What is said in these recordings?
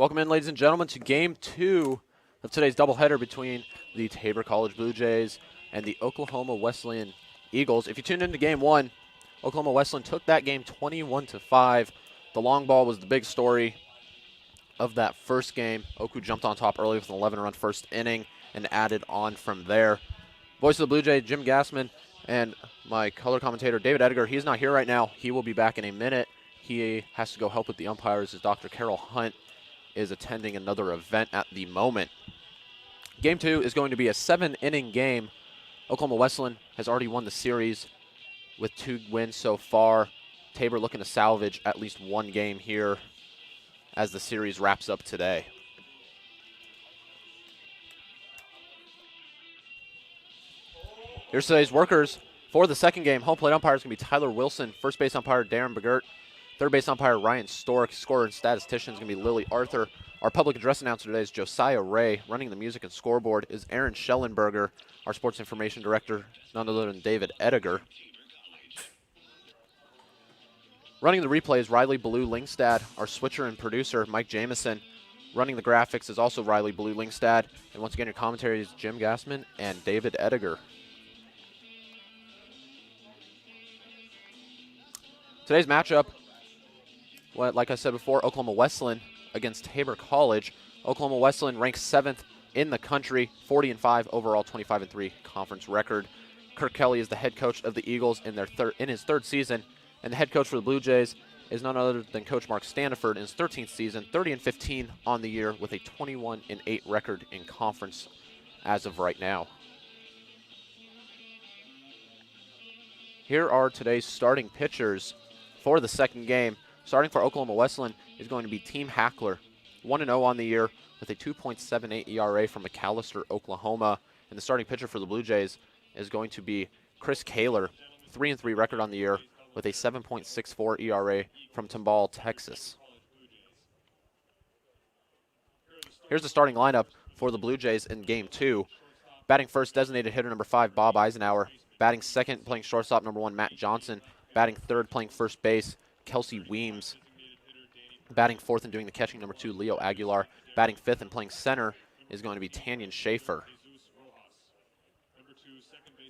Welcome in, ladies and gentlemen, to Game 2 of today's doubleheader between the Tabor College Blue Jays and the Oklahoma Wesleyan Eagles. If you tuned into Game 1, Oklahoma Wesleyan took that game 21-5. The long ball was the big story of that first game. OKWU jumped on top early with an 11-run first inning and added on from there. Voice of the Blue Jays, Jim Gassman, and my color commentator, David Edgar. He's not here right now. He will be back in a minute. He has to go help with the umpires as Dr. Carol Hunt is attending another event at the moment. Game 2 is going to be a 7-inning game. Oklahoma Wesleyan has already won the series with 2 wins so far. Tabor looking to salvage at least 1 game here as the series wraps up today. Here's today's workers for the second game. Home plate umpire is going to be Tyler Wilson. First base umpire Darren Begert. Third base umpire Ryan Stork. Scorer and statistician is going to be Lily Arthur. Our public address announcer today is Josiah Ray. Running the music and scoreboard is Aaron Schellenberger. Our sports information director, none other than David Edgar. Running the replay is Riley Ballou Lingstad. Our switcher and producer, Mike Jamison. Running the graphics is also Riley Ballou Lingstad. And once again, your commentary is Jim Gassman and David Edgar. Today's matchup, like I said before, Oklahoma Wesleyan against Tabor College. Oklahoma Wesleyan ranks 7th in the country, 40-5 overall, 25-3 conference record. Kirk Kelly is the head coach of the Eagles in his 3rd season, and the head coach for the Blue Jays is none other than Coach Mark Staniford in his 13th season, 30-15 on the year with a 21-8 record in conference as of right now. Here are today's starting pitchers for the second game. Starting for Oklahoma Wesleyan is going to be Team Hackler, 1-0 on the year with a 2.78 ERA from McAllister, Oklahoma. And the starting pitcher for the Blue Jays is going to be Chris Kaler, 3-3 record on the year with a 7.64 ERA from Tomball, Texas. Here's the starting lineup for the Blue Jays in Game 2. Batting first, designated hitter number 5, Bob Eisenhower. Batting second, playing shortstop number 1, Matt Johnson. Batting third, playing first base, Kelsey Weems. Batting fourth and doing the catching, number 2, Leo Aguilar. Batting fifth and playing center is going to be Tanyan Schaefer.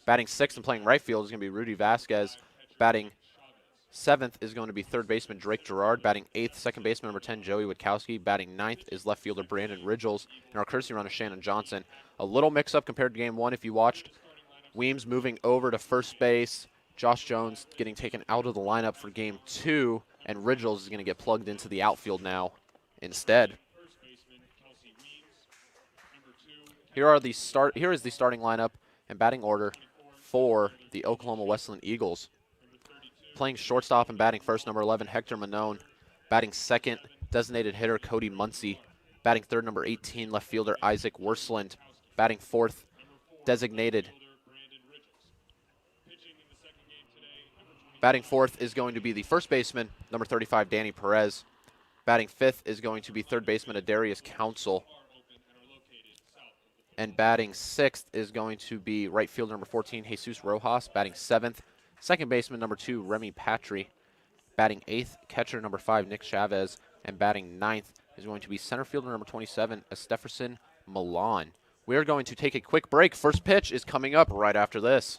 Batting sixth and playing right field is going to be Rudy Vasquez. Batting seventh is going to be third baseman Drake Gerard. Batting eighth, second baseman number 10, Joey Witkowski. Batting ninth is left fielder Brandon Ridgels. And our courtesy runner, Shannon Johnson. A little mix-up compared to Game 1 if you watched. Weems moving over to first base. Josh Jones getting taken out of the lineup for Game 2, and Ridgels is going to get plugged into the outfield now instead. Here is the starting lineup and batting order for the Oklahoma Wesleyan Eagles. Playing shortstop and batting first, number 11, Hector Manone. Batting second, designated hitter Cody Muncie. Batting third, number 18, left fielder Isaac Worsland. Batting fourth, designated Batting fourth is going to be the first baseman, number 35, Danny Perez. Batting fifth is going to be third baseman Adarius Council. And batting sixth is going to be right fielder number 14, Jesus Rojas. Batting seventh, second baseman number 2, Remy Patry. Batting eighth, catcher number 5, Nick Chavez. And batting ninth is going to be center fielder number 27, Esteferson Milan. We are going to take a quick break. First pitch is coming up right after this.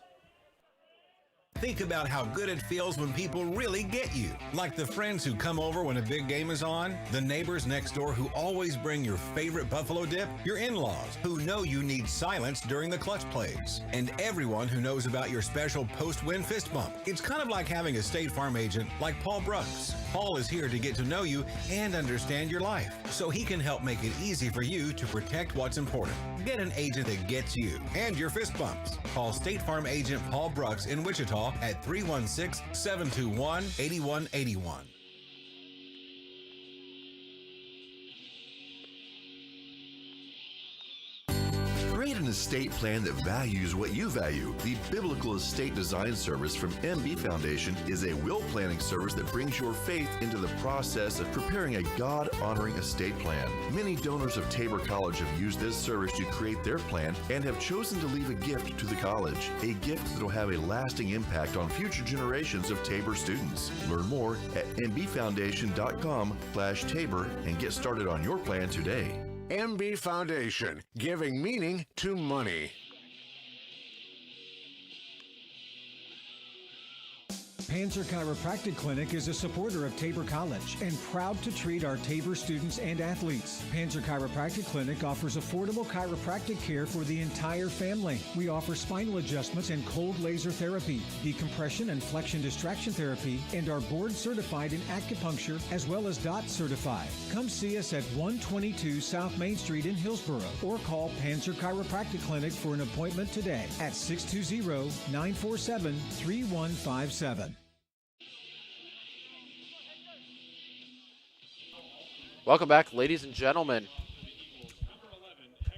Think about how good it feels when people really get you. Like the friends who come over when a big game is on, the neighbors next door who always bring your favorite buffalo dip, your in-laws who know you need silence during the clutch plays, and everyone who knows about your special post-win fist bump. It's kind of like having a State Farm agent like Paul Brooks. Paul is here to get to know you and understand your life, so he can help make it easy for you to protect what's important. Get an agent that gets you and your fist bumps. Call State Farm agent Paul Brooks in Wichita at 316-721-8181. Create an estate plan that values what you value. The Biblical Estate Design Service from MB Foundation is a will planning service that brings your faith into the process of preparing a God-honoring estate plan. Many donors of Tabor College have used this service to create their plan and have chosen to leave a gift to the college, a gift that will have a lasting impact on future generations of Tabor students. Learn more at mbfoundation.com/Tabor and get started on your plan today. MB Foundation, giving meaning to money. Panzer Chiropractic Clinic is a supporter of Tabor College and proud to treat our Tabor students and athletes. Panzer Chiropractic Clinic offers affordable chiropractic care for the entire family. We offer spinal adjustments and cold laser therapy, decompression and flexion distraction therapy, and are board certified in acupuncture as well as DOT certified. Come see us at 122 South Main Street in Hillsboro or call Panzer Chiropractic Clinic for an appointment today at 620-947-3157. Welcome back, ladies and gentlemen.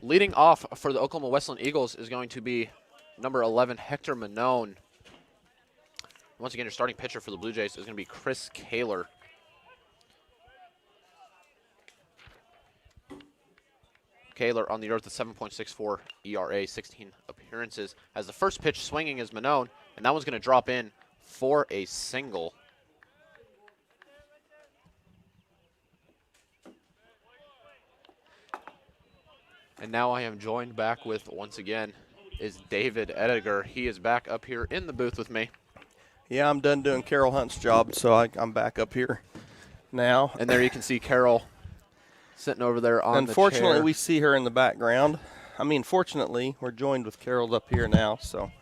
Leading off for the Oklahoma Wesleyan Eagles is going to be number 11, Hector Manone. Once again, your starting pitcher for the Blue Jays is going to be Chris Kaler. Kaler on the year with a 7.64 ERA, 16 appearances. As the first pitch swinging is Manone, and that one's going to drop in for a single. And now I am joined back with, once again, is David Ediger. He is back up here in the booth with me. Yeah, I'm done doing Carol Hunt's job, so I'm back up here now. And there you can see Carol sitting over there on the chair. Unfortunately, we see her in the background. I mean, fortunately, we're joined with Carol up here now, so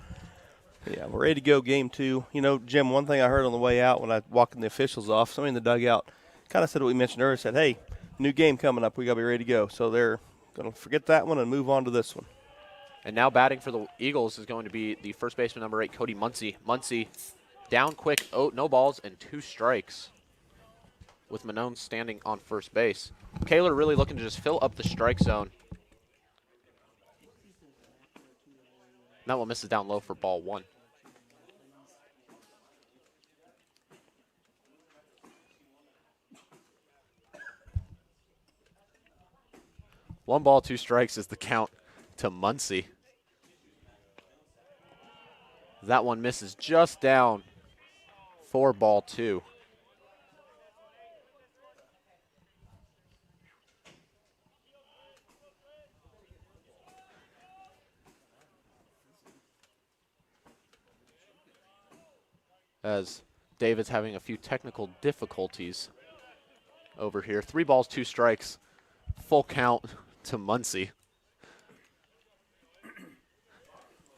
yeah, we're ready to go game 2. You know, Jim, one thing I heard on the way out when I walked the officials off, somebody in the dugout kind of said what we mentioned earlier, said, hey, new game coming up, we got to be ready to go. So they're going to forget that one and move on to this one. And now batting for the Eagles is going to be the first baseman, number 8, Cody Muncie. Muncie down quick, no balls and 2 strikes with Manone standing on first base. Kaler really looking to just fill up the strike zone. That one misses down low for ball 1. One ball, 2 strikes is the count to Muncie. That one misses just down for ball 2. As David's having a few technical difficulties over here. 3 balls, 2 strikes. Full count to Muncie.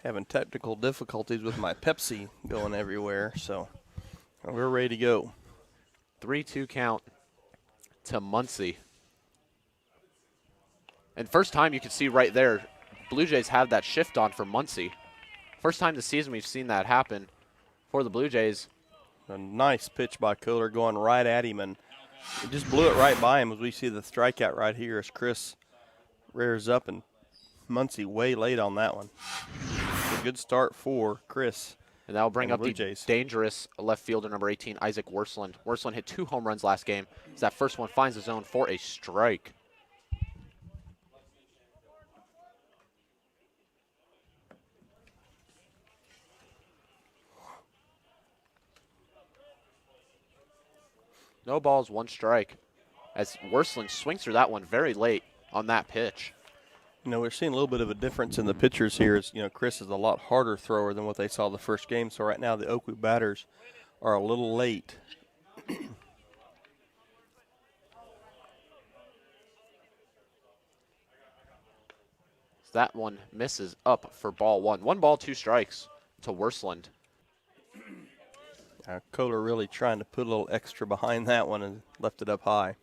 Having technical difficulties with my Pepsi going everywhere, so we're ready to go. 3-2 count to Muncie. And first time you can see right there, Blue Jays have that shift on for Muncie. First time this season we've seen that happen for the Blue Jays. A nice pitch by Kohler going right at him, and it just blew it right by him as we see the strikeout right here as Chris rears up, and Muncie way late on that one. It's a good start for Chris. And that'll bring up Blue the Jays. dangerous left fielder, number 18, Isaac Worsland. Worsland hit 2 home runs last game. As that first one finds the zone for a strike. No balls, 1 strike. As Worsland swings through that one very late on that pitch. You know, we're seeing a little bit of a difference in the pitchers here. As, you know, Chris is a lot harder thrower than what they saw the first game. So right now the OKWU batters are a little late. That one misses up for ball 1. 1 ball, 2 strikes to Worsland. Kohler really trying to put a little extra behind that one and left it up high.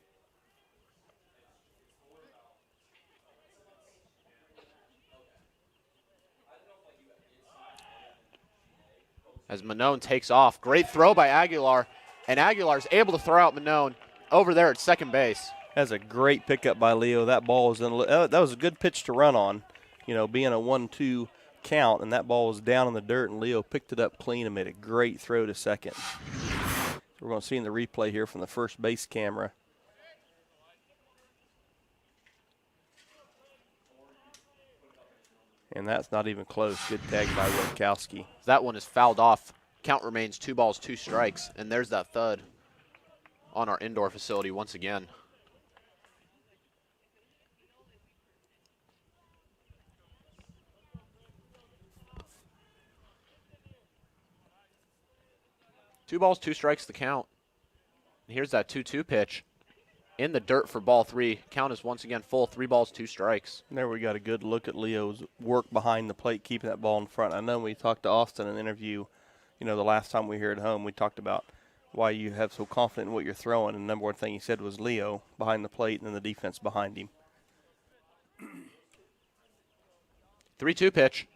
As Manone takes off. Great throw by Aguilar. And Aguilar's able to throw out Manone over there at second base. That's a great pickup by Leo. That ball was in. That was a good pitch to run on. being a 1-2 count, and that ball was down in the dirt, and Leo picked it up clean and made a great throw to second. We're going to see in the replay here from the first base camera. And that's not even close. Good tag by Witkowski. That one is fouled off. Count remains 2 balls, 2 strikes, and there's that thud on our indoor facility once again. Two balls, 2 strikes the count. And here's that 2-2 pitch in the dirt for ball 3. Count is once again full, 3 balls, 2 strikes. And there we got a good look at Leo's work behind the plate, keeping that ball in front. I know we talked to Austin in an interview, the last time we were here at home, we talked about why you have so confident in what you're throwing. And the number one thing he said was Leo behind the plate and then the defense behind him. 3-2 pitch.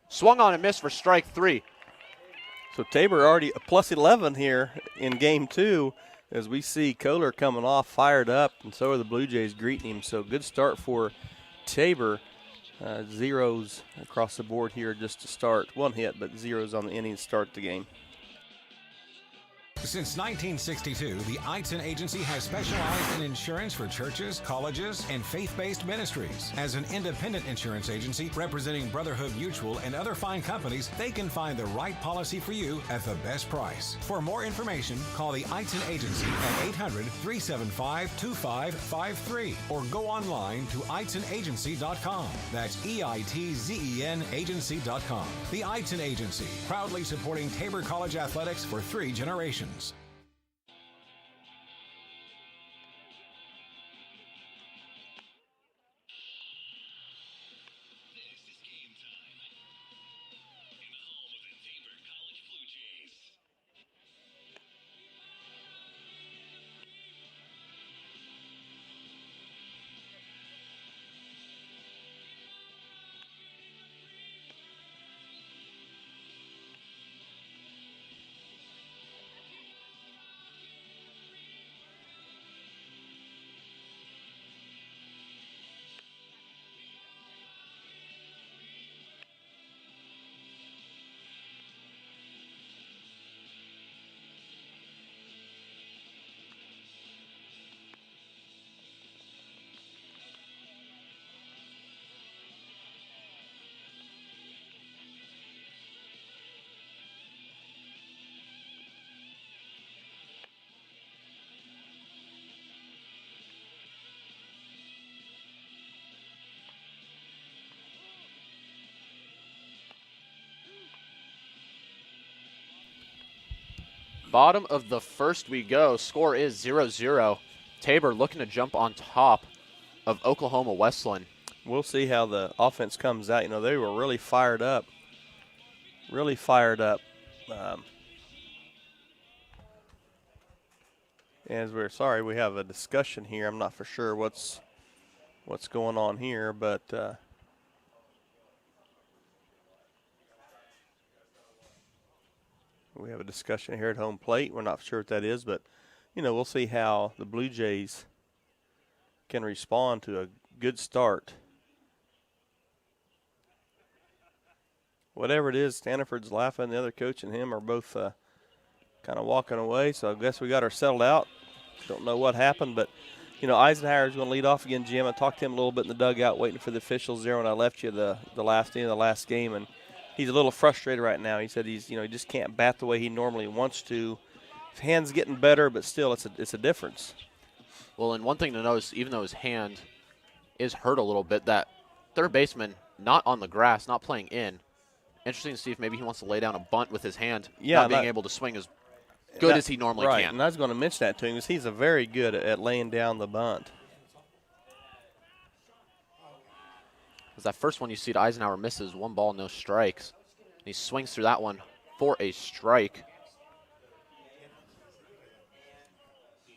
Swung on and missed for strike 3. So Tabor already a plus 11 here in game 2 as we see Kohler coming off fired up, and so are the Blue Jays greeting him. So good start for Tabor. Zeros across the board here just to start. 1 hit, but zeros on the inning to start the game. Since 1962, the Eitzen Agency has specialized in insurance for churches, colleges, and faith-based ministries. As an independent insurance agency representing Brotherhood Mutual and other fine companies, they can find the right policy for you at the best price. For more information, call the Eitzen Agency at 800-375-2553 or go online to EitzenAgency.com. That's EITZEN agency.com. The Eitzen Agency, proudly supporting Tabor College athletics for 3 generations. Bottom of the first we go. Score is 0-0. Tabor looking to jump on top of Oklahoma Wesleyan. We'll see how the offense comes out. They were really fired up. Really fired up. As we have a discussion here. I'm not for sure what's going on here, but we have a discussion here at home plate. We're not sure what that is, but, we'll see how the Blue Jays can respond to a good start. Whatever it is, Stanford's laughing. The other coach and him are both kind of walking away, so I guess we got her settled out. Don't know what happened, but, Eisenhower's going to lead off again, Jim. I talked to him a little bit in the dugout waiting for the officials there when I left you the last day of the last game, and he's a little frustrated right now. He said he just can't bat the way he normally wants to. His hand's getting better, but still it's a difference. Well, and one thing to notice, even though his hand is hurt a little bit, that third baseman not on the grass, not playing in. Interesting to see if maybe he wants to lay down a bunt with his hand, not being able to swing as good as he normally right, can. And I was going to mention that to him because he's very good at laying down the bunt. Because that first one you see, Eisenhower misses 1 ball, no strikes. And he swings through that one for a strike. He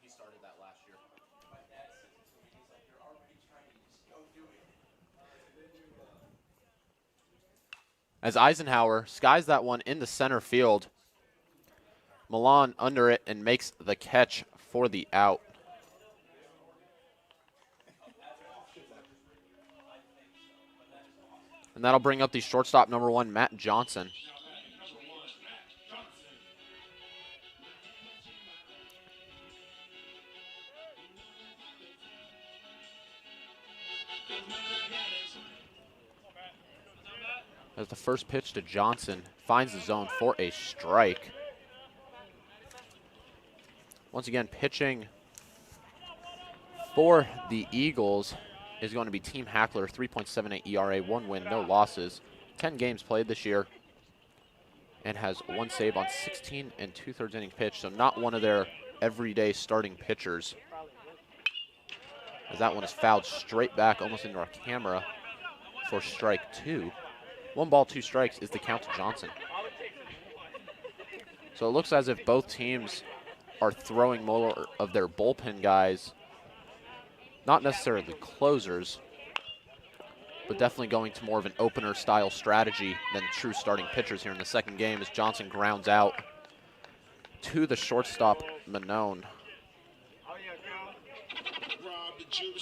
started that last year. As Eisenhower skies that one into center field, Milan under it and makes the catch for the out. And that'll bring up the shortstop, number 1, Matt Johnson. As the first pitch to Johnson finds the zone for a strike. Once again, pitching for the Eagles is going to be Team Hackler, 3.78 ERA, 1 win, no losses. 10 games played this year and has 1 save on 16 2/3 innings pitched, so not one of their everyday starting pitchers. As that one is fouled straight back almost into our camera for strike 2. 1 ball, 2 strikes is the count to Johnson. So it looks as if both teams are throwing more of their bullpen guys, not necessarily closers, but definitely going to more of an opener style strategy than true starting pitchers here in the second game as Johnson grounds out to the shortstop, Manone.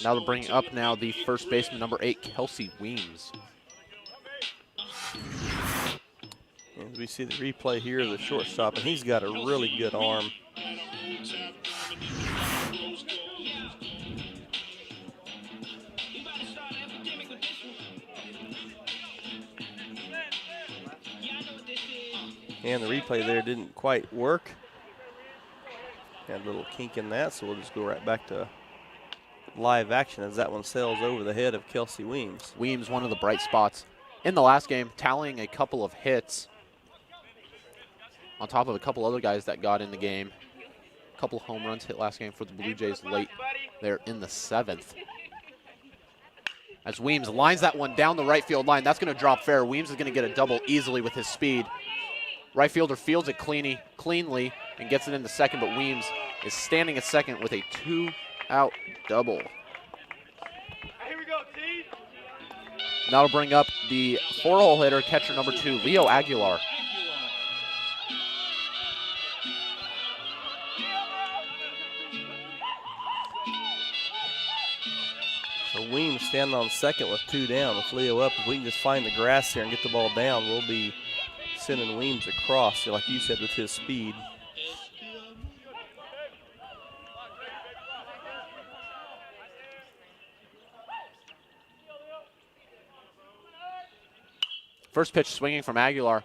Now to bring up now the first baseman, number 8, Kelsey Weems. As we see the replay here of the shortstop, and he's got a really good arm. And the replay there didn't quite work. Had a little kink in that, so we'll just go right back to live action as that one sails over the head of Kelsey Weems. Weems, one of the bright spots in the last game, tallying a couple of hits on top of a couple other guys that got in the game. A couple of home runs hit last game for the Blue Jays late there in the 7th. As Weems lines that one down the right field line, that's going to drop fair. Weems is going to get a double easily with his speed. Right fielder fields it cleanly and gets it into second, but Weems is standing at second with a 2-out double. Now to bring up the 4-hole hitter, catcher number 2, Leo Aguilar. So Weems standing on second with 2 down with Leo up. If we can just find the grass here and get the ball down, we'll be sending Weems across, like you said, with his speed. First pitch swinging from Aguilar.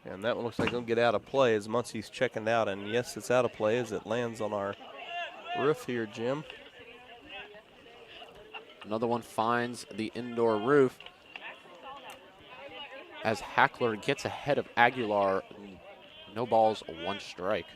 And that one looks like it'll get out of play as Muncie's checking out. And yes, it's out of play as it lands on our roof here, Jim. Another one finds the indoor roof as Hackler gets ahead of Aguilar. No balls, 1 strike.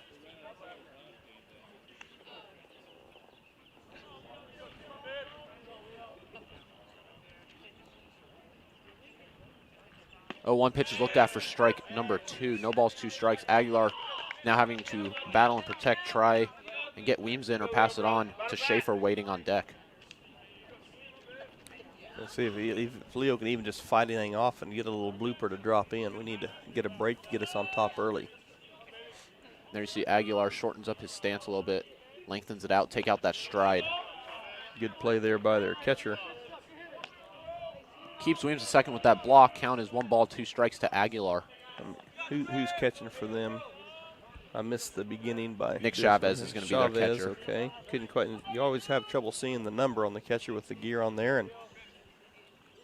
Oh, 1 pitch is looked at for strike number 2. No balls, 2 strikes. Aguilar now having to battle and protect, try and get Weems in or pass it on to Schaefer waiting on deck. We'll see if Leo can even just fight anything off and get a little blooper to drop in. We need to get a break to get us on top early. There you see Aguilar shortens up his stance a little bit, lengthens it out, take out that stride. Good play there by their catcher. Keeps Weems a second with that block. Count is 1 ball, 2 strikes to Aguilar. Who's catching for them? I missed the beginning by Nick Chavez is going to be their catcher. Okay. Couldn't quite. You always have trouble seeing the number on the catcher with the gear on there, and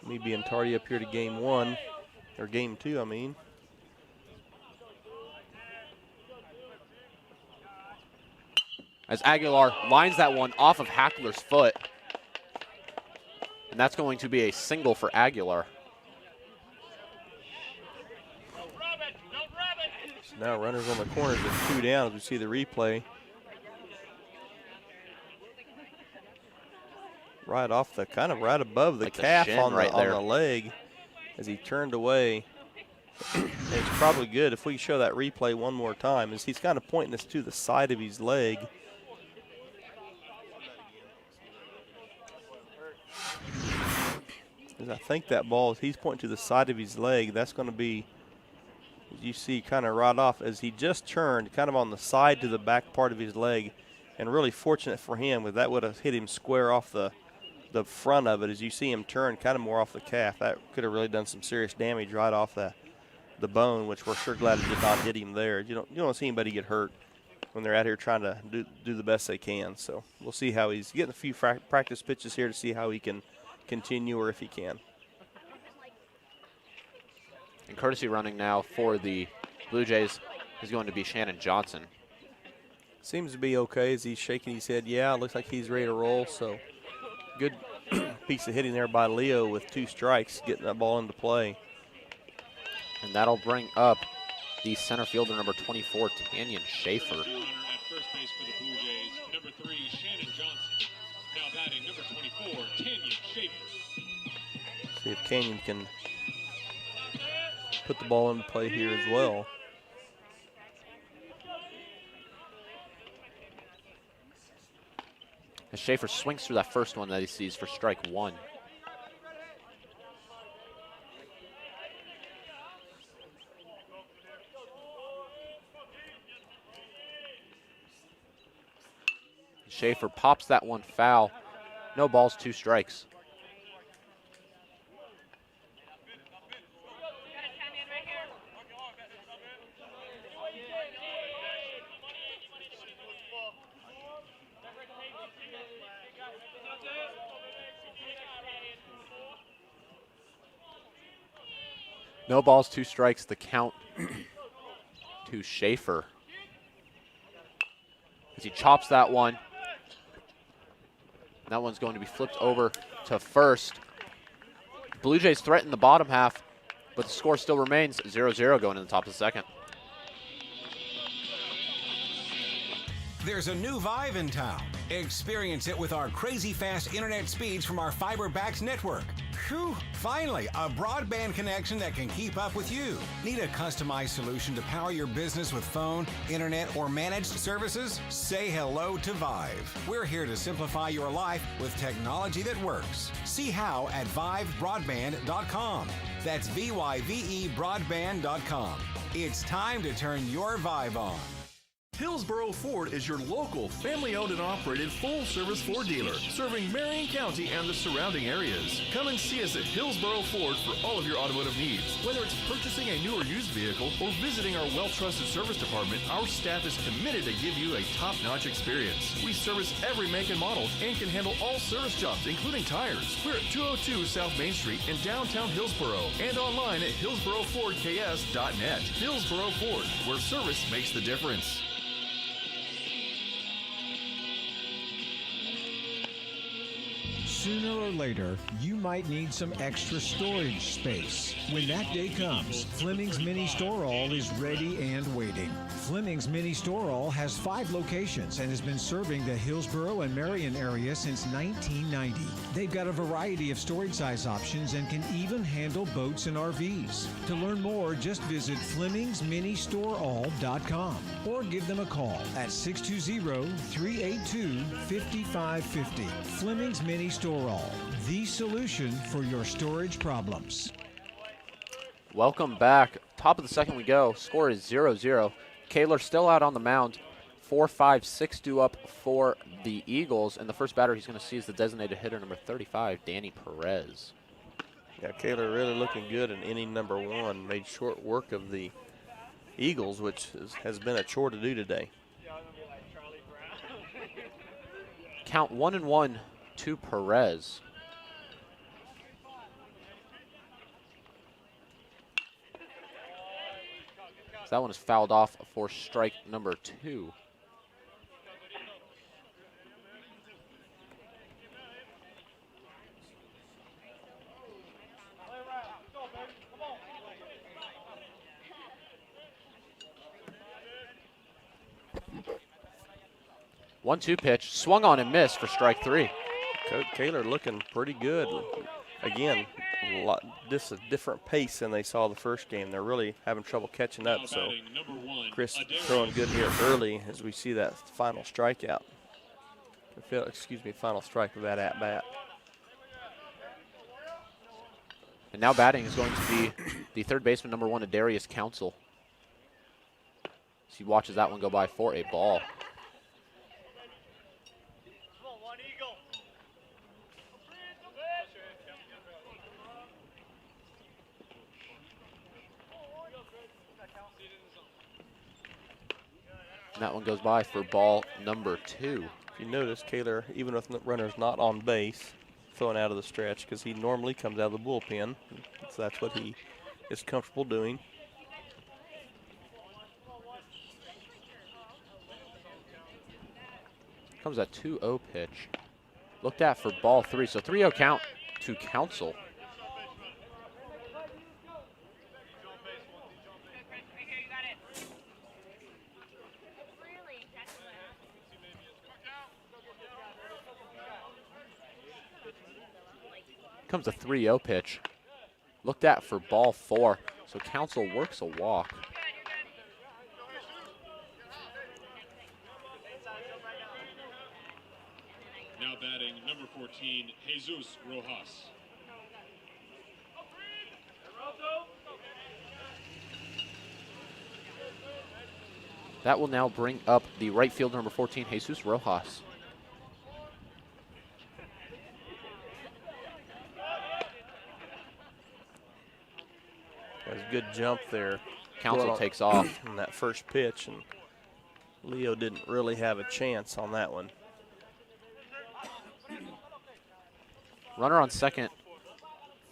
me being tardy up here to game 1 or game 2, I mean. As Aguilar lines that one off of Hackler's foot. And that's going to be a single for Aguilar. So now runners on the corners with 2 down as we see the replay. Right off the, kind of right above the like calf the on, right on the leg as he turned away. And it's probably good if we show that replay one more time as he's kind of pointing us to the side of his leg. As I think that ball, he's pointing to the side of his leg. That's going to be, as you see, kind of right off as he just turned, kind of on the side to the back part of his leg. And really fortunate for him, because that would have hit him square off the the front of it, as you see him turn kind of more off the calf. That could have really done some serious damage right off the bone, which we're sure glad it did not hit him there. You don't see anybody get hurt when they're out here trying to do the best they can. So we'll see how he's getting a few practice pitches here to see how he can continue or if he can. And courtesy running now for the Blue Jays is going to be Shannon Johnson. Seems to be okay as he's shaking his head. Yeah, it looks like he's ready to roll. So good piece of hitting there by Leo with 2 strikes, getting that ball into play. And that'll bring up the center fielder, number 24, Tanyan Schaefer. At first base for the Blue Jays, number 3, Shannon Johnson. Now batting, number 24, Tanyan Schaefer. See if Tanyan can put the ball into play here as well. As Schaefer swings through that first one that he sees for strike 1. Schaefer pops that one foul. No balls, 2 strikes. No balls, 2 strikes, the count to Schaefer. As he chops that one. That one's going to be flipped over to first. Blue Jays threaten the bottom half, but the score still remains 0-0 going in the top of the second. There's a new vibe in town. Experience it with our crazy fast internet speeds from our fiber-backed network. Phew, finally, a broadband connection that can keep up with you. Need a customized solution to power your business with phone, internet, or managed services? Say hello to Vive. We're here to simplify your life with technology that works. See how at vivebroadband.com. That's VYVE broadband.com. It's time to turn your Vive on. Hillsboro Ford is your local, family-owned and operated full-service Ford dealer, serving Marion County and the surrounding areas. Come and see us at Hillsboro Ford for all of your automotive needs. Whether it's purchasing a new or used vehicle or visiting our well-trusted service department, our staff is committed to give you a top-notch experience. We service every make and model and can handle all service jobs, including tires. We're at 202 South Main Street in downtown Hillsboro and online at hillsborofordks.net. Hillsboro Ford, where service makes the difference. Sooner or later, you might need some extra storage space. When that day comes, Fleming's Mini Store All is ready and waiting. Fleming's Mini Store All has 5 locations and has been serving the Hillsboro and Marion area since 1990. They've got a variety of storage size options and can even handle boats and RVs. To learn more, just visit FlemingsMiniStoreAll.com or give them a call at 620-382-5550. Fleming's Mini Store All, the solution for your storage problems. Welcome back. Top of the second we go. Score is 0-0. Kaler still out on the mound. 4-5-6 due up for the Eagles. And the first batter he's going to see is the designated hitter, number 35, Danny Perez. Yeah, Kaler really looking good in inning number 1. Made short work of the Eagles, which has been a chore to do today. Count 1-1 to Perez. That one is fouled off for strike number 2. One-two pitch, swung on and missed for strike 3. Kaler looking pretty good. Again, this is a different pace than they saw the first game. They're really having trouble catching up. So Chris throwing good here early as we see that final strikeout. Final strike of that at bat. And now batting is going to be the third baseman, number 1, Darius Council. As he watches that one go by for a ball. And that one goes by for ball number 2. If you notice, Kaler, even with runners not on base, throwing out of the stretch because he normally comes out of the bullpen. So that's what he is comfortable doing. Comes that 2-0 pitch. Looked at for ball 3. So 3-0 count to Council. Comes a 3-0 pitch. Looked at for ball 4. So Council works a walk. Now batting number 14, Jesus Rojas. That will now bring up the right fielder, number 14, Jesus Rojas. That was a good jump there. Council takes off. On that first pitch, and Leo didn't really have a chance on that one. Runner on second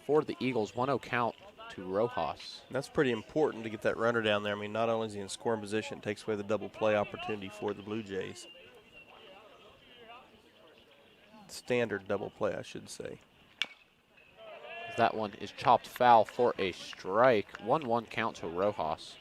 for the Eagles, 1-0 count to Rojas. That's pretty important to get that runner down there. I mean, not only is he in scoring position, it takes away the double play opportunity for the Blue Jays. Standard double play, I should say. That one is chopped foul for a strike. 1-1 count to Rojas.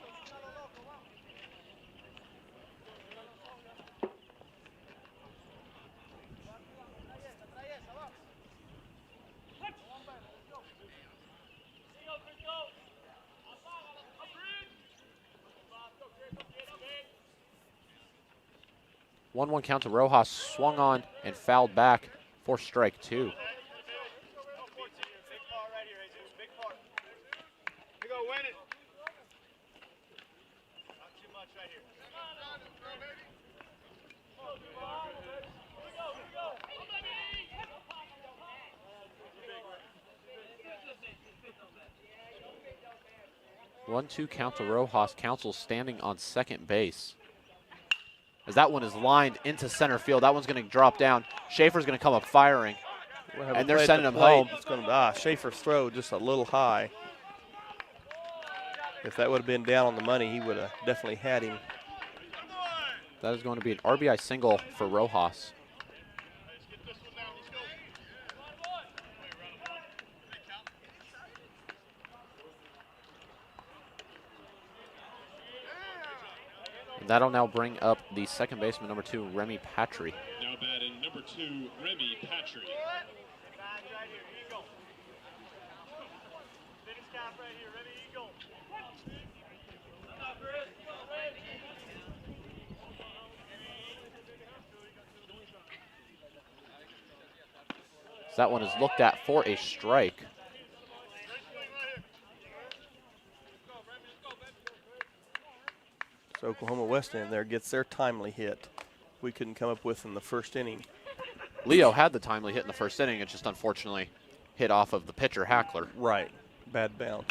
One count to Rojas, swung on and fouled back for strike 2. One-two count to Rojas. Council standing on second base. As that one is lined into center field. That one's going to drop down. Schaefer's going to come up firing. And they're sending him home. It's going to, Schaefer's throw just a little high. If that would have been down on the money, he would have definitely had him. That is going to be an RBI single for Rojas. That'll now bring up the second baseman, number 2, Remy Patry. Now batting number 2, Remy Patry. So that one is looked at for a strike. So Oklahoma Wesleyan there gets their timely hit. We couldn't come up with in the first inning. Leo had the timely hit in the first inning. It just unfortunately hit off of the pitcher, Hackler. Right. Bad bounce.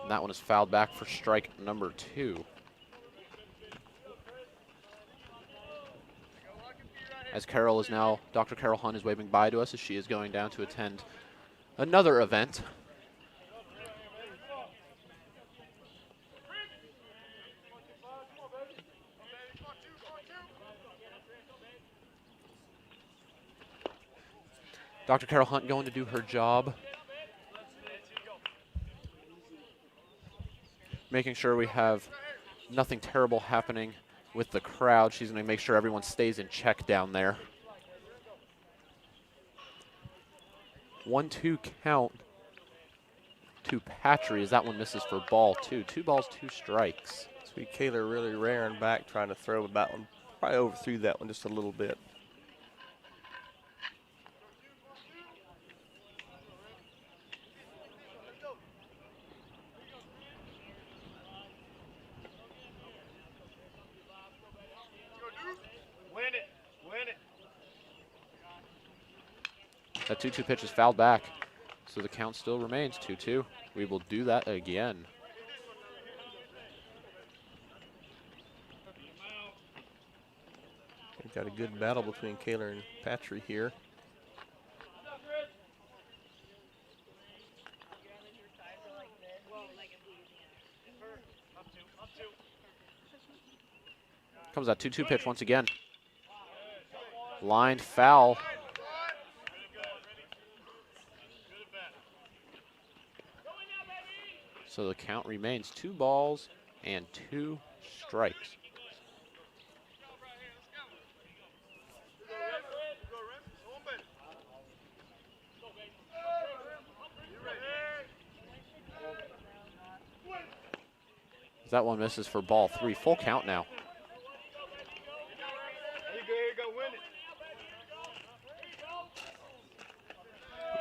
And that one is fouled back for strike number 2. As Carol is now, Dr. Carol Hunt is waving bye to us as she is going down to attend another event. Dr. Carol Hunt going to do her job. Making sure we have nothing terrible happening with the crowd. She's going to make sure everyone stays in check down there. 1-2 count to Patry as that one misses for ball 2. 2 balls, 2 strikes. Sweet Kaler really rearing back, trying to throw about one. Probably overthrew that one just a little bit. That 2-2 pitch is fouled back, so the count still remains 2-2. We will do that again. Got a good battle between Kaler and Patry here. Comes that 2-2 pitch once again. Lined foul. So the count remains 2 balls and 2 strikes. That one misses for ball 3. Full count now.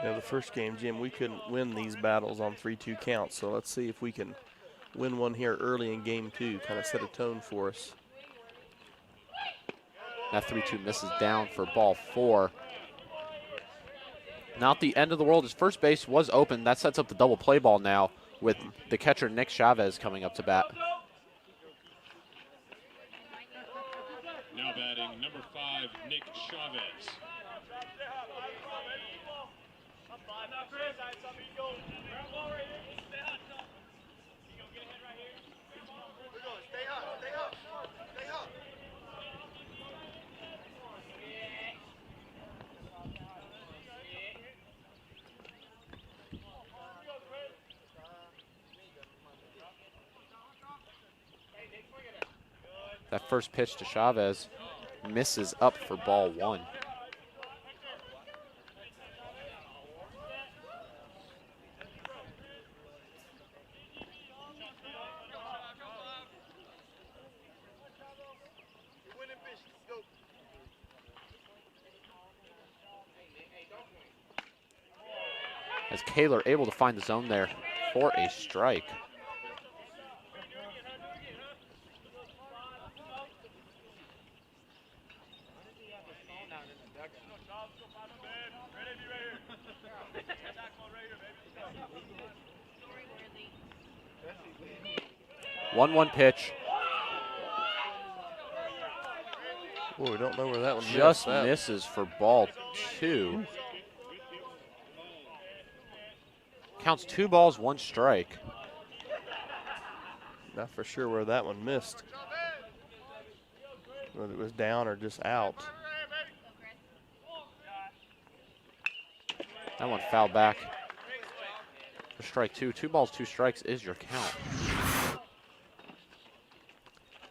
You know, the first game, Jim, we couldn't win these battles on 3-2 counts, so let's see if we can win one here early in game 2, kind of set a tone for us. That 3-2 misses down for ball 4. Not the end of the world. His first base was open. That sets up the double play ball now with the catcher Nick Chavez coming up to bat. Now batting number 5, Nick Chavez. That first pitch to Chavez misses up for ball 1. As Kaler able to find the zone there for a strike. One pitch. Oh, we don't know where that one Just missed. misses for ball 2. Counts 2 balls, 1 strike. Not for sure where that one missed. Whether it was down or just out. That one fouled back for strike 2. 2 balls, 2 strikes is your count.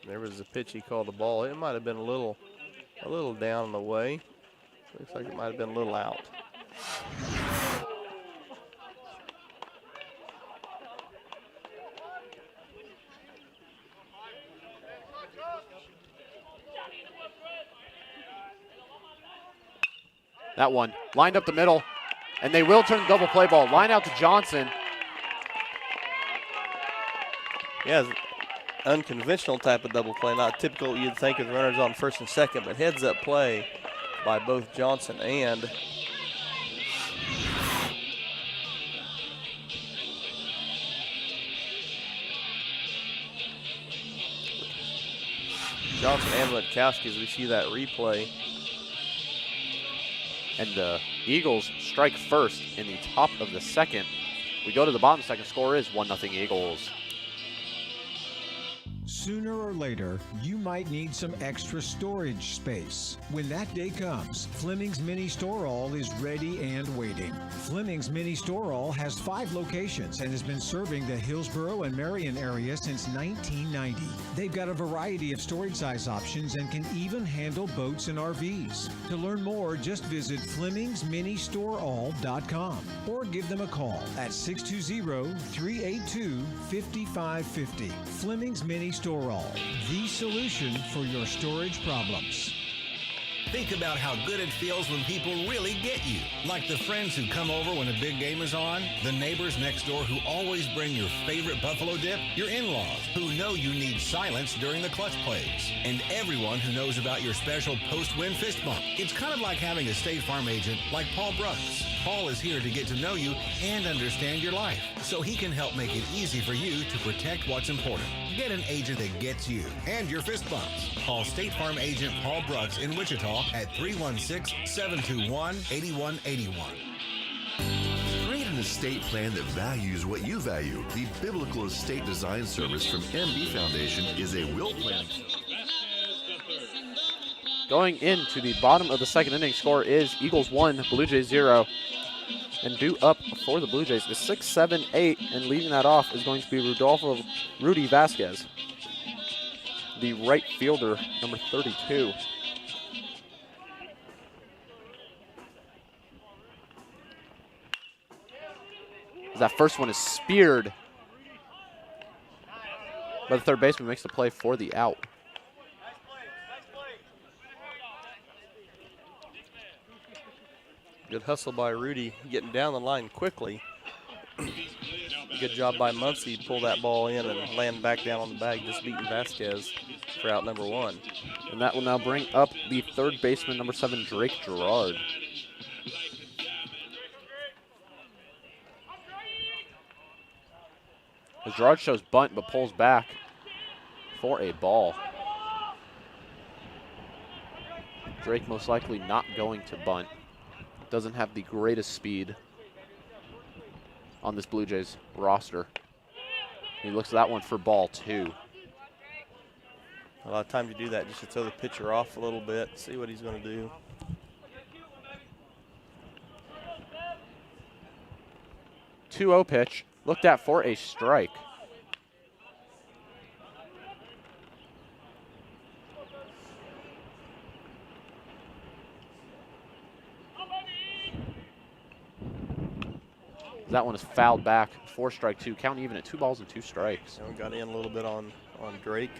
There was a pitch he called a ball. It might have been a little down and away. Looks like it might have been a little out. That one lined up the middle, and they will turn the double play ball. Line out to Johnson. Yeah, unconventional type of double play, not typical you'd think of runners on first and second, but heads up play by both Johnson and Witkowski as we see that replay. And the Eagles strike first in the top of the second. We go to the bottom second. Score is 1-0 Eagles. Sooner or later, you might need some extra storage space. When that day comes, Fleming's Mini Store All is ready and waiting. Fleming's Mini Store All has 5 locations and has been serving the Hillsborough and Marion area since 1990. They've got a variety of storage size options and can even handle boats and RVs. To learn more, just visit FlemingsMiniStoreAll.com or give them a call at 620-382-5550. Fleming's Mini Store All, the solution for your storage problems. Think about how good it feels when people really get you. Like the friends who come over when a big game is on, the neighbors next door who always bring your favorite buffalo dip, your in-laws who know you need silence during the clutch plays, and everyone who knows about your special post-win fist bump. It's kind of like having a State Farm agent like Paul Brooks. Paul is here to get to know you and understand your life, so he can help make it easy for you to protect what's important. Get an agent that gets you and your fist bumps. Call State Farm agent Paul Brooks in Wichita at 316-721-8181. Create an estate plan that values what you value. The Biblical Estate Design Service from MB Foundation is a will planning. Going into the bottom of the second inning, score is Eagles 1, Blue Jays 0. And due up for the Blue Jays is 6-7-8, and leading that off is going to be Rudy Vasquez, the right fielder, number 32. That first one is speared, but the third baseman makes the play for the out. Good hustle by Rudy, getting down the line quickly. Good job by Muncie to pull that ball in and land back down on the bag, just beating Vasquez for out number 1. And that will now bring up the third baseman, number 7, Drake Gerard. As Gerard shows bunt but pulls back for a ball. Drake most likely not going to bunt. Doesn't have the greatest speed on this Blue Jays roster. He looks at that one for ball 2. A lot of times you do that just to throw the pitcher off a little bit, see what he's going to do. .2-0 pitch, looked at for a strike. That one is fouled back for strike 2. Count even at 2 balls and 2 strikes. And we got in a little bit on Drake.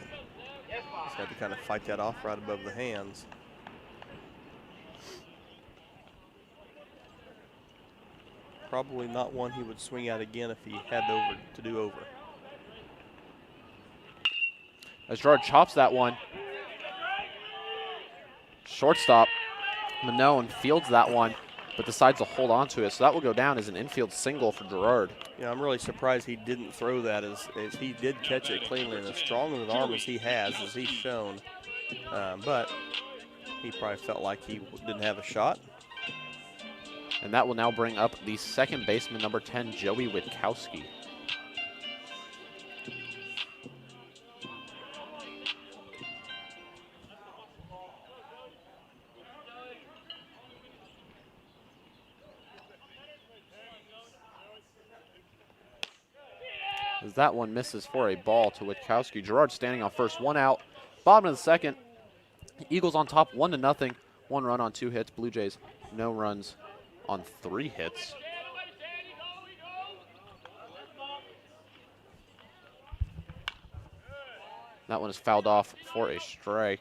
Just had to kind of fight that off right above the hands. Probably not one he would swing at again if he had to do over. As Gerard chops that one. Shortstop Manone fields that one, but decides to hold on to it. So that will go down as an infield single for Gerard. Yeah, I'm really surprised he didn't throw that as he did catch it cleanly, and as strong of an arm as he has, as he's shown. But he probably felt like he didn't have a shot. And that will now bring up the second baseman, number 10, Joey Witkowski. As that one misses for a ball to Witkowski. Gerard standing on first, 1 out. Bottom of the second. Eagles on top, 1-0. 1 run on 2 hits. Blue Jays, no runs on 3 hits. That one is fouled off for a strike.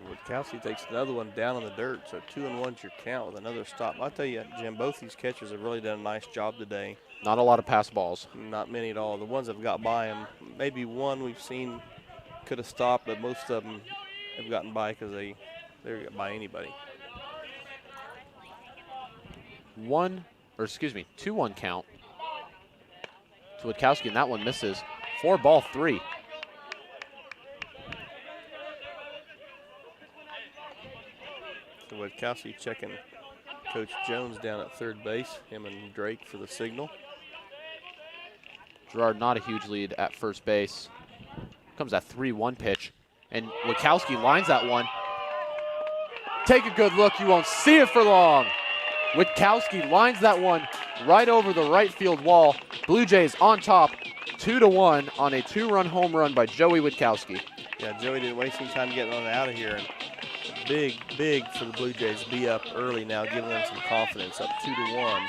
Witkowski takes another one down in the dirt, so 2-1's your count with another stop. I tell you, Jim, both these catchers have really done a nice job today. Not a lot of pass balls. Not many at all. The ones that have got by him, maybe one we've seen could have stopped, but most of them have gotten by because they get by anybody. 2-1 count to Witkowski, and that one misses. 4-3. So Witkowski checking Coach Jones down at third base, him and Drake for the signal. Gerard not a huge lead at first base. Comes that 3-1 pitch, and Witkowski lines that one. Take a good look, you won't see it for long. Witkowski lines that one right over the right field wall. Blue Jays on top, 2-1 on a 2-run home run by Joey Witkowski. Yeah, Joey didn't waste any time getting on out of here. And big for the Blue Jays to be up early now, giving them some confidence, up 2-1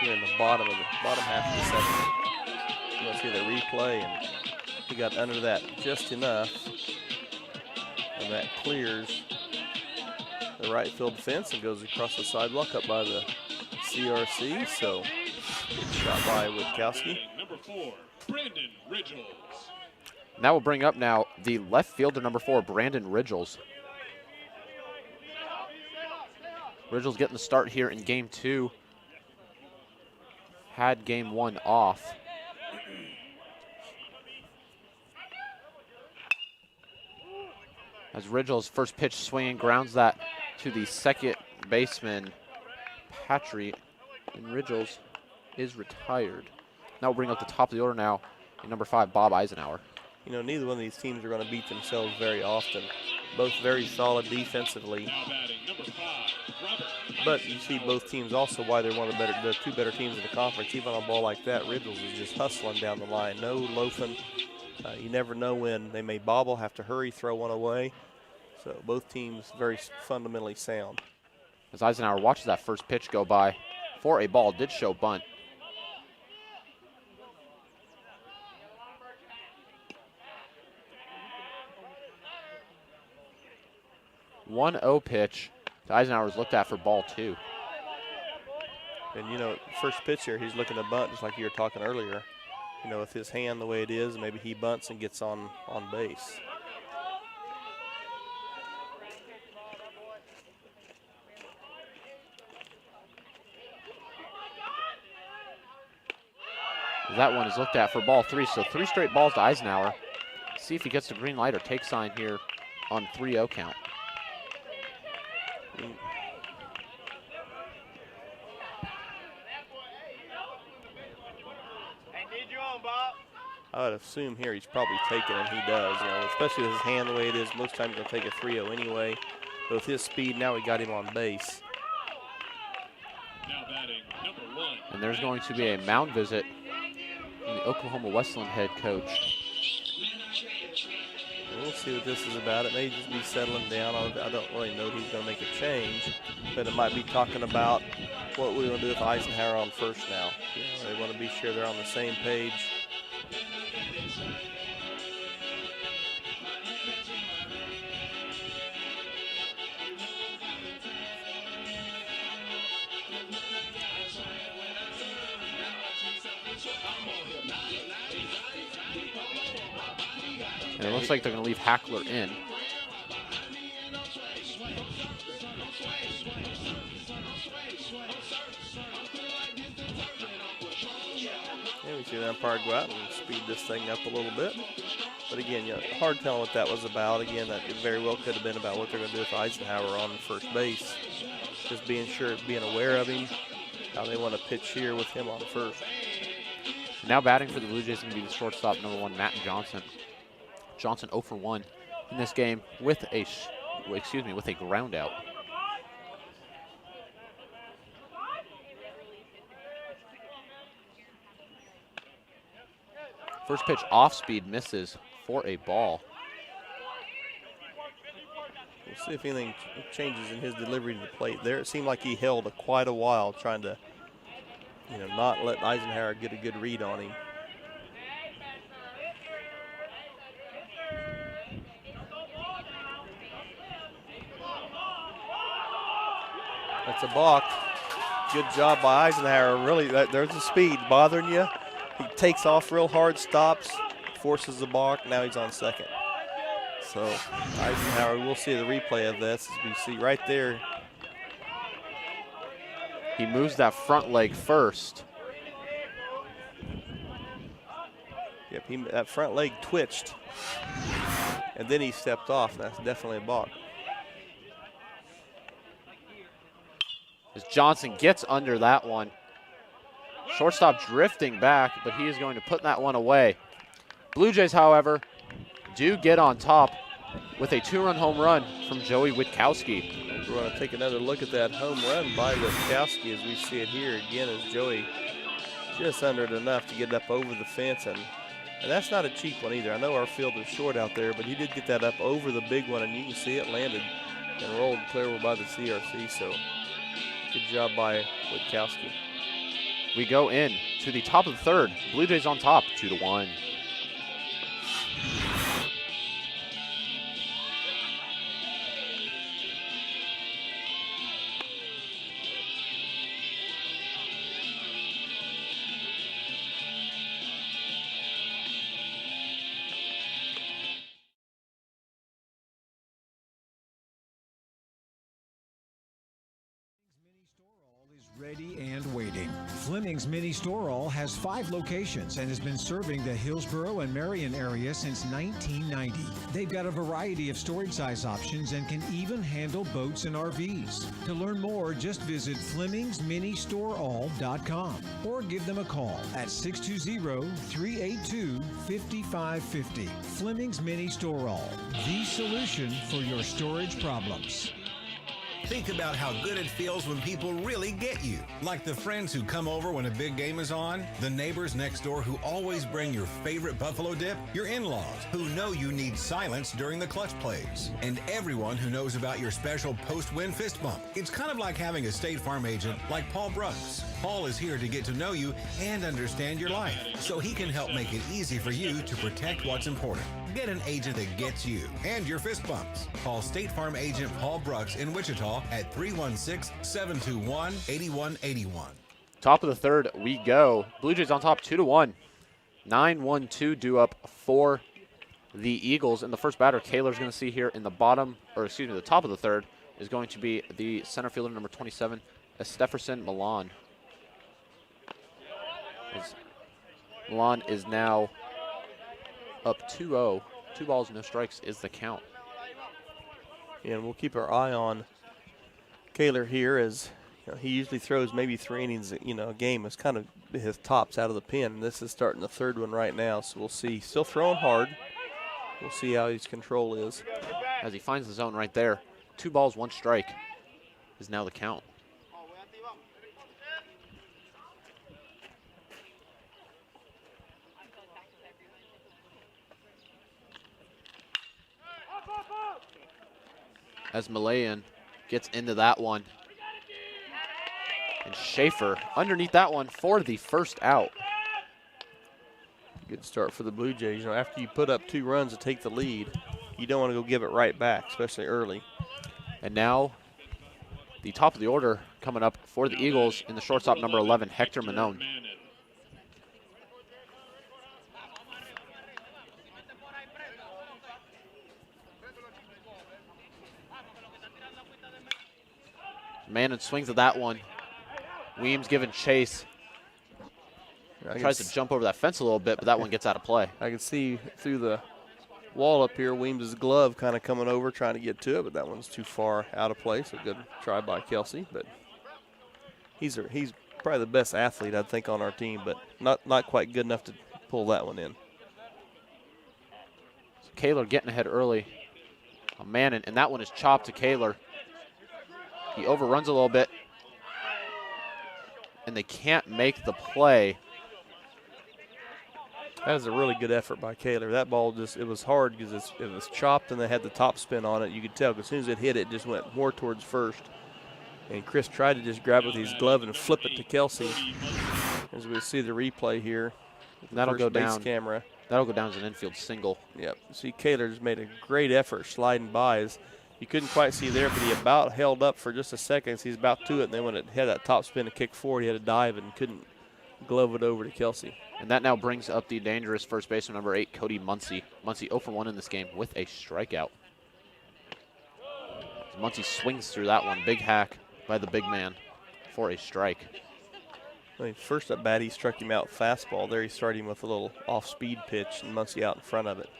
here in the bottom half of the second. You want to see the replay, and He got under that just enough, and that clears the right field fence and goes across the sidewalk up by the CRC. So good shot by Witkowski. Number 4, Brandon Ridgels. And that will bring up now the left fielder, number 4, Brandon Ridgels. Ridgels getting the start here in game 2. Had game 1 off. As Ridgels' first pitch swinging, grounds that to the second baseman, Patry, and Ridgels is retired. Now we'll bring up the top of the order now, in number 5, Bob Eisenhower. You know, neither one of these teams are going to beat themselves very often. Both very solid defensively. Now batting number 5, Robert. But you see both teams also why they're one of the two better teams in the conference. Even on a ball like that, Ridgels is just hustling down the line. No loafing. You never know when they may bobble, have to hurry, throw one away. So both teams very fundamentally sound. As Eisenhower watches that first pitch go by for a ball, did show bunt. One 0 pitch to Eisenhower is looked at for ball 2. And, you know, first pitch here, he's looking to bunt just like you were talking earlier. You know, with his hand the way it is, maybe he bunts and gets on base. That one is looked at for ball 3, so 3 straight balls to Eisenhower. See if he gets the green light or take sign here on 3-0 count. I would assume here he's probably taking it, and he does. You know, especially with his hand the way it is, most times he'll take a 3-0 anyway. But with his speed, now we got him on base. Now batting number 1. And there's going to be a mound visit from the Oklahoma Westland head coach. We'll see what this is about. It may just be settling down. I don't really know who's going to make a change, but it might be talking about what we're going to do with Eisenhower on first now. You know, they want to be sure they're on the same page. And it looks like they're going to leave Hackler in. Yeah, we see the umpire go out and speed this thing up a little bit. But again, you know, hard telling what that was about. Again, that it very well could have been about what they're going to do with Eisenhower on first base. Just being sure, being aware of him, how they want to pitch here with him on first. Now batting for the Blue Jays is going to be the shortstop, number 1, Matt Johnson. Johnson 0 for 1 in this game with a ground out. First pitch off speed misses for a ball. We'll see if anything changes in his delivery to the plate there. It seemed like he held quite a while trying to, you know, not let Eisenhower get a good read on him. That's a balk. Good job by Eisenhower. Really, there's the speed bothering you. He takes off real hard, stops, forces the balk. Now he's on second. So Eisenhower, we'll see the replay of this as we see right there. He moves that front leg first. Yep, that front leg twitched. And then he stepped off. That's definitely a balk. As Johnson gets under that one. Shortstop drifting back, but he is going to put that one away. Blue Jays, however, do get on top with a 2-run home run from Joey Witkowski. We're going to take another look at that home run by Witkowski as we see it here again as Joey just under it enough to get up over the fence. And that's not a cheap one either. I know our field is short out there, but he did get that up over the big one, and you can see it landed and rolled clear over by the CRC. So good job by Witkowski. We go in to the top of the third. Blue Jays on top, 2-1. Ready and waiting. Fleming's Mini Store All has 5 locations and has been serving the Hillsborough and Marion area since 1990. They've got a variety of storage size options and can even handle boats and RVs. To learn more, just visit FlemingsMiniStoreAll.com or give them a call at 620-382-5550. Fleming's Mini Store All, the solution for your storage problems. Think about how good it feels when people really get you. Like the friends who come over when a big game is on, the neighbors next door who always bring your favorite buffalo dip, your in-laws who know you need silence during the clutch plays, and everyone who knows about your special post-win fist bump. It's kind of like having a State Farm agent like Paul Brooks. Paul is here to get to know you and understand your life, so he can help make it easy for you to protect what's important. Get an agent that gets you and your fist bumps. Call State Farm agent Paul Brooks in Wichita at 316-721-8181. Top of the third we go. Blue Jays on top 2-1. 9-1-2 due up for the Eagles. And the first batter Kaler's going to see here in the the top of the third is going to be the center fielder number 27, Stefferson Milan. As Milan is now up 2-0. 2 balls, no strikes is the count. And we'll keep our eye on Kaler here, as he usually throws maybe 3 innings, a game. It's kind of his tops out of the pen. This is starting the third one right now, so we'll see. Still throwing hard. We'll see how his control is. As he finds the zone right there, 2 balls, 1 strike is now the count. As Malayan gets into that one. And Schaefer underneath that one for the first out. Good start for the Blue Jays. After you put up 2 runs to take the lead, you don't want to go give it right back, especially early. And now the top of the order coming up for the Eagles in the shortstop, number 11, Hector Manon. Manon swings at that one. Weems giving chase. Tries to jump over that fence a little bit, but that one gets out of play. I can see through the wall up here, Weems' glove kind of coming over, trying to get to it, but that one's too far out of place. A good try by Kelsey, but he's probably the best athlete, I think, on our team, but not quite good enough to pull that one in. So Kaler getting ahead early on Manon, and that one is chopped to Kaler. He overruns a little bit, and they can't make the play. That was a really good effort by Kaler. That ball it was hard because it was chopped and they had the top spin on it. You could tell, 'cause as soon as it hit, it just went more towards first. And Chris tried to just grab it with his glove and flip it to Kelsey. As we see the replay here. That'll go down. Camera. That'll go down as an infield single. Yep. See, Kaler just made a great effort sliding by. You couldn't quite see there, but he about held up for just a second. So he's about to it, and then when it had that top spin to kick forward, he had to dive and couldn't glove it over to Kelsey. And that now brings up the dangerous first baseman, number 8, Cody Muncy. Muncy 0 for 1 in this game with a strikeout. Muncy swings through that one. Big hack by the big man for a strike. First at bat, he struck him out fastball. There he started him with a little off-speed pitch, and Muncy out in front of it.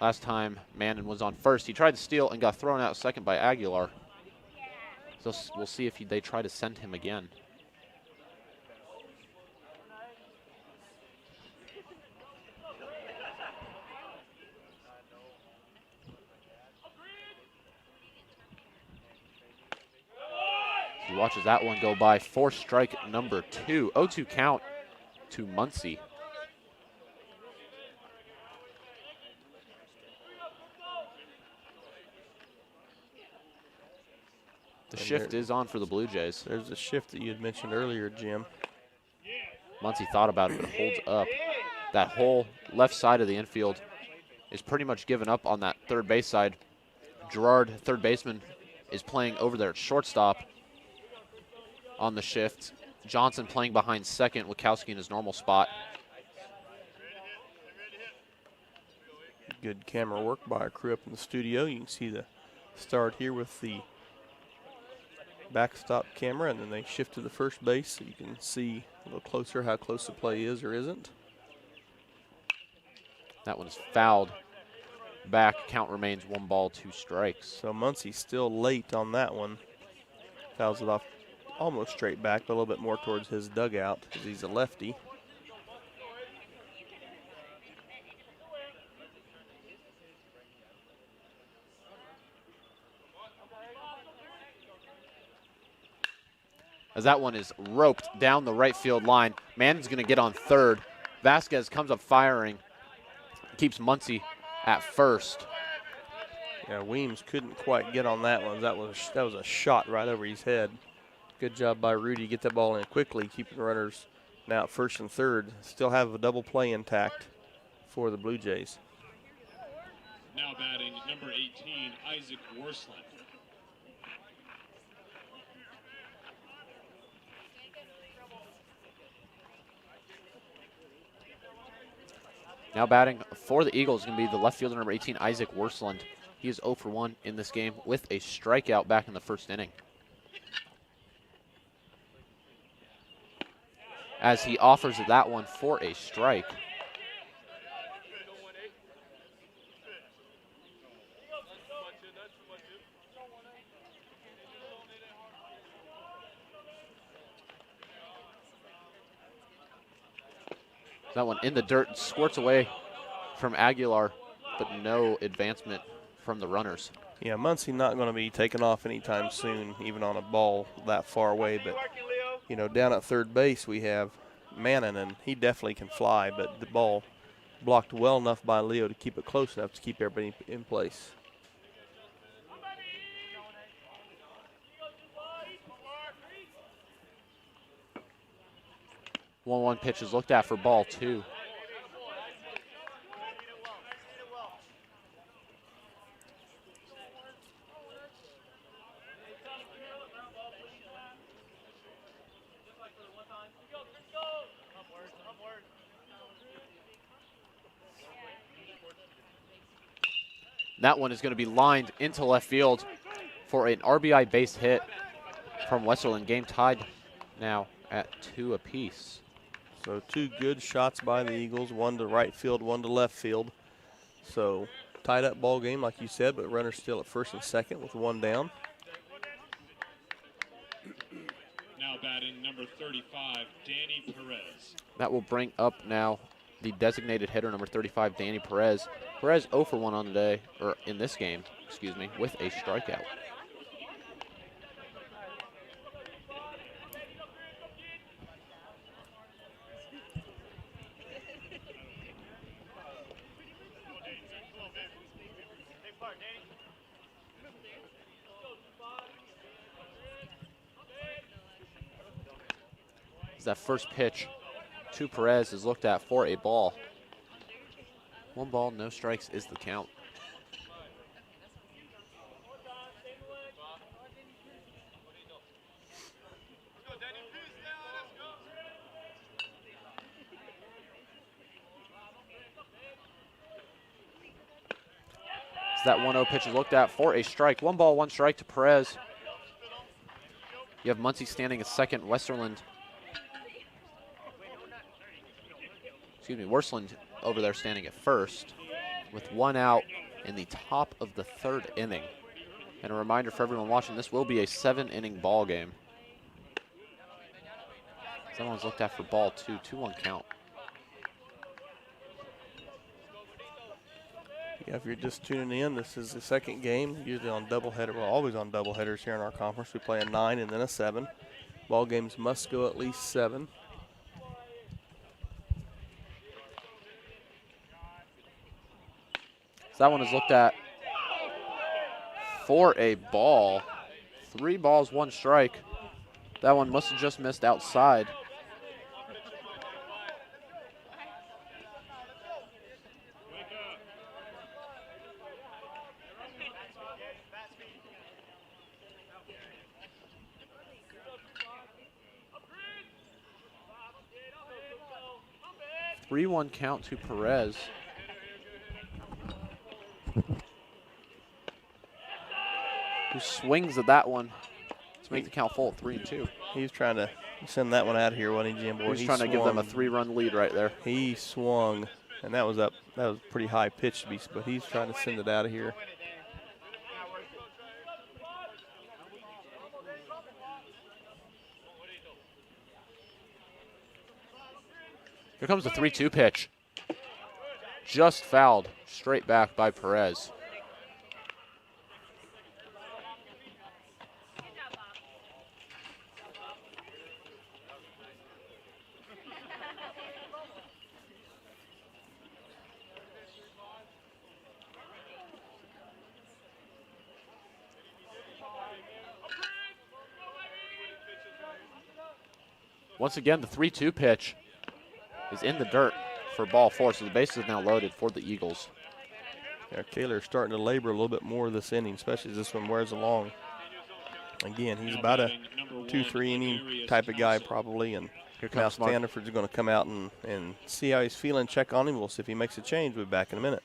Last time Manon was on first, he tried to steal and got thrown out second by Aguilar. So we'll see if they try to send him again. He watches that one go by for strike number 2. 0-2 count to Muncy. The shift is on for the Blue Jays. There's a shift that you had mentioned earlier, Jim. Muncy thought about it, but it holds up. That whole left side of the infield is pretty much given up on that third base side. Gerard, third baseman, is playing over there at shortstop on the shift. Johnson playing behind second, Wachowski in his normal spot. Good camera work by our crew up in the studio. You can see the start here with the backstop camera, and then they shift to the first base so you can see a little closer how close the play is or isn't. That one's fouled back. Count remains 1 ball, 2 strikes. So Muncie's still late on that one. Fouls it off almost straight back, but a little bit more towards his dugout because he's a lefty. As that one is roped down the right field line. Mann's going to get on third. Vasquez comes up firing, keeps Muncie at first. Yeah, Weems couldn't quite get on that one. That was a shot right over his head. Good job by Rudy to get that ball in quickly, keeping runners now at first and third. Still have a double play intact for the Blue Jays. Now batting number 18, Isaac Worsland. Now batting for the Eagles is going to be the left fielder, number 18, Isaac Worsland. He is 0 for 1 in this game with a strikeout back in the first inning. As he offers that one for a strike. That one in the dirt, squirts away from Aguilar, but no advancement from the runners. Yeah, Muncie not going to be taken off anytime soon, even on a ball that far away. But, you know, down at third base we have Mannon, and he definitely can fly, but the ball blocked well enough by Leo to keep it close enough to keep everybody in place. One pitch is looked at for ball 2. That one is going to be lined into left field for an RBI base hit from Westerland. Game tied now at 2 apiece. So 2 good shots by the Eagles, one to right field, one to left field. So tied up ball game, like you said, but runners still at first and second with 1 down. Now batting number 35, Danny Perez. That will bring up now the designated hitter, number 35, Danny Perez. Perez 0 for 1 on the day, or in this game, excuse me, with a strikeout. That first pitch to Perez is looked at for a ball. 1 ball, no strikes is the count. So that 1-0 pitch is looked at for a strike. 1 ball, 1 strike to Perez. You have Muncie standing at second, Westerland. Excuse me, Worsland over there standing at first with 1 out in the top of the 3rd inning. And a reminder for everyone watching, this will be a 7-inning ball game. Someone's looked at for ball 2, 2-1 count. Yeah, if you're just tuning in, this is the second game, usually on doubleheader. We're always on doubleheaders here in our conference. We play a 9 and then a 7. Ball games must go at least 7. So that one is looked at for a ball. 3 balls, 1 strike. That one must have just missed outside. Three-one count to Perez. who swings at that one to make the count full at 3-2. He was trying to send that one out of here, wasn't he, Jim? Boy, He was trying to give them a 3-run lead right there. He swung, and that was pretty high pitch to be, but he's trying to send it out of here. Here comes the 3-2 pitch. Just fouled straight back by Perez. Once again, the 3-2 pitch is in the dirt for ball 4, so the base is now loaded for the Eagles. Yeah, Kaler's starting to labor a little bit more this inning, especially as this one wears along. Again, he's about a 2-3 inning type of guy probably, and now Stanford's going to come out and see how he's feeling, check on him. We'll see if he makes a change. We'll be back in a minute.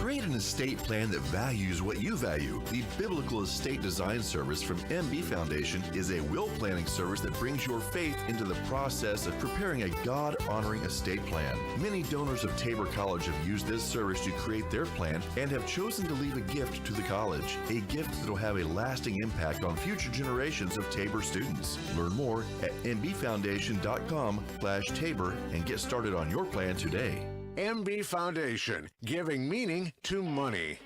Create an estate plan that values what you value. The Biblical Estate Design Service from MB Foundation is a will planning service that brings your faith into the process of preparing a God-honoring estate plan. Many donors of Tabor College have used this service to create their plan and have chosen to leave a gift to the college, a gift that will have a lasting impact on future generations of Tabor students. Learn more at mbfoundation.com/Tabor and get started on your plan today. MB Foundation, giving meaning to money.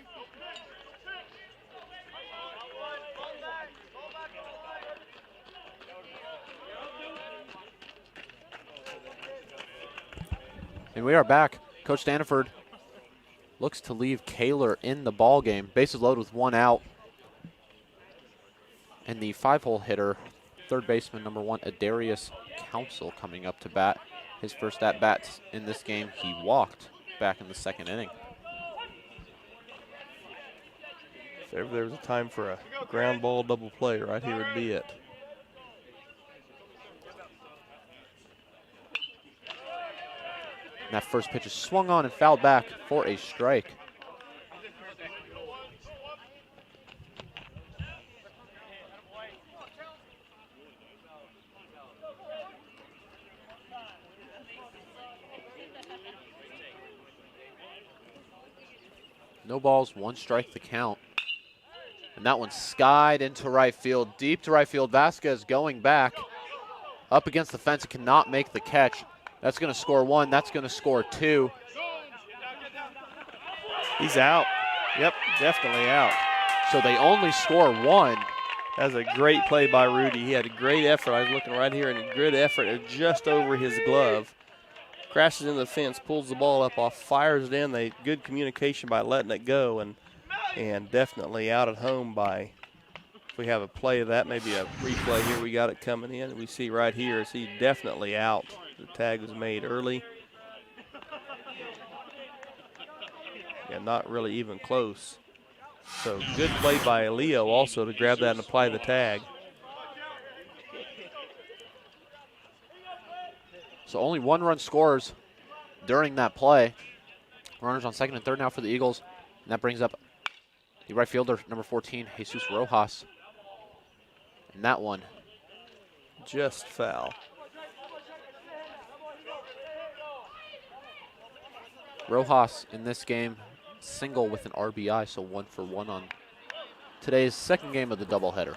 And we are back. Coach Stanford looks to leave Kaler in the ball game. Bases loaded with 1 out. And the 5-hole hitter, third baseman number 1, Adarius Council, coming up to bat. His first at-bat in this game, he walked back in the 2nd inning. If ever there was a time for a ground ball double play, right here would be it. And that first pitch is swung on and fouled back for a strike. No balls, 1 strike the count. And that one skied into right field, deep to right field. Vasquez going back up against the fence and cannot make the catch. That's going to score 1. That's going to score 2. He's out. Yep, definitely out. So they only score 1. That was a great play by Rudy. He had a great effort. I was looking right here, and a good effort just over his glove. Crashes into the fence, pulls the ball up off, fires it in. They good communication by letting it go, and definitely out at home by, if we have a play of that, maybe a replay here, we got it coming in. We see right here is he definitely out. The tag was made early. Yeah, not really even close. So good play by Leo also to grab that and apply the tag. So only 1 run scores during that play. Runners on 2nd and 3rd now for the Eagles. And that brings up the right fielder, number 14, Jesus Rojas. And that one just foul. Rojas in this game, single with an RBI, so 1 for 1 on today's 2nd game of the doubleheader.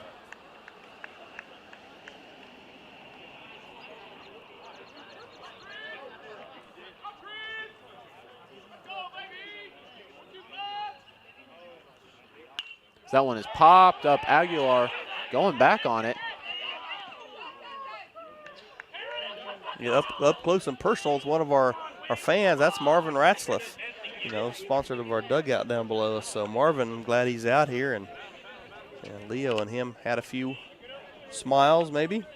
That one is popped up. Aguilar going back on it. Yeah, up close and personal with one of our fans. That's Marvin Ratzliff, sponsored of our dugout down below us. So Marvin, I'm glad he's out here, and Leo and him had a few smiles maybe.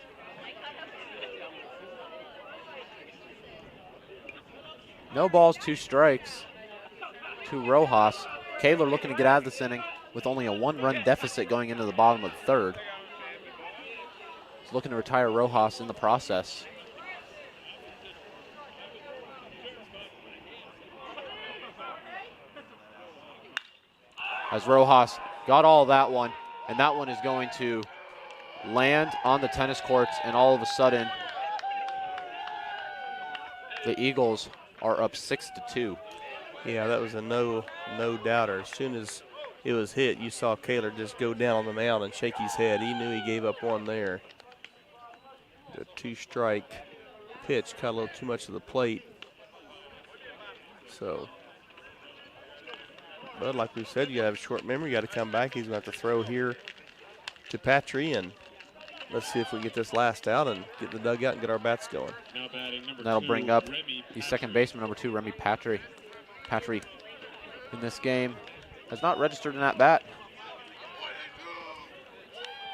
No balls, 2 strikes to Rojas. Kaler looking to get out of this inning with only a 1-run deficit going into the bottom of the 3rd. He's looking to retire Rojas in the process. as Rojas got all of that one, and that one is going to land on the tennis courts, and all of a sudden the Eagles are up 6-2. Yeah, that was a no doubter. As soon as it was hit, you saw Kaler just go down on the mound and shake his head. He knew he gave up one there. The 2-strike pitch cut a little too much of the plate. So, but like we said, you gotta have a short memory. You got to come back. He's going to have to throw here to Patry, and let's see if we get this last out and get the dugout and get our bats going. Now batting number And that'll 2, bring up Remy the second baseman, number 2, Remy Patry. Patry in this game has not registered an at-bat.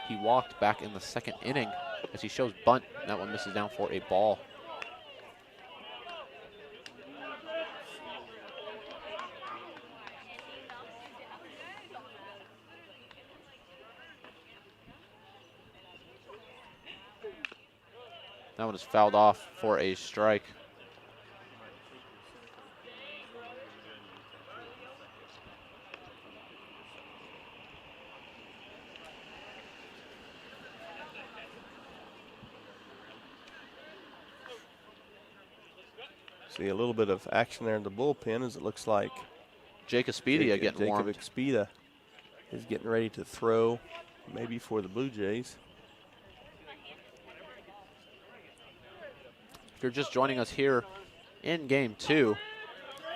He walked back in the second inning as he shows bunt. That one misses down for a ball. That one is fouled off for a strike. See a little bit of action there in the bullpen as it looks like Jacob Speedia getting warmed. Jacob Expeda is getting ready to throw, maybe for the Blue Jays. If you're just joining us here in game 2,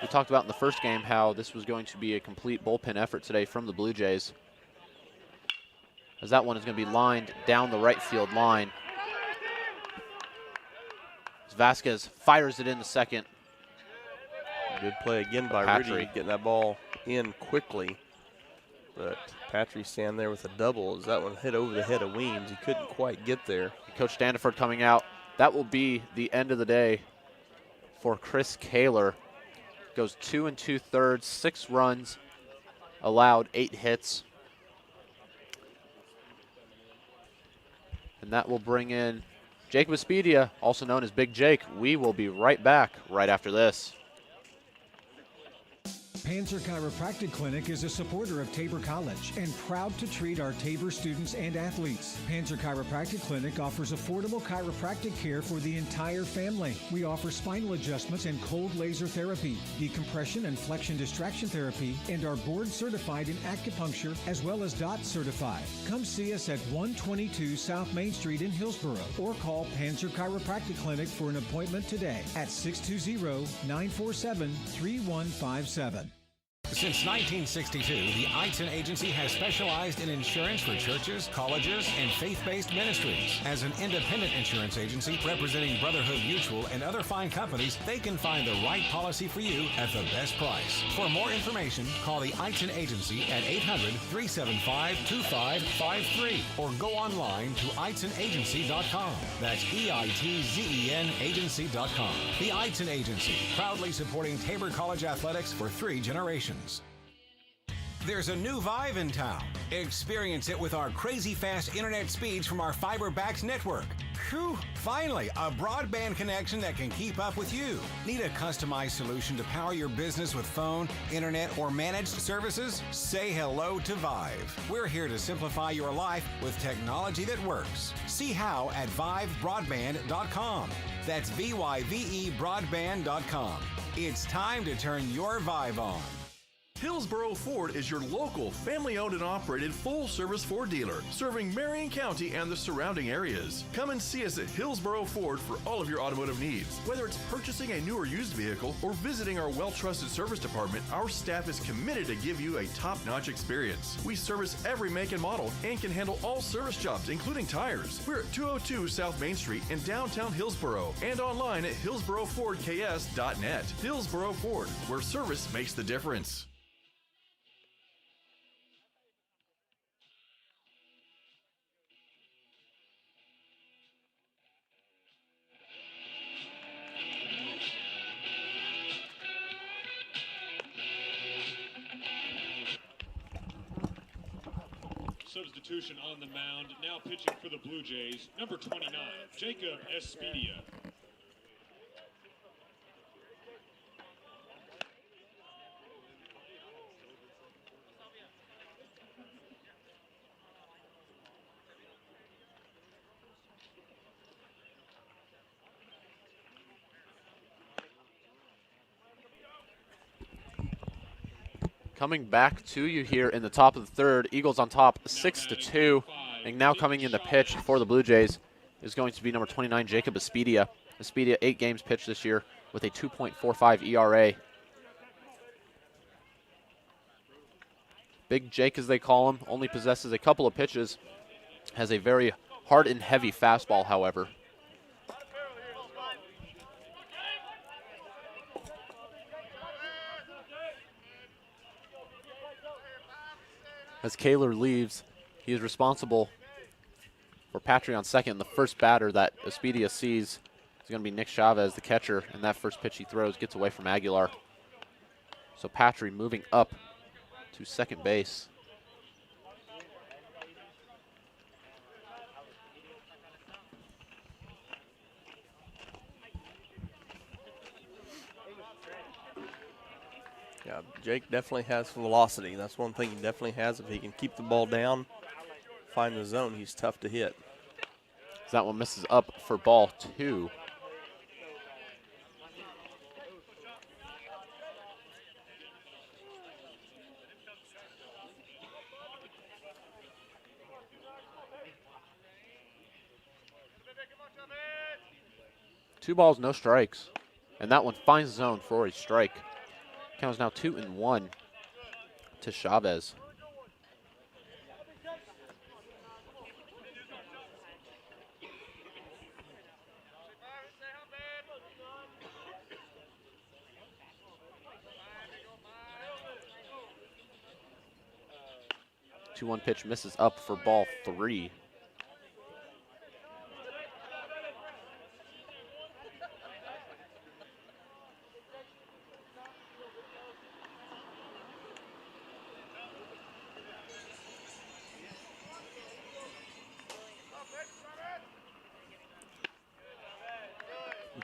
we talked about in the first game how this was going to be a complete bullpen effort today from the Blue Jays, as that one is going to be lined down the right field line. As Vasquez fires it in the second. Good play again by Patry. Rudy, getting that ball in quickly. But Patry standing there with a double as that one hit over the head of Weems. He couldn't quite get there. Coach Standiford coming out. That will be the end of the day for Chris Kaler. Goes 2 2/3, 6 runs, allowed 8 hits. And that will bring in Jacob Espedia, also known as Big Jake. We will be right back right after this. Panzer Chiropractic Clinic is a supporter of Tabor College and proud to treat our Tabor students and athletes. Panzer Chiropractic Clinic offers affordable chiropractic care for the entire family. We offer spinal adjustments and cold laser therapy, decompression and flexion distraction therapy, and are board certified in acupuncture as well as DOT certified. Come see us at 122 South Main Street in Hillsboro or call Panzer Chiropractic Clinic for an appointment today at 620-947-3157. Since 1962, the Eitzen Agency has specialized in insurance for churches, colleges, and faith-based ministries. As an independent insurance agency representing Brotherhood Mutual and other fine companies, they can find the right policy for you at the best price. For more information, call the Eitzen Agency at 800-375-2553 or go online to EitzenAgency.com. That's EITZEN agency.com. The Eitzen Agency, proudly supporting Tabor College athletics for 3 generations. There's a new vibe in town. Experience it with our crazy fast internet speeds from our FiberBax network. Phew, finally, a broadband connection that can keep up with you. Need a customized solution to power your business with phone, internet, or managed services? Say hello to Vive. We're here to simplify your life with technology that works. See how at vivebroadband.com. That's VYVE broadband.com. It's time to turn your Vive on. Hillsboro Ford is your local, family-owned and operated full-service Ford dealer, serving Marion County and the surrounding areas. Come and see us at Hillsboro Ford for all of your automotive needs. Whether it's purchasing a new or used vehicle or visiting our well-trusted service department, our staff is committed to give you a top-notch experience. We service every make and model and can handle all service jobs, including tires. We're at 202 South Main Street in downtown Hillsboro and online at hillsborofordks.net. Hillsboro Ford, where service makes the difference. Substitution on the mound, now pitching for the Blue Jays, number 29, Jacob Espedia. Coming back to you here in the top of the third. Eagles on top 6-2. And now coming in the pitch for the Blue Jays is going to be number 29, Jacob Espedia. Espedia, 8 games pitched this year with a 2.45 ERA. Big Jake, as they call him, only possesses a couple of pitches. Has a very hard and heavy fastball, however. As Kaler leaves, he is responsible for Patry on second. The first batter that Espedia sees is going to be Nick Chavez, the catcher, and that first pitch he throws gets away from Aguilar. So Patry moving up to second base. Yeah, Jake definitely has velocity. That's one thing he definitely has. If he can keep the ball down, find the zone, he's tough to hit. That one misses up for ball 2. Two balls, no strikes. And that one finds zone for a strike. Count is now 2-1 to Chavez. The 2-1 pitch misses up for ball 3.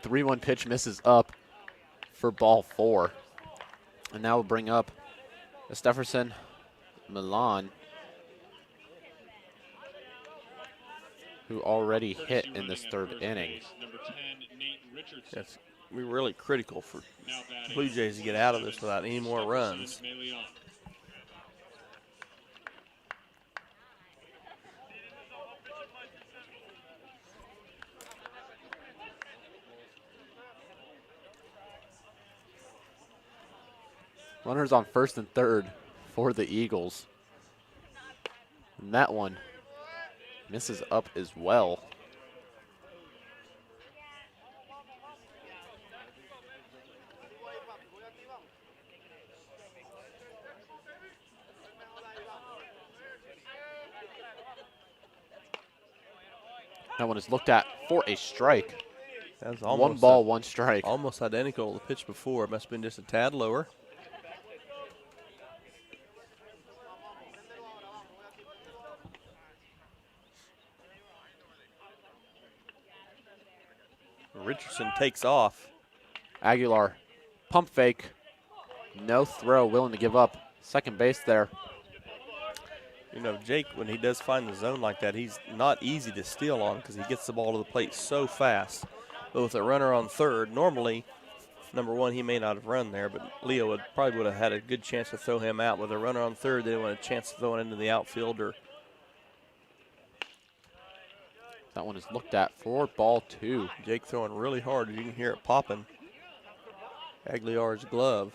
The 3-1 pitch misses up for ball 4. And now we'll bring up Stefferson Milan, who already hit in this third inning. That's we're really critical for Blue Jays to get out of this without any more runs. Runners on first and third for the Eagles. And that one misses up as well. That one is looked at for a strike. That's one ball, one strike. Almost identical to the pitch before. It must have been just a tad lower. Richardson takes off. Aguilar, pump fake, no throw, willing to give up second base there. You know, Jake, when he does find the zone like that, he's not easy to steal on because he gets the ball to the plate so fast. But with a runner on third, normally, number one, he may not have run there, but Leo probably would have had a good chance to throw him out. With a runner on third, they didn't want a chance to throw it into the outfield. That one is looked at for ball 2. Jake throwing really hard. You can hear it popping. Aguilar's glove.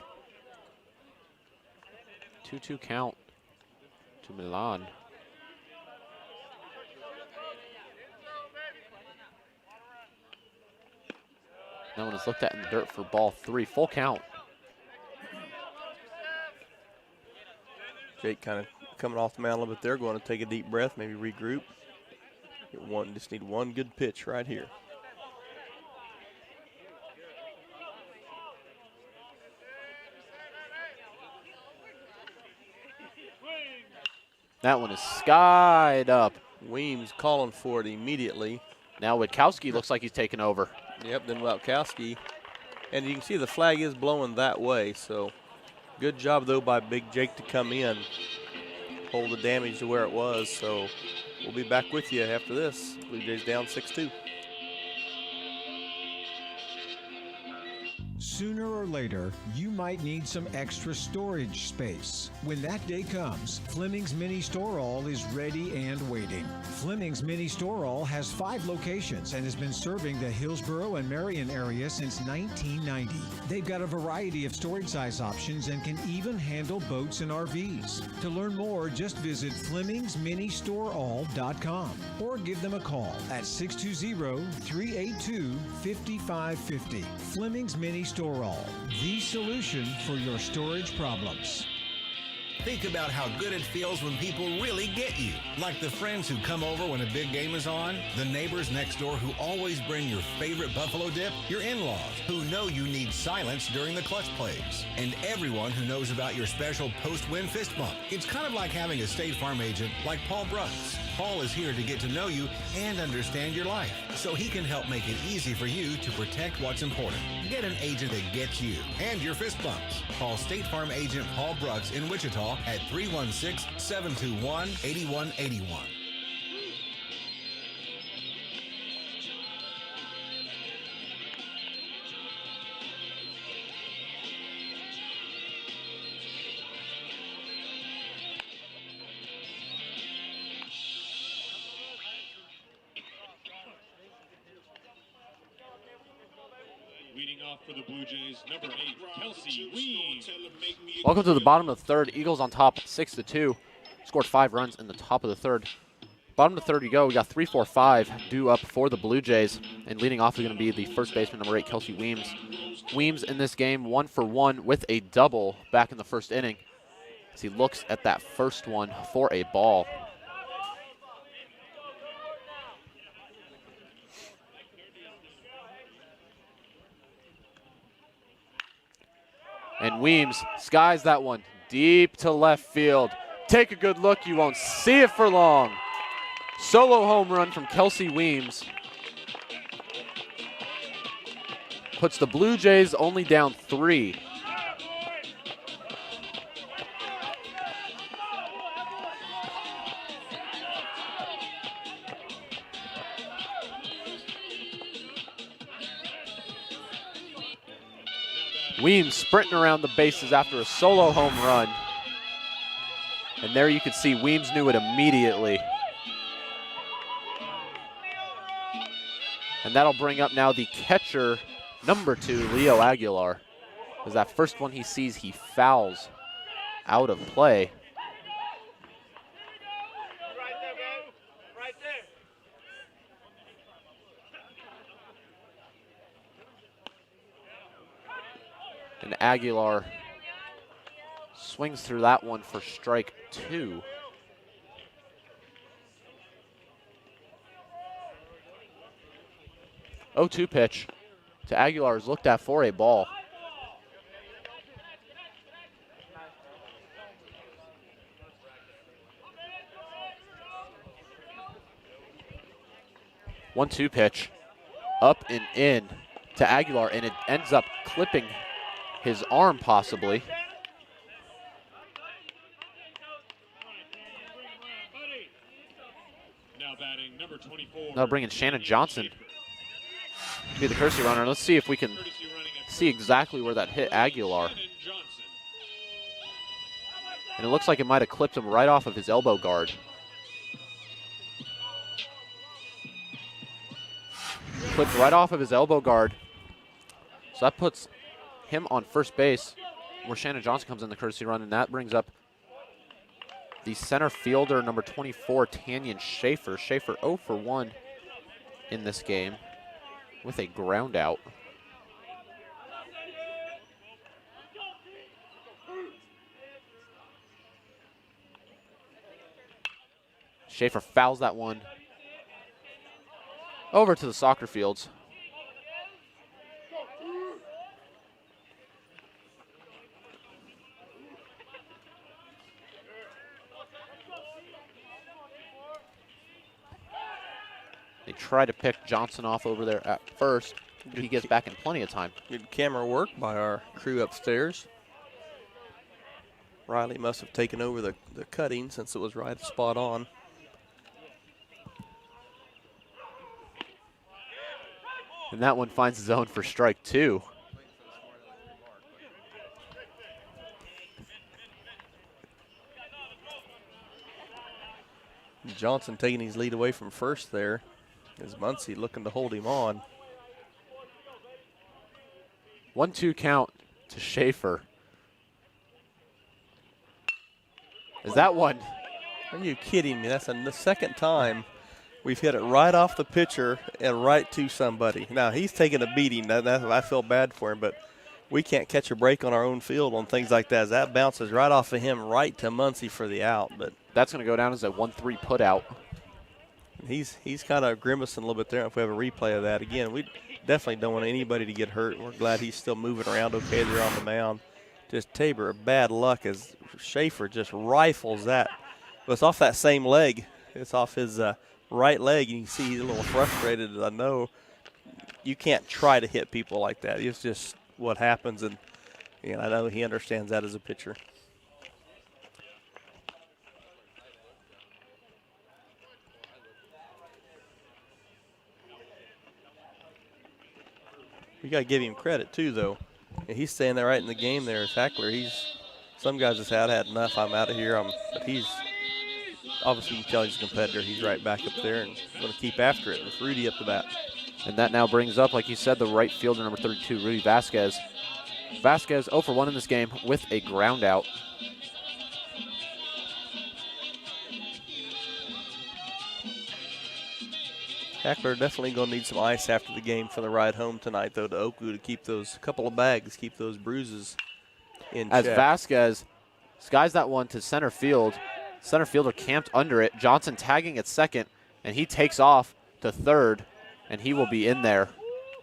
2-2 count to Milan. That one is looked at in the dirt for ball 3. Full count. Jake kind of coming off the mound a little bit there, going to take a deep breath, maybe regroup. Just need one good pitch right here. That one is skied up. Weems calling for it immediately. Now Witkowski looks like he's taking over. Yep, then Witkowski. And you can see the flag is blowing that way, so good job, though, by Big Jake to come in, hold the damage to where it was. So we'll be back with you after this. Blue Jays down 6-2. Sooner or later, you might need some extra storage space. When that day comes, Fleming's Mini Store All is ready and waiting. Fleming's Mini Store All has 5 locations and has been serving the Hillsborough and Marion area since 1990. They've got a variety of storage size options and can even handle boats and RVs. To learn more, just visit FlemingsMiniStoreAll.com or give them a call at 620-382-5550. Fleming's Mini Store All, the solution for your storage problems. Think about how good it feels when people really get you. Like the friends who come over when a big game is on, the neighbors next door who always bring your favorite buffalo dip, your in-laws who know you need silence during the clutch plays, and everyone who knows about your special post-win fist bump. It's kind of like having a State Farm agent like Paul Brooks. Paul is here to get to know you and understand your life, so he can help make it easy for you to protect what's important. Get an agent that gets you and your fist bumps. Call State Farm agent Paul Brooks in Wichita at 316-721-8181. Leading off for the Blue Jays, number 8, Kelsey Weems. Welcome to the bottom of the third. Eagles on top 6-2. Scored 5 runs in the top of the third. Bottom of the third you go. We got 3-4-5 due up for the Blue Jays. And leading off is going to be the first baseman, number 8, Kelsey Weems. Weems in this game 1 for 1 with a double back in the first inning as he looks at that first one for a ball. And Weems skies that one deep to left field. Take a good look. You won't see it for long. Solo home run from Kelsey Weems. Puts the Blue Jays only down 3. Weems sprinting around the bases after a solo home run. And there you can see Weems knew it immediately. And that'll bring up now the catcher, number 2, Leo Aguilar. As that first one he sees, he fouls out of play. And Aguilar swings through that one for strike 2. Oh, 2 pitch to Aguilar is looked at for a ball. One-two pitch up and in to Aguilar, and it ends up clipping his arm possibly. Now batting number 24. Now bringing Shannon Johnson to be the courtesy runner. Let's see if we can see exactly where that hit Aguilar. And it looks like it might have clipped him right off of his elbow guard. Clipped right off of his elbow guard. So that puts him on first base where Shannon Johnson comes in the courtesy run, and that brings up the center fielder, number 24, Tanyan Schaefer. Schaefer 0 for 1 in this game with a ground out. Schaefer fouls that one over to the soccer fields. They try to pick Johnson off over there at first. He gets back in plenty of time. Good camera work by our crew upstairs. Riley must have taken over the cutting since it was right spot on. And that one finds the zone for strike 2. Johnson taking his lead away from first there. Is Muncie looking to hold him on. 1-2 count to Schaefer. Is that one? Are you kidding me? That's the second time we've hit it right off the pitcher and right to somebody. Now, he's taking a beating. I feel bad for him, but we can't catch a break on our own field on things like that. As that bounces right off of him right to Muncie for the out. But that's going to go down as a 1-3 put out. He's kind of grimacing a little bit there. If we have a replay of that again, we definitely don't want anybody to get hurt. We're glad he's still moving around okay there on the mound. Just Tabor, bad luck as Schaefer just rifles that. But it's off that same leg. It's off his right leg. You can see he's a little frustrated. I know you can't try to hit people like that. It's just what happens, and I know he understands that as a pitcher. We got to give him credit, too, though. And he's staying there right in the game there. Tackler, some guys just had enough. I'm out of here. But he's obviously, you can tell he's a competitor. He's right back up there and going to keep after it with Rudy up the bat. And that now brings up, like you said, the right fielder, number 32, Rudy Vasquez. Vasquez 0 for 1 in this game with a ground out. Tackler definitely going to need some ice after the game for the ride home tonight, though, to OKWU to keep those couple of bags, keep those bruises in As check. Vasquez skies that one to center field. Center fielder camped under it. Johnson tagging at second, and he takes off to third, and he will be in there.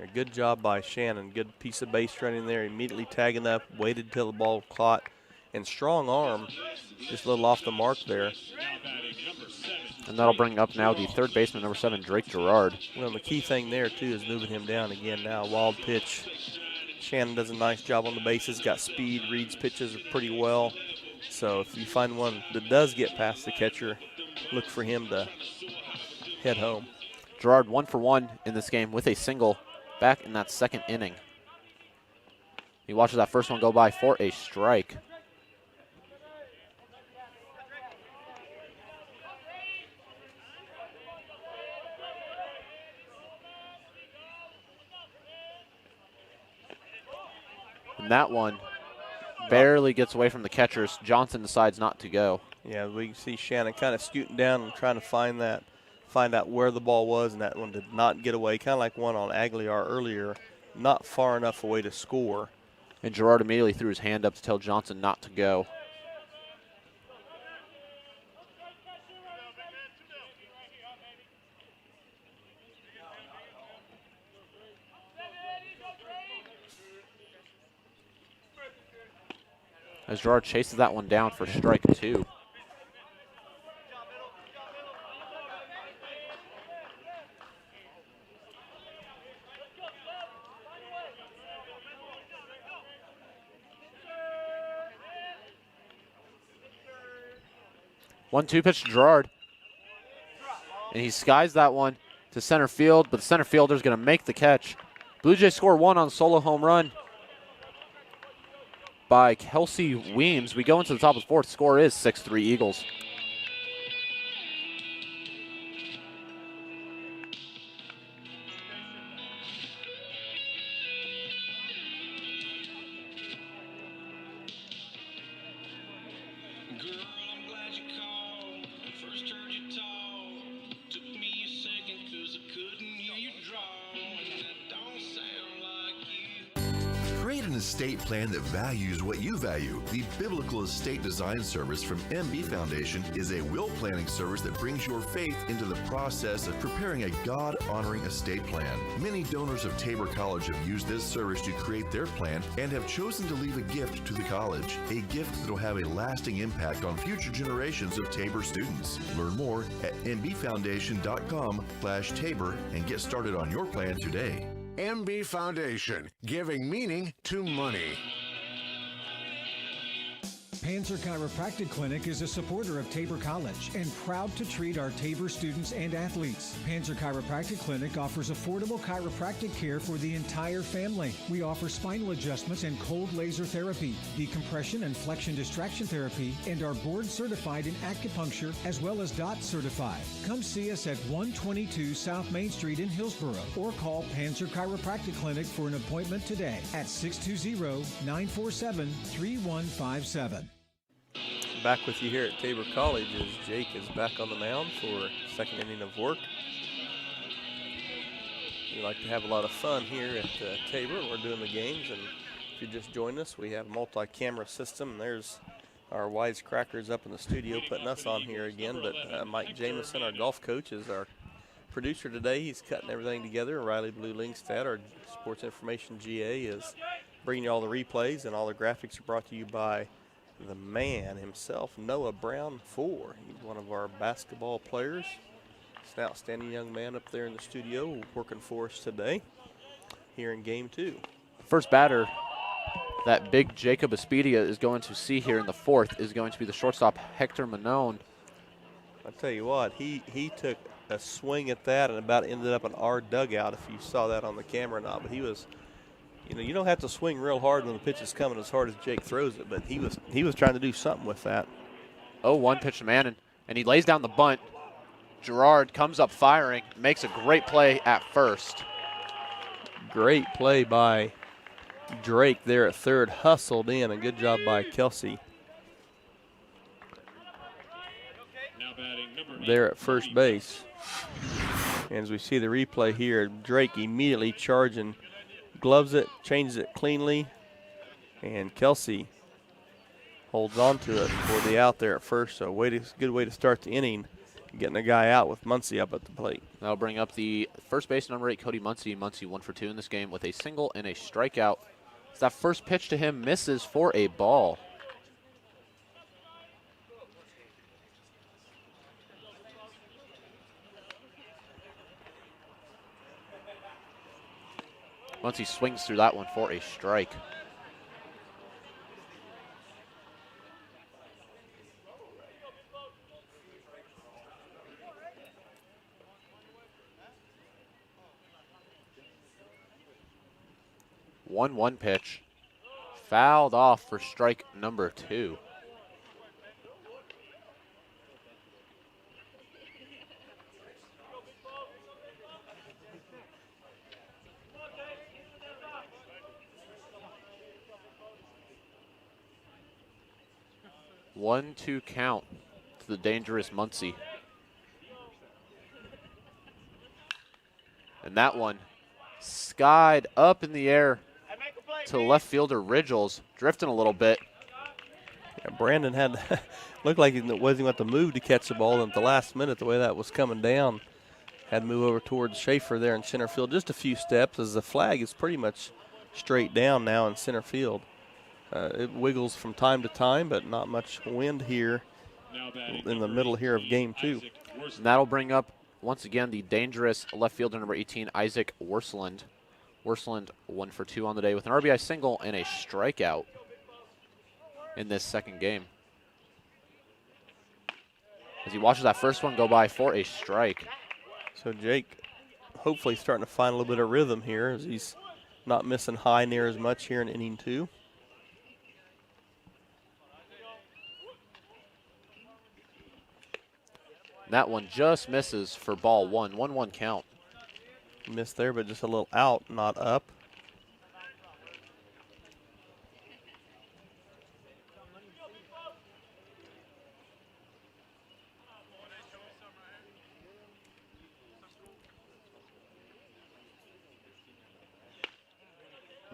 A good job by Shannon. Good piece of base running there. Immediately tagging up, waited till the ball caught, and strong arm, just a little off the mark there. And that'll bring up now the third baseman, number 7, Drake Gerard. Well, the key thing there, too, is moving him down again now. Wild pitch. Shannon does a nice job on the bases, got speed, reads pitches pretty well. So if you find one that does get past the catcher, look for him to head home. Gerard 1 for 1 in this game with a single back in that second inning. He watches that first one go by for a strike. And that one barely gets away from the catchers. Johnson decides not to go. Yeah, we can see Shannon kind of scooting down and trying to find out where the ball was, and that one did not get away. Kind of like one on Aguilar earlier, not far enough away to score. And Gerard immediately threw his hand up to tell Johnson not to go. As Gerard chases that one down for strike 2. One-two pitch to Gerard. And he skies that one to center field, but the center fielder's going to make the catch. Blue Jays score 1 on solo home run by Kelsey Weems. We go into the top of the 4th. Score is 6-3 Eagles. Estate plan that values what you value. The Biblical Estate Design Service from MB Foundation is a will planning service that brings your faith into the process of preparing a God-honoring estate plan. Many donors of Tabor College have used this service to create their plan and have chosen to leave a gift to the college, a gift that will have a lasting impact on future generations of Tabor students. Learn more at mbfoundation.com/Tabor and get started on your plan today. MB Foundation, giving meaning to money. Panzer Chiropractic Clinic is a supporter of Tabor College and proud to treat our Tabor students and athletes. Panzer Chiropractic Clinic offers affordable chiropractic care for the entire family. We offer spinal adjustments and cold laser therapy, decompression and flexion distraction therapy, and are board certified in acupuncture as well as DOT certified. Come see us at 122 South Main Street in Hillsboro or call Panzer Chiropractic Clinic for an appointment today at 620-947-3157. Back with you here at Tabor College as Jake is back on the mound for second inning of work. We like to have a lot of fun here at Tabor. We're doing the games, and if you just joined us, we have a multi-camera system. There's our wisecrackers up in the studio putting us on here again, but Mike Jamison, our golf coach, is our producer today. He's cutting everything together. Riley Blue Lingstad, our sports information GA, is bringing you all the replays, and all the graphics are brought to you by the man himself, Noah Brown IV. He's one of our basketball players. He's an outstanding young man up there in the studio working for us today here in game 2. First batter that big Jacob Espedia is going to see here in the fourth is going to be the shortstop Hector Manone. I tell you what, he took a swing at that and about ended up in our dugout, if you saw that on the camera or not. But he was, you don't have to swing real hard when the pitch is coming as hard as Jake throws it, but he was trying to do something with that. 0-1 pitch to Mannon, and he lays down the bunt. Gerard comes up firing, makes a great play at first. Great play by Drake there at third, hustled in, and good job by Kelsey there at first base. And as we see the replay here, Drake immediately charging, gloves it, changes it cleanly, and Kelsey holds on to it for the out there at first. So good way to start the inning, getting a guy out with Muncie up at the plate. That'll bring up the first base number 8, Cody Muncie. Muncie 1 for 2 in this game with a single and a strikeout. As that first pitch to him misses for a ball. Muncie swings through that one for a strike. One pitch, fouled off for strike number 2. One-two count to the dangerous Muncie. And that one skied up in the air to left fielder Ridgels, drifting a little bit. Yeah, Brandon had looked like he wasn't going to move to catch the ball, and at the last minute, the way that was coming down, had to move over towards Schaefer there in center field just a few steps, as the flag is pretty much straight down now in center field. It wiggles from time to time, but not much wind here in the middle here of game 2. And that'll bring up, once again, the dangerous left fielder number 18, Isaac Worsland. Worsland 1 for 2 on the day with an RBI single and a strikeout in this second game. As he watches that first one go by for a strike. So Jake hopefully starting to find a little bit of rhythm here, as he's not missing high near as much here in inning 2. That one just misses for ball 1. 1-1 count. Missed there, but just a little out, not up.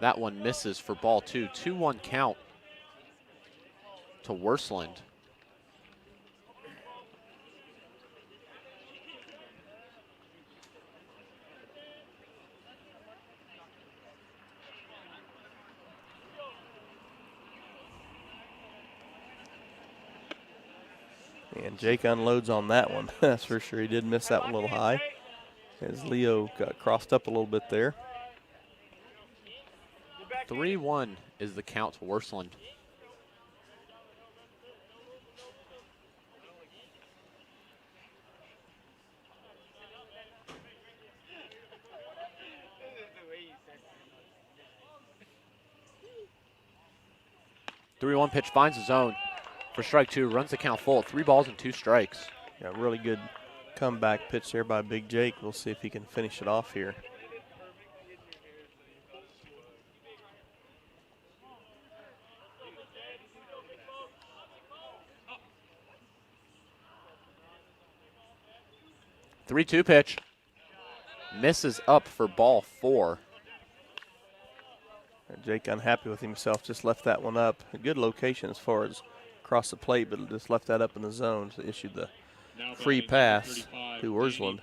That one misses for ball 2. 2-1 count to Worsland. And Jake unloads on that one. That's for sure. He did miss that one a little high, as Leo got crossed up a little bit there. 3-1 is the count to Worsland. 3-1 pitch finds the zone for strike 2. Runs the count full. 3 balls and 2 strikes. Yeah, really good comeback pitch there by Big Jake. We'll see if he can finish it off here. Three-two pitch. Misses up for ball 4. Jake unhappy with himself, just left that one up. A good location as far as across the plate, but just left that up in the zone. So issued the free pass to Ursland.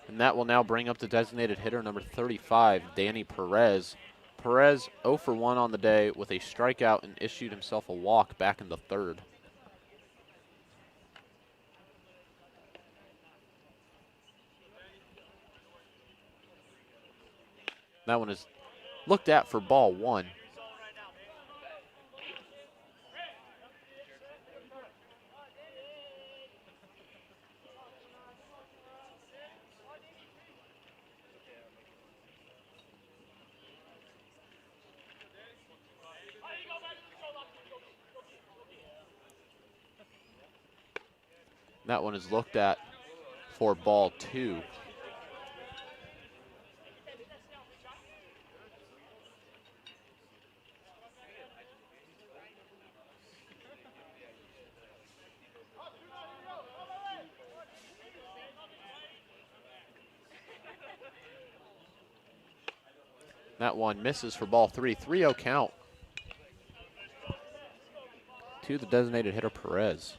And that will now bring up the designated hitter number 35, Danny Perez. Perez 0 for 1 on the day with a strikeout and issued himself a walk back in the 3rd. That one is looked at for ball 1. That one is looked at for ball 2. That one misses for ball 3. 3-0 count to the designated hitter Perez.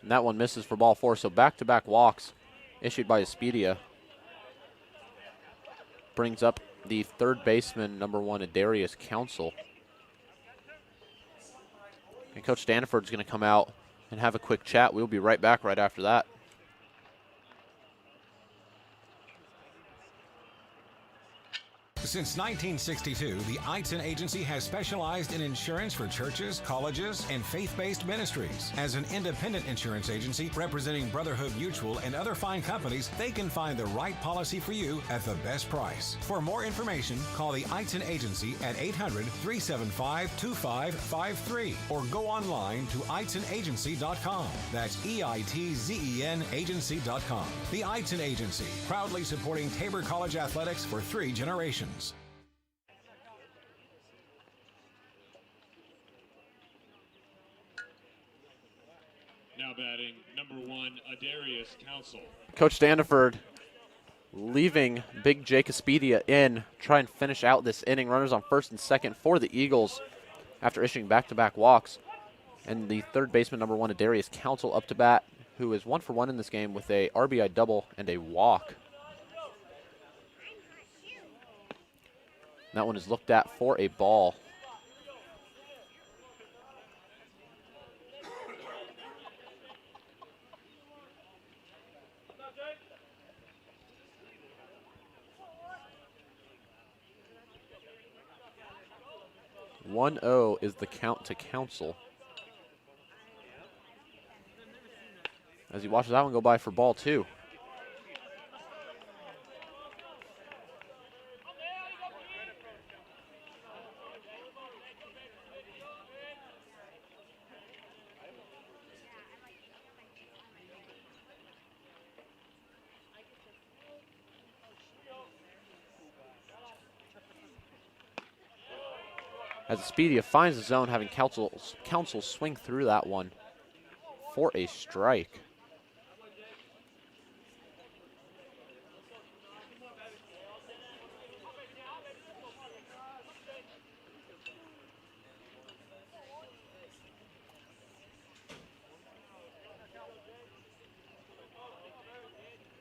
And that one misses for ball 4. So back-to-back walks issued by Espedia brings up the 3rd baseman, number 1, Adarius Council. And Coach Stanford's going to come out and have a quick chat. We'll be right back right after that. Since 1962, the Eitzen Agency has specialized in insurance for churches, colleges, and faith-based ministries. As an independent insurance agency representing Brotherhood Mutual and other fine companies, they can find the right policy for you at the best price. For more information, call the Eitzen Agency at 800-375-2553 or go online to eitzenagency.com. That's EITZEN agency.com. The Eitzen Agency, proudly supporting Tabor College athletics for 3 generations. Now batting number 1, Adarius Council. Coach Stanford leaving Big Jake Espedia in, try and finish out this inning. Runners on 1st and 2nd for the Eagles after issuing back-to-back walks. And the 3rd baseman, number 1, Adarius Council, up to bat, who is 1 for 1 in this game with a RBI double and a walk. That one is looked at for a ball. One 0 is the count to Council. As he watches that one go by for ball 2. As Espedia finds the zone, having Council swing through that one for a strike.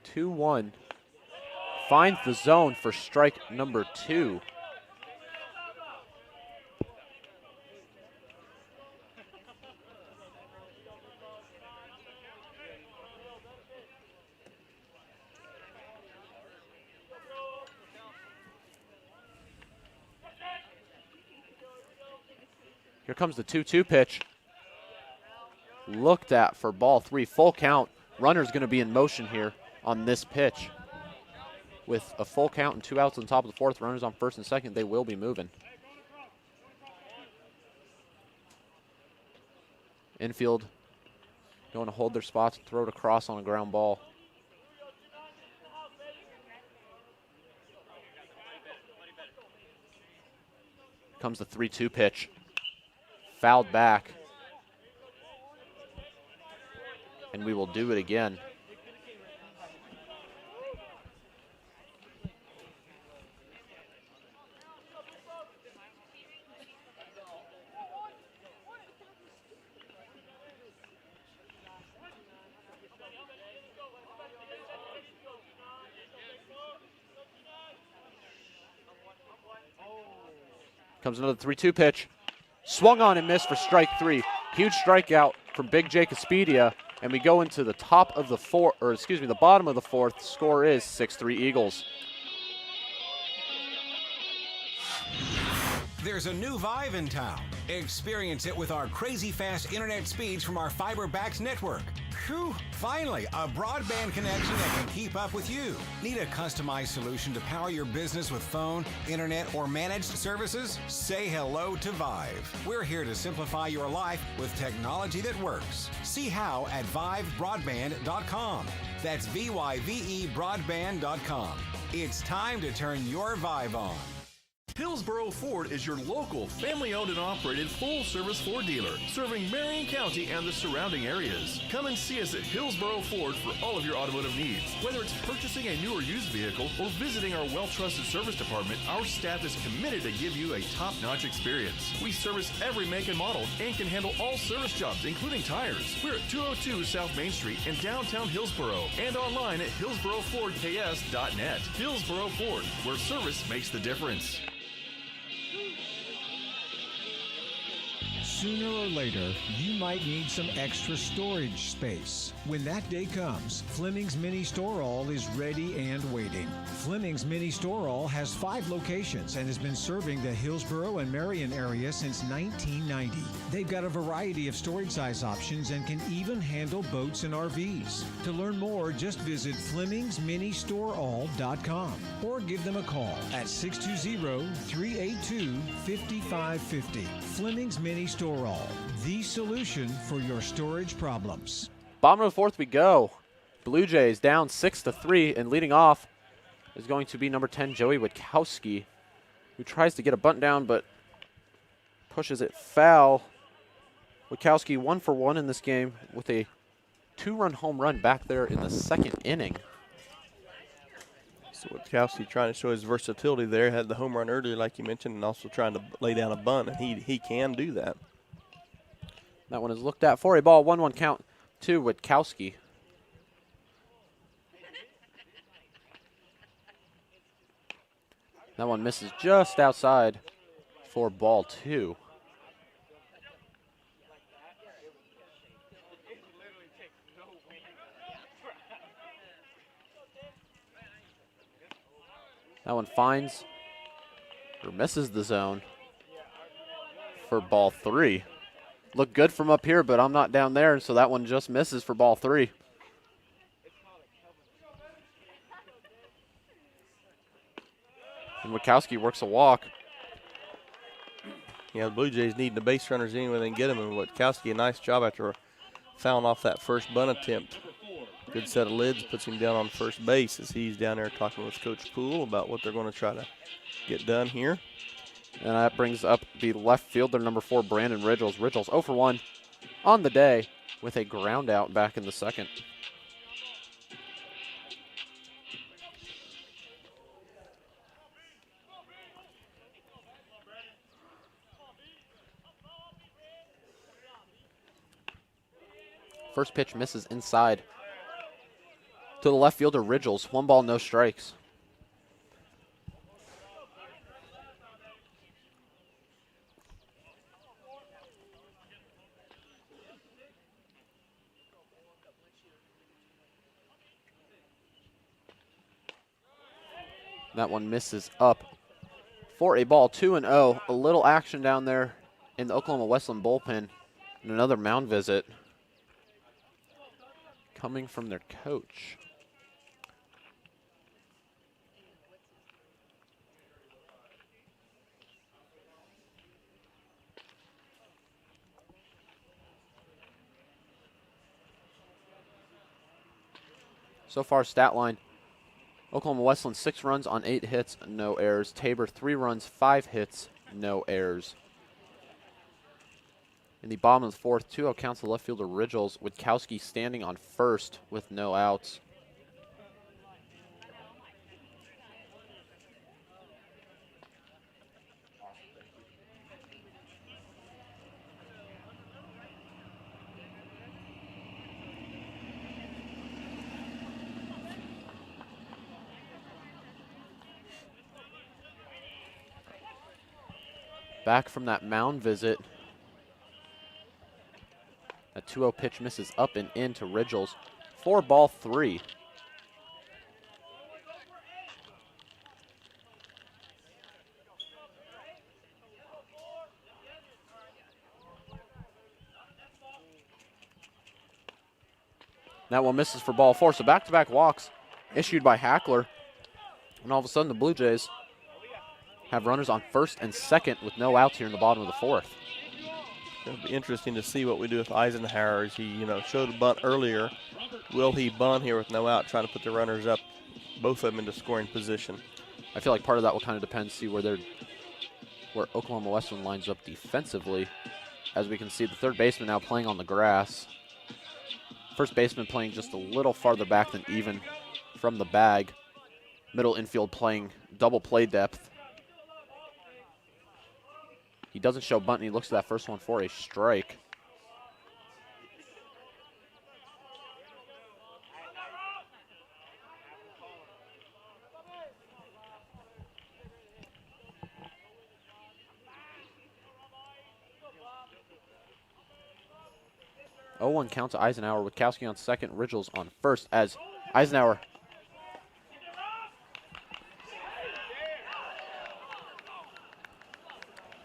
Two one finds the zone for strike number 2. Here comes the 2-2 pitch. Looked at for ball 3. Full count. Runner's going to be in motion here on this pitch. With a full count and 2 outs on top of the 4th, runners on 1st and 2nd, they will be moving. Infield going to hold their spots and throw it across on a ground ball. Comes the 3-2 pitch. Fouled back. And we will do it again. Comes another 3-2 pitch. Swung on and missed for strike 3. Huge strikeout from Big Jake Espedia. And we go into the top of the the bottom of the 4th. Score is 6-3 Eagles. There's a new vibe in town. Experience it with our crazy fast internet speeds from our fiber-backed network. Phew, finally, a broadband connection that can keep up with you. Need a customized solution to power your business with phone, internet, or managed services? Say hello to Vive. We're here to simplify your life with technology that works. See how at vivebroadband.com. That's VYVE broadband.com. It's time to turn your Vive on. Hillsboro Ford is your local, family-owned and operated full-service Ford dealer, serving Marion County and the surrounding areas. Come and see us at Hillsboro Ford for all of your automotive needs. Whether it's purchasing a new or used vehicle or visiting our well-trusted service department, our staff is committed to give you a top-notch experience. We service every make and model and can handle all service jobs, including tires. We're at 202 South Main Street in downtown Hillsboro and online at hillsborofordks.net. Hillsboro Ford, where service makes the difference. Sooner or later, you might need some extra storage space. When that day comes, Fleming's Mini Store All is ready and waiting. Fleming's Mini Store All has 5 locations and has been serving the Hillsboro and Marion area since 1990. They've got a variety of storage size options and can even handle boats and RVs. To learn more, just visit FlemingsMiniStoreAll.com or give them a call at 620-382-5550. Fleming's Mini Store All, the solution for your storage problems. Bottom of the 4th we go. Blue Jays down 6-3, and leading off is going to be number 10, Joey Witkowski, who tries to get a bunt down but pushes it foul. Witkowski 1 for 1 in this game with a 2-run home run back there in the 2nd inning. So Witkowski trying to show his versatility there. Had the home run earlier, like you mentioned, and also trying to lay down a bunt, and he can do that. That one is looked at for a ball. 1-1 count to Witkowski. That one misses just outside for ball 2. That one finds or misses the zone for ball 3. Looked good from up here, but I'm not down there, so that one just misses for ball 3. And Witkowski works a walk. Yeah, the Blue Jays need the base runners anyway they can get them, and Witkowski, a nice job after fouling off that first bunt attempt. Good set of lids, puts him down on first base as he's down there talking with Coach Poole about what they're going to try to get done here. And that brings up the left fielder, number 4, Brandon Ridgels. Ridgels 0 for 1 on the day with a ground out back in the 2nd. First pitch misses inside to the left fielder, Ridgels. 1 ball, no strikes. That one misses up for a ball. 2-0. A little action down there in the Oklahoma Wesleyan bullpen. And another mound visit coming from their coach. So far, stat line, Oklahoma Wesleyan 6 runs on 8 hits, no errors. Tabor 3 runs, 5 hits, no errors. In the bottom of the 4th, 2-0 counts to left fielder Ridgels, with Witkowski standing on first with no outs. Back from that mound visit. A 2-0 pitch misses up and in to Ridgels. 4-3. That one misses for ball 4. So back-to-back walks issued by Hackler. And all of a sudden the Blue Jays have runners on first and second with no outs here in the bottom of the 4th. It'll be interesting to see what we do with Eisenhower. As he, showed a bunt earlier. Will he bunt here with no out, trying to put the runners up, both of them into scoring position? I feel like part of that will kind of depend, see where Oklahoma Wesleyan lines up defensively. As we can see, the third baseman now playing on the grass. First baseman playing just a little farther back than even from the bag. Middle infield playing double play depth. He doesn't show bunt, and he looks at that first one for a strike. Oh, 1 count to Eisenhower with Witkowski on second, Ridgels on first, as Eisenhower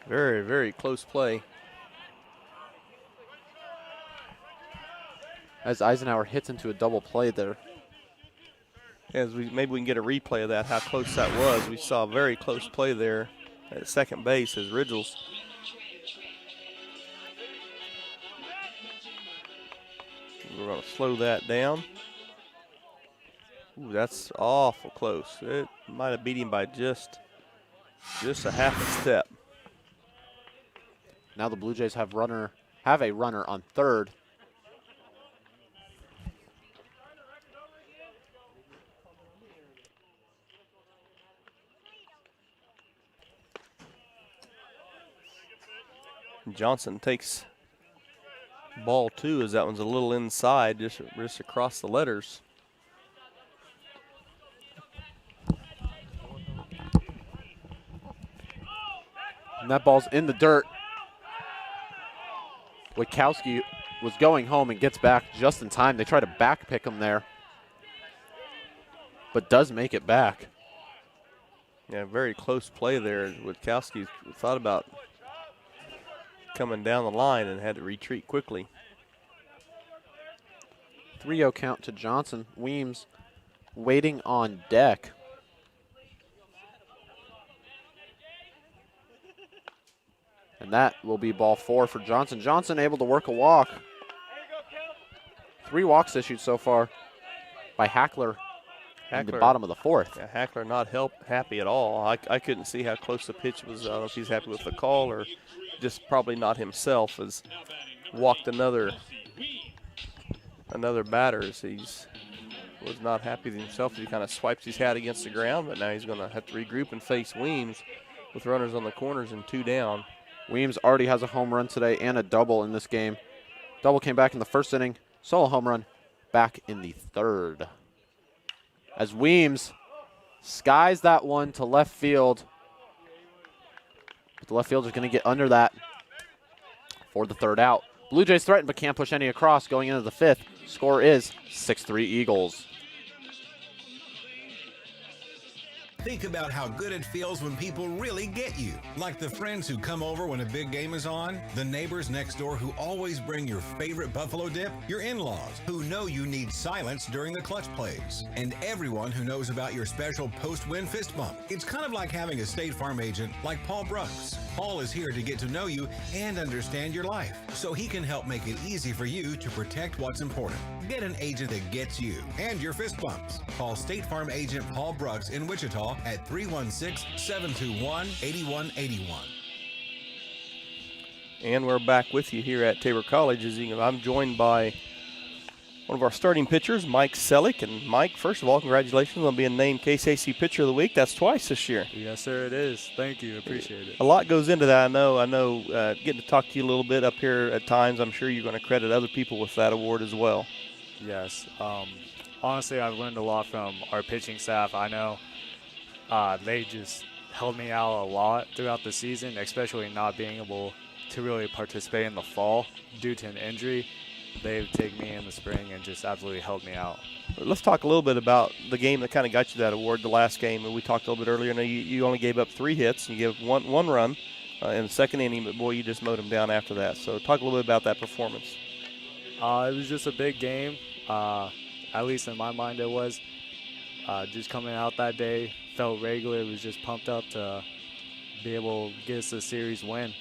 very, very close play. As Eisenhower hits into a double play there. Maybe we can get a replay of that, how close that was. We saw a very close play there at second base as Ridgels. We're going to slow that down. Ooh, that's awful close. It might have beat him by just a half a step. Now the Blue Jays have a runner on third. Johnson takes ball 2 as that one's a little inside, just across the letters. And that ball's in the dirt. Witkowski was going home and gets back just in time. They try to back pick him there, but does make it back. Yeah, very close play there. Witkowski thought about coming down the line and had to retreat quickly. 3-0 count to Johnson. Weems waiting on deck. And that will be ball 4 for Johnson. Johnson able to work a walk. 3 walks issued so far by Hackler in the bottom of the 4th. Yeah, Hackler not happy at all. I couldn't see how close the pitch was. I don't know if he's happy with the call or just probably not himself, as walked another batter as was not happy with himself. He kind of swipes his hat against the ground, but now he's going to have to regroup and face Weems with runners on the corners and 2 down. Weems already has a home run today and a double in this game. Double came back in the first inning. Solo home run back in the 3rd. As Weems skies that one to left field. But the left fielder's going to get under that for the 3rd out. Blue Jays threaten but can't push any across going into the 5th. Score is 6-3 Eagles. Think about how good it feels when people really get you. Like the friends who come over when a big game is on, the neighbors next door who always bring your favorite buffalo dip, your in-laws who know you need silence during the clutch plays, and everyone who knows about your special post-win fist bump. It's kind of like having a State Farm agent like Paul Brooks. Paul is here to get to know you and understand your life, so he can help make it easy for you to protect what's important. Get an agent that gets you and your fist bumps. Call State Farm agent Paul Brooks in Wichita at 316-721-8181. And we're back with you here at Tabor College. I'm joined by one of our starting pitchers, Mike Selleck. And Mike, first of all, congratulations on being named KCAC Pitcher of the Week. That's twice this year. Yes, sir, it is. Thank you. Appreciate it. A lot goes into that. I know. Getting to talk to you a little bit up here at times, I'm sure you're going to credit other people with that award as well. Yes. Honestly, I've learned a lot from our pitching staff. I know they just held me out a lot throughout the season, especially not being able to really participate in the fall due to an injury. They've taken me in the spring and just absolutely helped me out. Let's talk a little bit about the game that kind of got you that award, the last game. And we talked a little bit earlier. You only gave up 3 hits. You gave one run in the second inning, but, boy, you just mowed them down after that. So talk a little bit about that performance. It was just a big game. At least in my mind it was. Just coming out that day, felt regular. It was just pumped up to be able to get us a series win.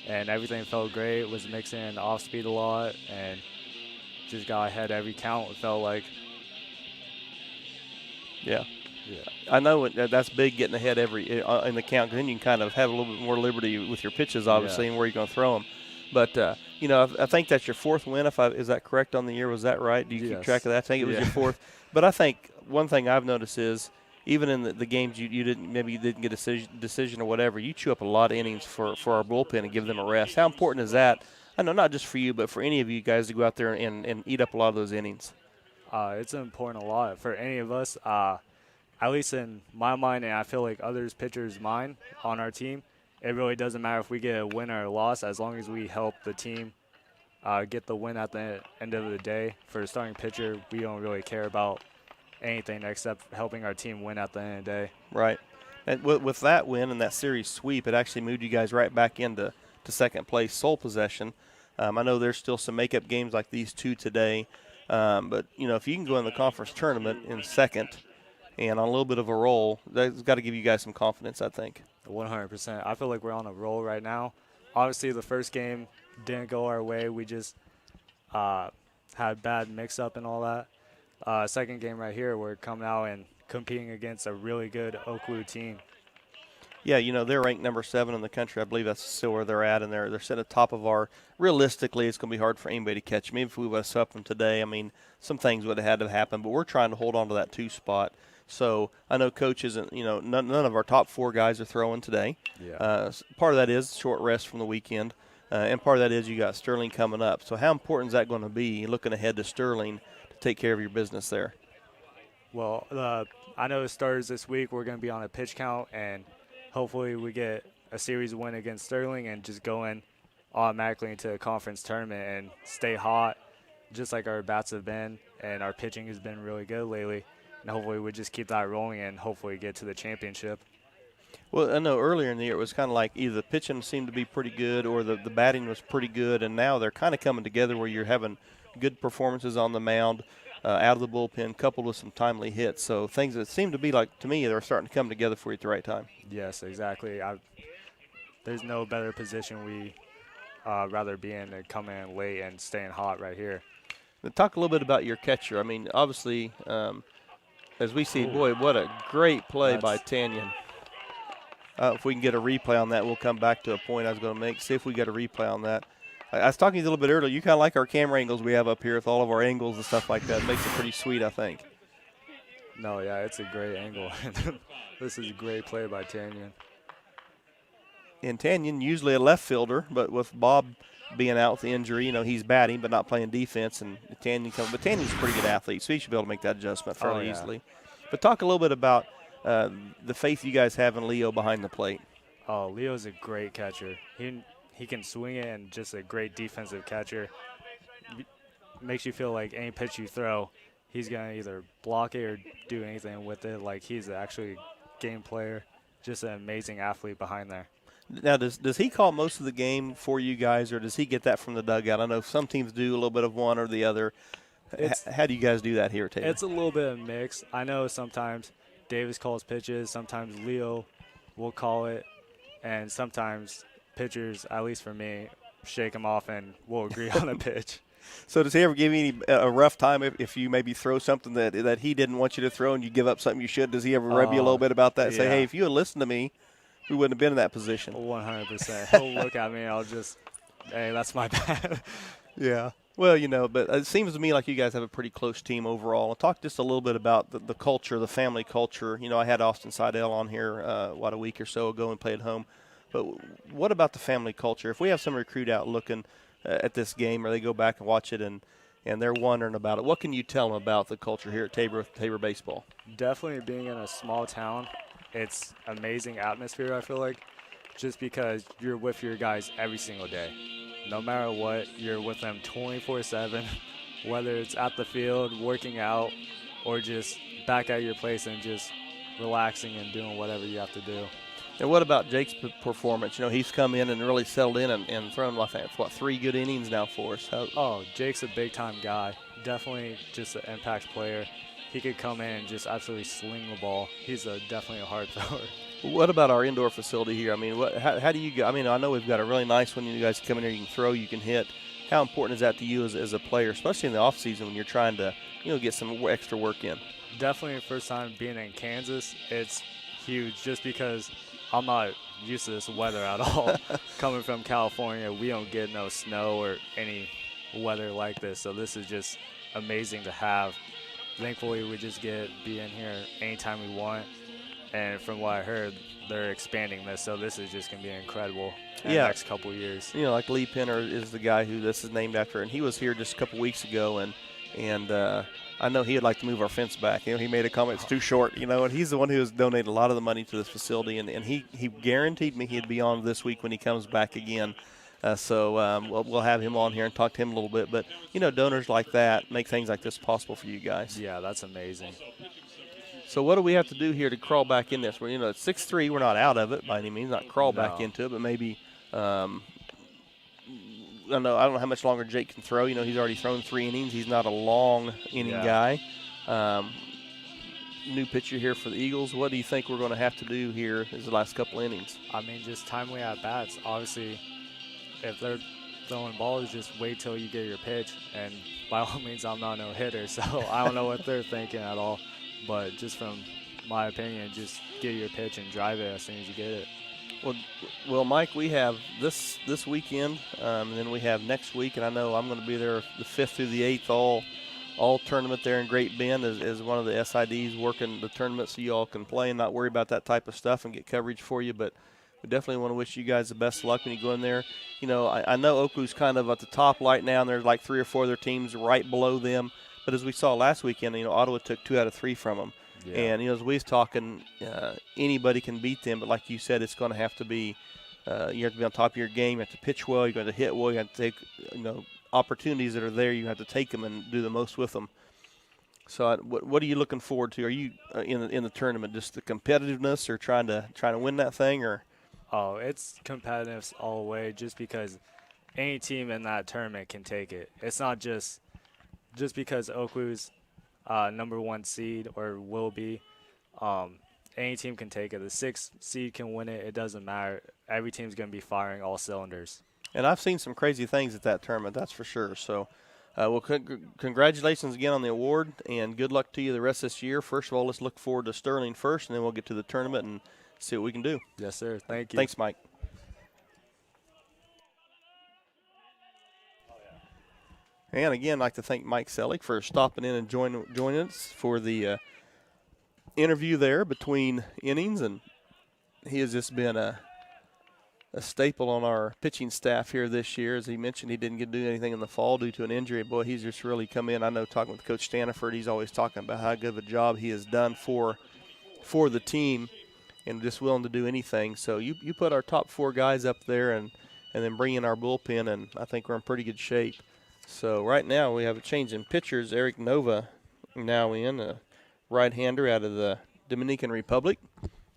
And everything felt great. It was mixing off speed a lot and just got ahead every count, it felt like. Yeah. I know that's big, getting ahead every in the count, because then you can kind of have a little bit more liberty with your pitches, obviously, and where you're going to throw them. But, I think that's your 4th win. Is that correct on the year? Was that right? Do you keep track of that? I think it was your 4th. But I think one thing I've noticed is, even in the games you didn't get a decision or whatever, you chew up a lot of innings for our bullpen and give them a rest. How important is that? I know not just for you, but for any of you guys to go out there and eat up a lot of those innings. It's important a lot for any of us. At least in my mind, and I feel like others pitchers' mind on our team, it really doesn't matter if we get a win or a loss, as long as we help the team get the win at the end of the day. For a starting pitcher, we don't really care about anything except helping our team win at the end of the day. Right. And with that win and that series sweep, it actually moved you guys right back into second place, sole possession. I know there's still some makeup games like these 2 today, but if you can go in the conference tournament in second and on a little bit of a roll, that's got to give you guys some confidence, I think. 100%. I feel like we're on a roll right now. Obviously, the first game didn't go our way. We just had bad mix-up and all that. Second game right here, we're coming out and competing against a really good OKWU team. Yeah, they're ranked number 7 in the country. I believe that's still where they're at, and they're sitting at the top of our. Realistically, it's going to be hard for anybody to catch them. Even if we would have swept them today, some things would have had to happen, but we're trying to hold on to that 2 spot. So I know Coach isn't, none of our top 4 guys are throwing today. Yeah. Part of that is short rest from the weekend, and part of that is you got Sterling coming up. So how important is that going to be, looking ahead to Sterling, take care of your business there? Well, I know it starts this week. We're going to be on a pitch count, and hopefully we get a series win against Sterling and just go in automatically into a conference tournament and stay hot, just like our bats have been, and our pitching has been really good lately. And hopefully we just keep that rolling and hopefully get to the championship. Well, I know earlier in the year it was kind of like either the pitching seemed to be pretty good or the batting was pretty good, and now they're kind of coming together where you're having good performances on the mound, out of the bullpen, coupled with some timely hits. So things that seem to be like, to me, they're starting to come together for you at the right time. Yes, exactly. There's no better position we rather be in than coming in late and staying hot right here. Now, talk a little bit about your catcher. Obviously, as we see, boy, what a great play by Tanyan. If we can get a replay on that, we'll come back to a point I was going to make. See if we get a replay on that. I was talking to you a little bit earlier. You kind of like our camera angles we have up here with all of our angles and stuff like that. It makes it pretty sweet, I think. No, yeah, it's a great angle. This is a great play by Tanyan. And Tanyan, usually a left fielder, but with Bob being out with the injury, he's batting but not playing defense. And Tanyan comes, but Tanyan's a pretty good athlete, so he should be able to make that adjustment fairly easily. But talk a little bit about the faith you guys have in Leo behind the plate. Oh, Leo's a great catcher. He can swing it, and just a great defensive catcher. Makes you feel like any pitch you throw, he's going to either block it or do anything with it. Like, he's actually game player, just an amazing athlete behind there. Now, does he call most of the game for you guys, or does he get that from the dugout? I know some teams do a little bit of one or the other. How do you guys do that here at Tabor? It's a little bit of a mix. I know sometimes Davis calls pitches, sometimes Leo will call it, and sometimes pitchers, at least for me, shake him off and we'll agree on a pitch. So does he ever give you a rough time if you maybe throw something that he didn't want you to throw and you give up something you should? Does he ever rub you a little bit about that? Say, hey, if you had listened to me, we wouldn't have been in that position. 100%. He'll look at me and I'll just, hey, that's my bad. Yeah. Well, but it seems to me like you guys have a pretty close team overall. I'll talk just a little bit about the culture, the family culture. I had Austin Seidel on here, a week or so ago and played home. But what about the family culture? If we have some recruit out looking at this game, or they go back and watch it and they're wondering about it, what can you tell them about the culture here at Tabor baseball? Definitely being in a small town, it's amazing atmosphere, I feel like, just because you're with your guys every single day. No matter what, you're with them 24/7, whether it's at the field, working out, or just back at your place and just relaxing and doing whatever you have to do. And what about Jake's performance? He's come in and really settled in and thrown, I think, 3 good innings now for us. Jake's a big-time guy. Definitely just an impact player. He could come in and just absolutely sling the ball. He's definitely a hard thrower. What about our indoor facility here? I mean, how do you go? I mean, I know we've got a really nice one. You guys come in here, you can throw, you can hit. How important is that to you as a player, especially in the off season when you're trying to, get some extra work in? Definitely the first time being in Kansas, it's huge just because I'm not used to this weather at all. Coming from California, we don't get no snow or any weather like this, so this is just amazing to have. Thankfully, we just be in here anytime we want. And from what I heard, they're expanding this, so this is just going to be incredible in the next couple of years. Like Lee Penner is the guy who this is named after, and he was here just a couple weeks ago, and I know he'd like to move our fence back. He made a comment, it's too short, and he's the one who has donated a lot of the money to this facility, and he guaranteed me he'd be on this week when he comes back again. So we'll have him on here and talk to him a little bit. But, donors like that make things like this possible for you guys. Yeah, that's amazing. So what do we have to do here to crawl back in this? Well, at 6-3, we're not out of it by any means, not crawl back into it, but maybe I don't know how much longer Jake can throw. He's already thrown 3 innings. He's not a long inning guy. New pitcher here for the Eagles. What do you think we're going to have to do here as the last couple innings? I mean, just timely at-bats. Obviously, if they're throwing balls, just wait till you get your pitch. And by all means, I'm not no hitter, so I don't know what they're thinking at all. But just from my opinion, just get your pitch and drive it as soon as you get it. Well, Mike, we have this weekend, and then we have next week, and I know I'm going to be there the 5th through the 8th, all tournament there in Great Bend as one of the SIDs working the tournament, so you all can play and not worry about that type of stuff and get coverage for you. But we definitely want to wish you guys the best of luck when you go in there. I know OKWU's kind of at the top right now, and there's like 3 or 4 other teams right below them. But as we saw last weekend, Ottawa took 2 out of 3 from them. Yeah. And, as we was talking, anybody can beat them. But like you said, it's going to have to be you have to be on top of your game. You have to pitch well. You're going to hit well. You have to take, opportunities that are there. You have to take them and do the most with them. So what are you looking forward to? Are you in the tournament, just the competitiveness or trying to win that thing? Or? Oh, it's competitive all the way just because any team in that tournament can take it. It's not just because OKWU's number 1 seed or will be, any team can take it. The 6th seed can win it. It doesn't matter. Every team's going to be firing all cylinders. And I've seen some crazy things at that tournament, that's for sure. So, congratulations again on the award, and good luck to you the rest of this year. First of all, let's look forward to Sterling first, and then we'll get to the tournament and see what we can do. Yes, sir. Thank you. Thanks, Mike. And again, I'd like to thank Mike Selig for stopping in and joining us for the interview there between innings. And he has just been a staple on our pitching staff here this year. As he mentioned, he didn't get to do anything in the fall due to an injury. Boy, he's just really come in. I know talking with Coach Staniford, he's always talking about how good of a job he has done for the team and just willing to do anything. So you put our top 4 guys up there and then bring in our bullpen, and I think we're in pretty good shape. So right now we have a change in pitchers. Eric Nova now in, a right-hander out of the Dominican Republic.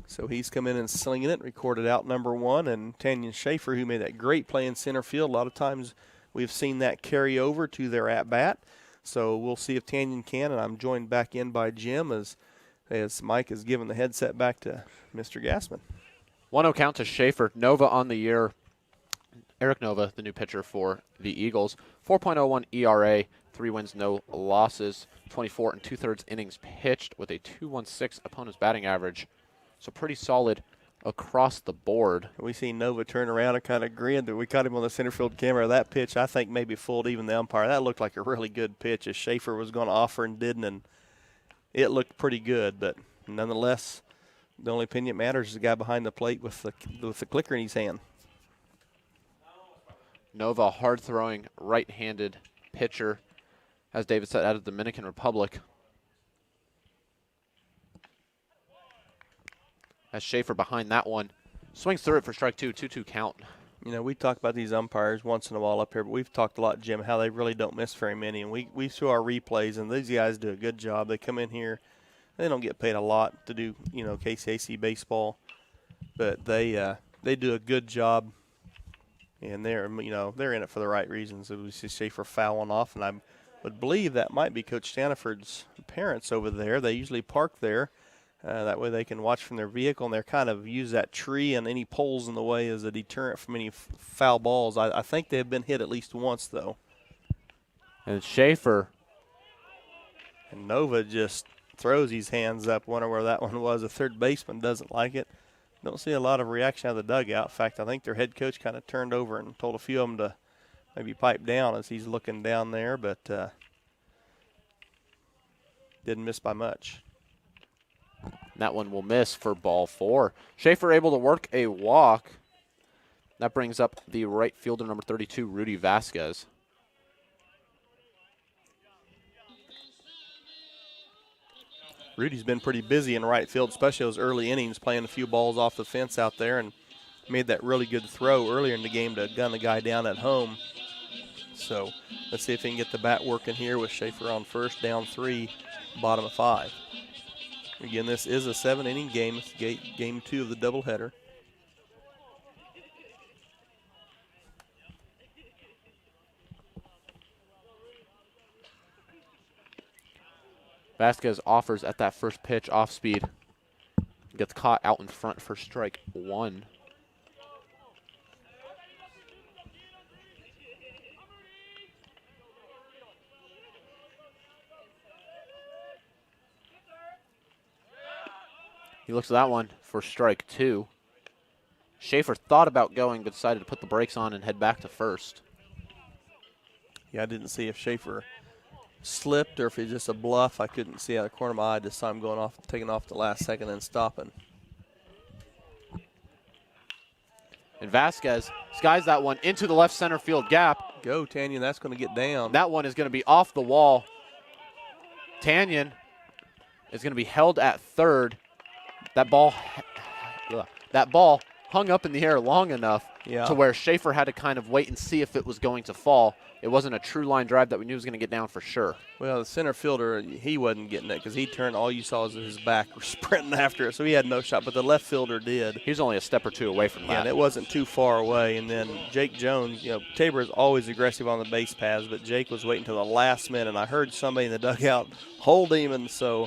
So he's come in and slinging it, recorded out number 1, and Tanyan Schaefer, who made that great play in center field. A lot of times we've seen that carry over to their at-bat. So we'll see if Tanyan can, and I'm joined back in by Jim as Mike has given the headset back to Mr. Gassman. 1-0 count to Schaefer. Nova on the year. Eric Nova, the new pitcher for the Eagles. 4.01 ERA, 3 wins, no losses. 24 2/3 innings pitched with a 2.16 opponent's batting average. So pretty solid across the board. We see Nova turn around and kind of grin that we caught him on the center field camera. That pitch, I think, maybe fooled even the umpire. That looked like a really good pitch as Schaefer was going to offer and didn't, and it looked pretty good. But nonetheless, the only opinion that matters is the guy behind the plate with the clicker in his hand. Nova, hard-throwing, right-handed pitcher, as David said, out of the Dominican Republic. As Schaefer behind that one. Swings through it for strike 2, 2-2 count. You know, we talk about these umpires once in a while up here, but we've talked a lot, Jim, how they really don't miss very many. And we show our replays, and these guys do a good job. They come in here. They don't get paid a lot to do, KCAC baseball, but they do a good job, and they're in it for the right reasons. So we see Schaefer fouling off, and I would believe that might be Coach Staniford's parents over there. They usually park there. That way they can watch from their vehicle, and they're kind of use that tree and any poles in the way as a deterrent from any foul balls. I think they've been hit at least once, though. And Schaefer. And Nova just throws his hands up, wonder where that one was. The third baseman doesn't like it. Don't see a lot of reaction out of the dugout. In fact, I think their head coach kind of turned over and told a few of them to maybe pipe down as he's looking down there, but didn't miss by much. That one will miss for ball 4. Schaefer able to work a walk. That brings up the right fielder, number 32, Rudy Vasquez. Rudy's been pretty busy in right field, especially those early innings, playing a few balls off the fence out there, and made that really good throw earlier in the game to gun the guy down at home. So let's see if he can get the bat working here with Schaefer on first, down 3, bottom of 5. Again, this is a 7-inning game. It's game 2 of the doubleheader. Vasquez offers at that first pitch off speed. Gets caught out in front for strike 1. He looks at that one for strike 2. Schaefer thought about going but decided to put the brakes on and head back to first. Yeah, I didn't see if Schaefer slipped or if it's just a bluff. I couldn't see out of the corner of my eye. Just saw him going off, taking off the last second and stopping. And Vasquez skies that one into the left center field gap. Go, Tanyan. That's going to get down. That one is going to be off the wall. Tanyan is going to be held at third. That ball hung up in the air long enough to where Schaefer had to kind of wait and see if it was going to fall. It wasn't a true line drive that we knew was going to get down for sure. Well, the center fielder, he wasn't getting it because he turned. All you saw was his back sprinting after it, so he had no shot. But the left fielder did. He was only a step or two away from that. And it wasn't too far away. And then Jake Jones, Tabor is always aggressive on the base paths, but Jake was waiting until the last minute. And I heard somebody in the dugout hold him, and so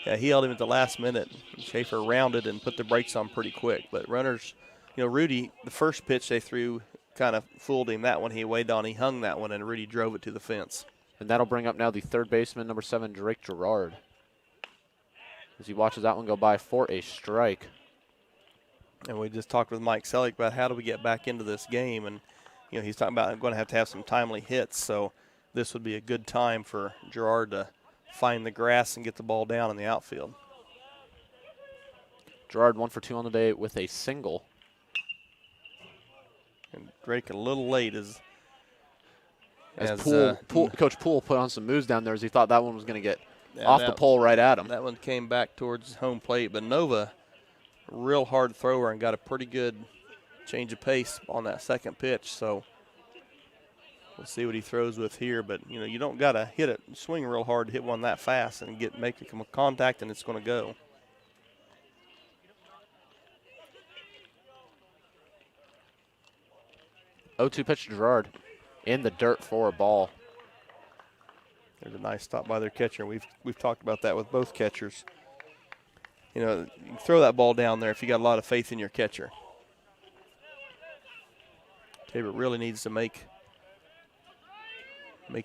he held him at the last minute. Schaefer rounded and put the brakes on pretty quick. But runners, Rudy, the first pitch they threw kind of fooled him. That one he waited on. He hung that one, and Rudy drove it to the fence. And that'll bring up now the third baseman, number 7, Drake Gerard, as he watches that one go by for a strike. And we just talked with Mike Selleck about how do we get back into this game. And, he's talking about going to have some timely hits. So this would be a good time for Gerard to find the grass and get the ball down in the outfield. Gerard 1 for 2 on the day with a single. And Drake a little late as Coach Poole put on some moves down there as he thought that one was going to get off the pole right at him. That one came back towards home plate, but Nova, real hard thrower and got a pretty good change of pace on that second pitch. So we'll see what he throws with here. But, you don't got to hit it, swing real hard to hit one that fast and make it contact, and it's going to go. 0-2 pitch to Gerard in the dirt for a ball. There's a nice stop by their catcher. We've talked about that with both catchers. You know, you throw that ball down there if you got a lot of faith in your catcher. Tabor really needs to make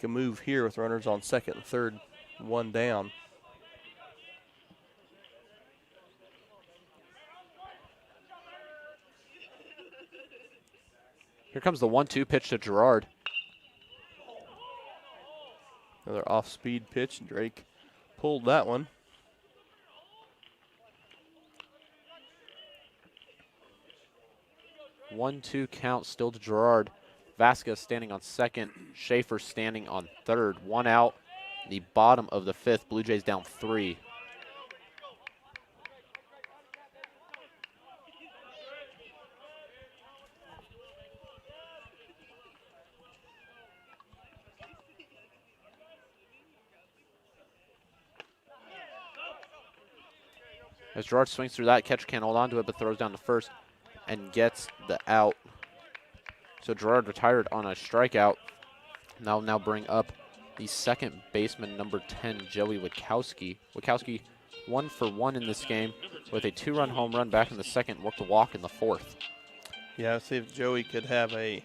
a move here with runners on second and third, one down. Here comes the 1-2 pitch to Gerard. Another off-speed pitch, and Drake pulled that one. One-two count still to Gerard. Vasquez standing on second. Schaefer standing on third. One out. The bottom of the fifth. Blue Jays down 3. As Gerard swings through that, catcher can't hold on to it, but throws down to first and gets the out. So Gerard retired on a strikeout. Now bring up the second baseman, number 10, Joey Witkowski. Witkowski 1 for 1 in this game with a 2-run home run back in the second, worked a walk in the fourth. Yeah, let's see if Joey could have a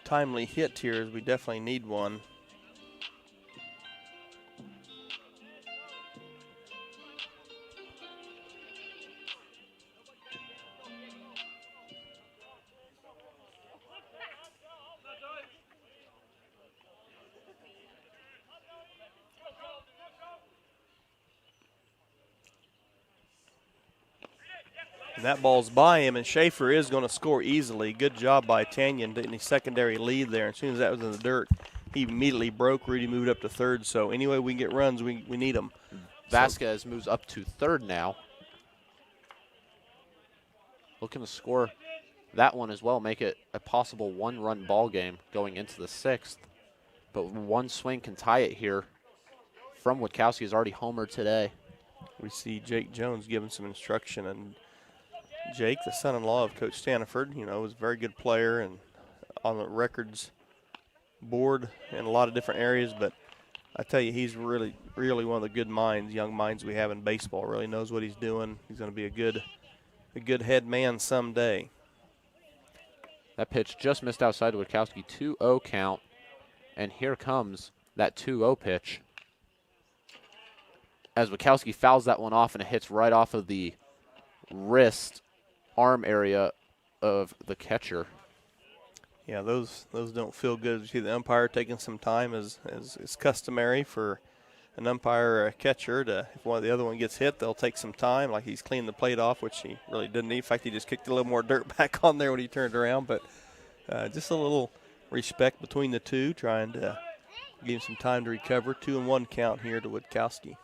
timely hit here, as we definitely need one. And that ball's by him, and Schaefer is going to score easily. Good job by Tanyan getting the secondary lead there. As soon as that was in the dirt, he immediately broke. Rudy moved up to third. So anyway we can get runs, we need them. Vasquez moves up to third now. Looking to score that one as well, make it a possible 1-run ball game going into the sixth. But one swing can tie it here from Witkowski, who's already homered today. We see Jake Jones giving some instruction, and Jake, the son-in-law of Coach Staniford, you know, was a very good player and on the records board in a lot of different areas. But I tell you, he's really one of the good minds, young minds we have in baseball. Really knows what he's doing. He's going to be a good head man someday. That pitch just missed outside to Witkowski. 2-0 count, and here comes that 2-0 pitch. As Witkowski fouls that one off, and it hits right off of the wrist arm area of the catcher. Yeah, those don't feel good. You see the umpire taking some time, as is customary for an umpire or a catcher to, if one of the other one gets hit, they'll take some time, like he's cleaning the plate off, which he really didn't need. In fact, he just kicked a little more dirt back on there when he turned around. But just a little respect between the two, trying to give him some time to recover. 2-1 count here to Witkowski.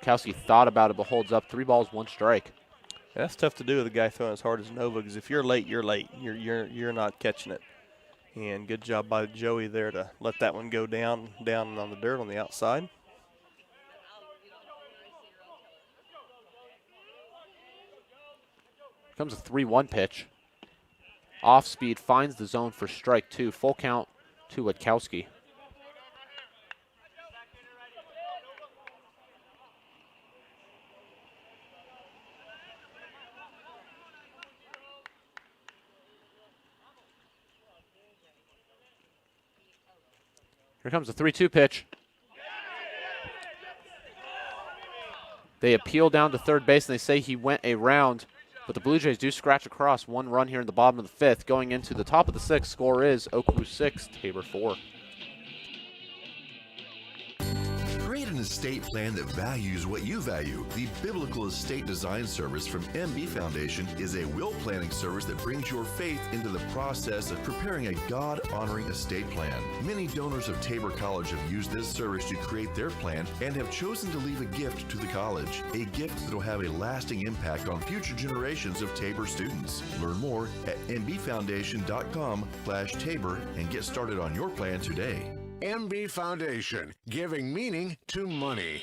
Witkowski thought about it, but holds up. 3 balls, 1 strike. That's tough to do with a guy throwing as hard as Nova, because if you're late, you're late. You're not catching it. And good job by Joey there to let that one go down on the dirt on the outside. Here comes a 3-1 pitch. Off speed, finds the zone for strike 2. Full count to Witkowski. Here comes the 3-2 pitch. They appeal down to third base, and they say he went around, but the Blue Jays do scratch across. 1 run here in the bottom of the fifth. Going into the top of the sixth, score is OKWU 6, Tabor 4. Create an estate plan that values what you value. The Biblical Estate Design Service from MB Foundation is a will planning service that brings your faith into the process of preparing a God-honoring estate plan. Many donors of Tabor College have used this service to create their plan and have chosen to leave a gift to the college, a gift that will have a lasting impact on future generations of Tabor students. Learn more at mbfoundation.com/Tabor and get started on your plan today. MB Foundation, giving meaning to money.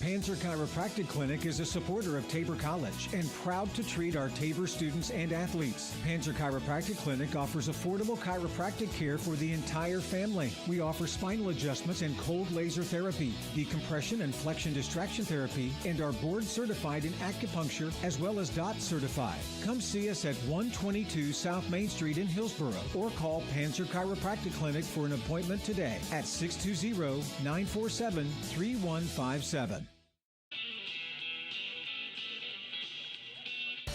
Panzer Chiropractic Clinic is a supporter of Tabor College and proud to treat our Tabor students and athletes. Panzer Chiropractic Clinic offers affordable chiropractic care for the entire family. We offer spinal adjustments and cold laser therapy, decompression and flexion distraction therapy, and are board certified in acupuncture as well as DOT certified. Come see us at 122 South Main Street in Hillsboro or call Panzer Chiropractic Clinic for an appointment today at 620-947-3157.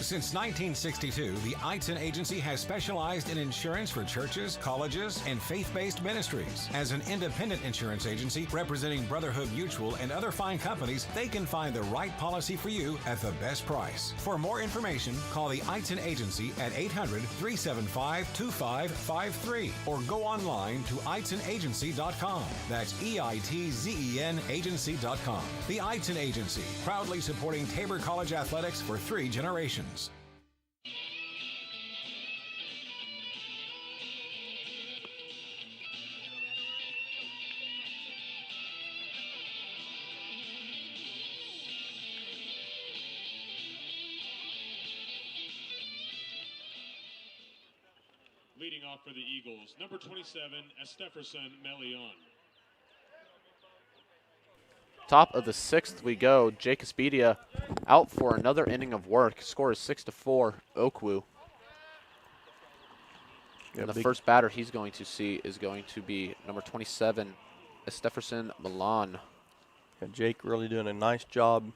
Since 1962, the Eitzen Agency has specialized in insurance for churches, colleges, and faith-based ministries. As an independent insurance agency representing Brotherhood Mutual and other fine companies, they can find the right policy for you at the best price. For more information, call the Eitzen Agency at 800-375-2553 or go online to EitzenAgency.com. That's EITZEN agency.com. The Eitzen Agency, proudly supporting Tabor College athletics for 3 generations. Leading off for the Eagles, number 27, Esteferson Melion. Top of the 6th we go. Jake Espedia out for another inning of work. Score is 6-4, OKWU. And the first batter he's going to see is going to be number 27, Esteferson Milan. Yeah, Jake really doing a nice job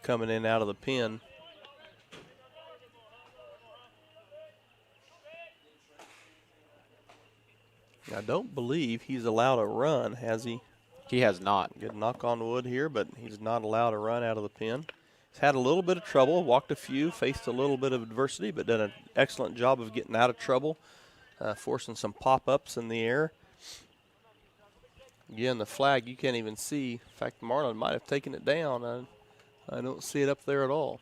coming in out of the pen. I don't believe he's allowed a run, has he? He has not. Good knock on wood here, but he's not allowed a run out of the pen. He's had a little bit of trouble, walked a few, faced a little bit of adversity, but done an excellent job of getting out of trouble, forcing some pop-ups in the air. Again, the flag you can't even see. In fact, Marlon might have taken it down. I don't see it up there at all.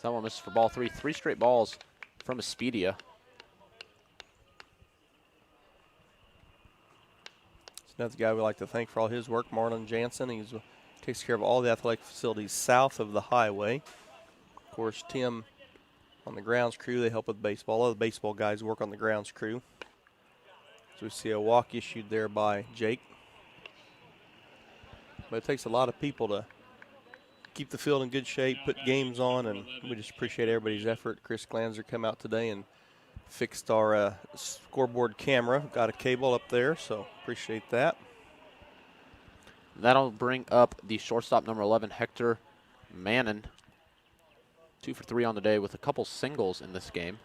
That one misses for ball 3. 3 straight balls from Espedia. That's the guy we like to thank for all his work, Marlon Jansen. He takes care of all the athletic facilities south of the highway. Of course, Tim on the grounds crew, they help with baseball. All the baseball guys work on the grounds crew. So we see a walk issued there by Jake. But it takes a lot of people to keep the field in good shape, put games on, and we just appreciate everybody's effort. Chris Glanzer come out today and fixed our scoreboard camera. Got a cable up there, so appreciate that. That'll bring up the shortstop, number 11, Hector Mannon. 2 for 3 on the day with a couple singles in this game.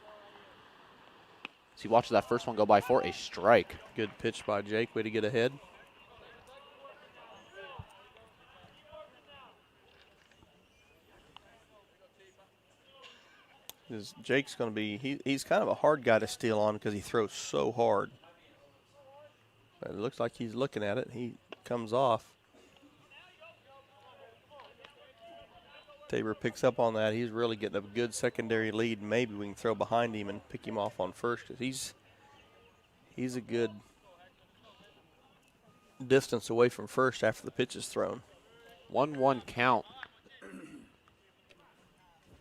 So he watches that first one go by for a strike. Good pitch by Jake. Way to get ahead. Jake's going to be, he's kind of a hard guy to steal on because he throws so hard. But it looks like he's looking at it. He comes off. Tabor picks up on that. He's really getting a good secondary lead. Maybe we can throw behind him and pick him off on first because he's a good distance away from first after the pitch is thrown. 1-1 count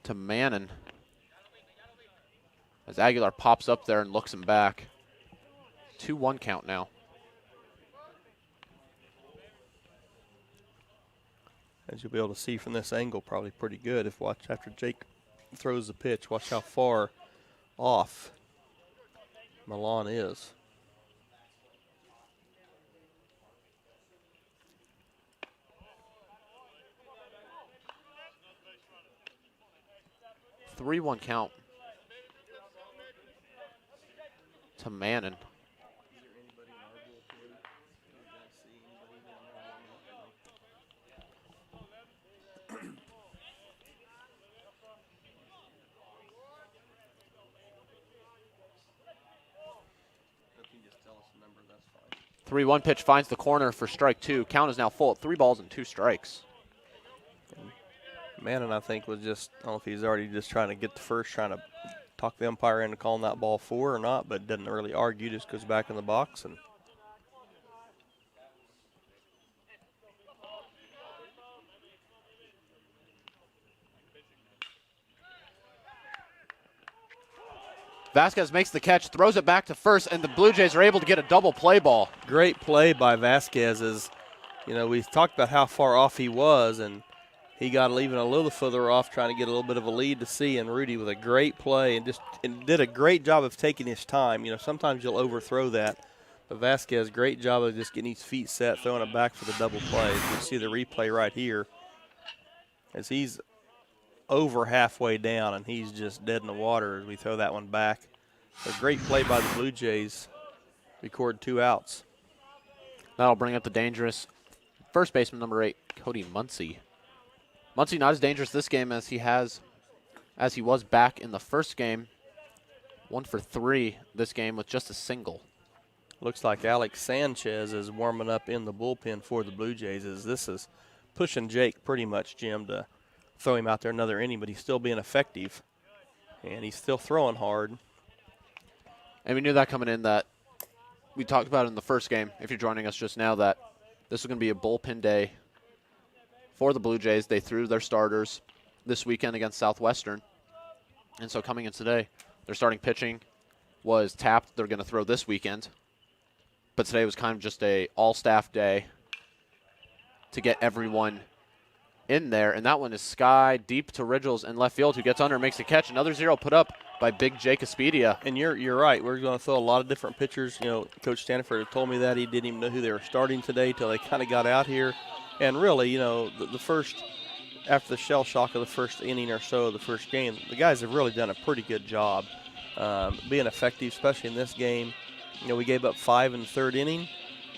to Mannon. As Aguilar pops up there and looks him back. 2-1 count now. As you'll be able to see from this angle, probably pretty good. If watch after Jake throws the pitch, watch how far off Milan is. Three-one count to Mannon. Fine. 3-1 pitch finds the corner for strike 2. Count is now full at 3 balls and 2 strikes. Mannon, I think, was just, I don't know if he's already just trying to get the first, trying to talk the umpire into calling that ball 4 or not, but doesn't really argue, just goes back in the box. And Vasquez makes the catch, throws it back to first, and the Blue Jays are able to get a double play ball. Great play by Vasquez. We talked about how far off he was, and he got even a little further off trying to get a little bit of a lead to see, and Rudy with a great play and did a great job of taking his time. Sometimes you'll overthrow that, but Vasquez, great job of just getting his feet set, throwing it back for the double play. You see the replay right here as he's over halfway down, and he's just dead in the water as we throw that one back. A great play by the Blue Jays. Record 2 outs. That'll bring up the dangerous first baseman, number 8, Cody Muncy. Muncy not as dangerous this game as he was back in the first game. 1 for 3 this game with just a single. Looks like Alex Sanchez is warming up in the bullpen for the Blue Jays. This is pushing Jake pretty much, Jim, to throw him out there another inning, but he's still being effective, and he's still throwing hard. And we knew that coming in, that we talked about in the first game, if you're joining us just now, that this was going to be a bullpen day for the Blue Jays. They threw their starters this weekend against Southwestern, and so coming in today, their starting pitching was tapped. They're going to throw this weekend, but today was kind of just a all-staff day to get everyone in there, and that one is sky deep to Ridgels in left field, who gets under and makes a catch. Another 0 put up by big Jake Espedia. And you're right. We're going to throw a lot of different pitchers. Coach Stanford had told me that. He didn't even know who they were starting today till they kind of got out here. And really, the first, after the shell shock of the first inning or so of the first game, the guys have really done a pretty good job being effective, especially in this game. We gave up 5 in the third inning.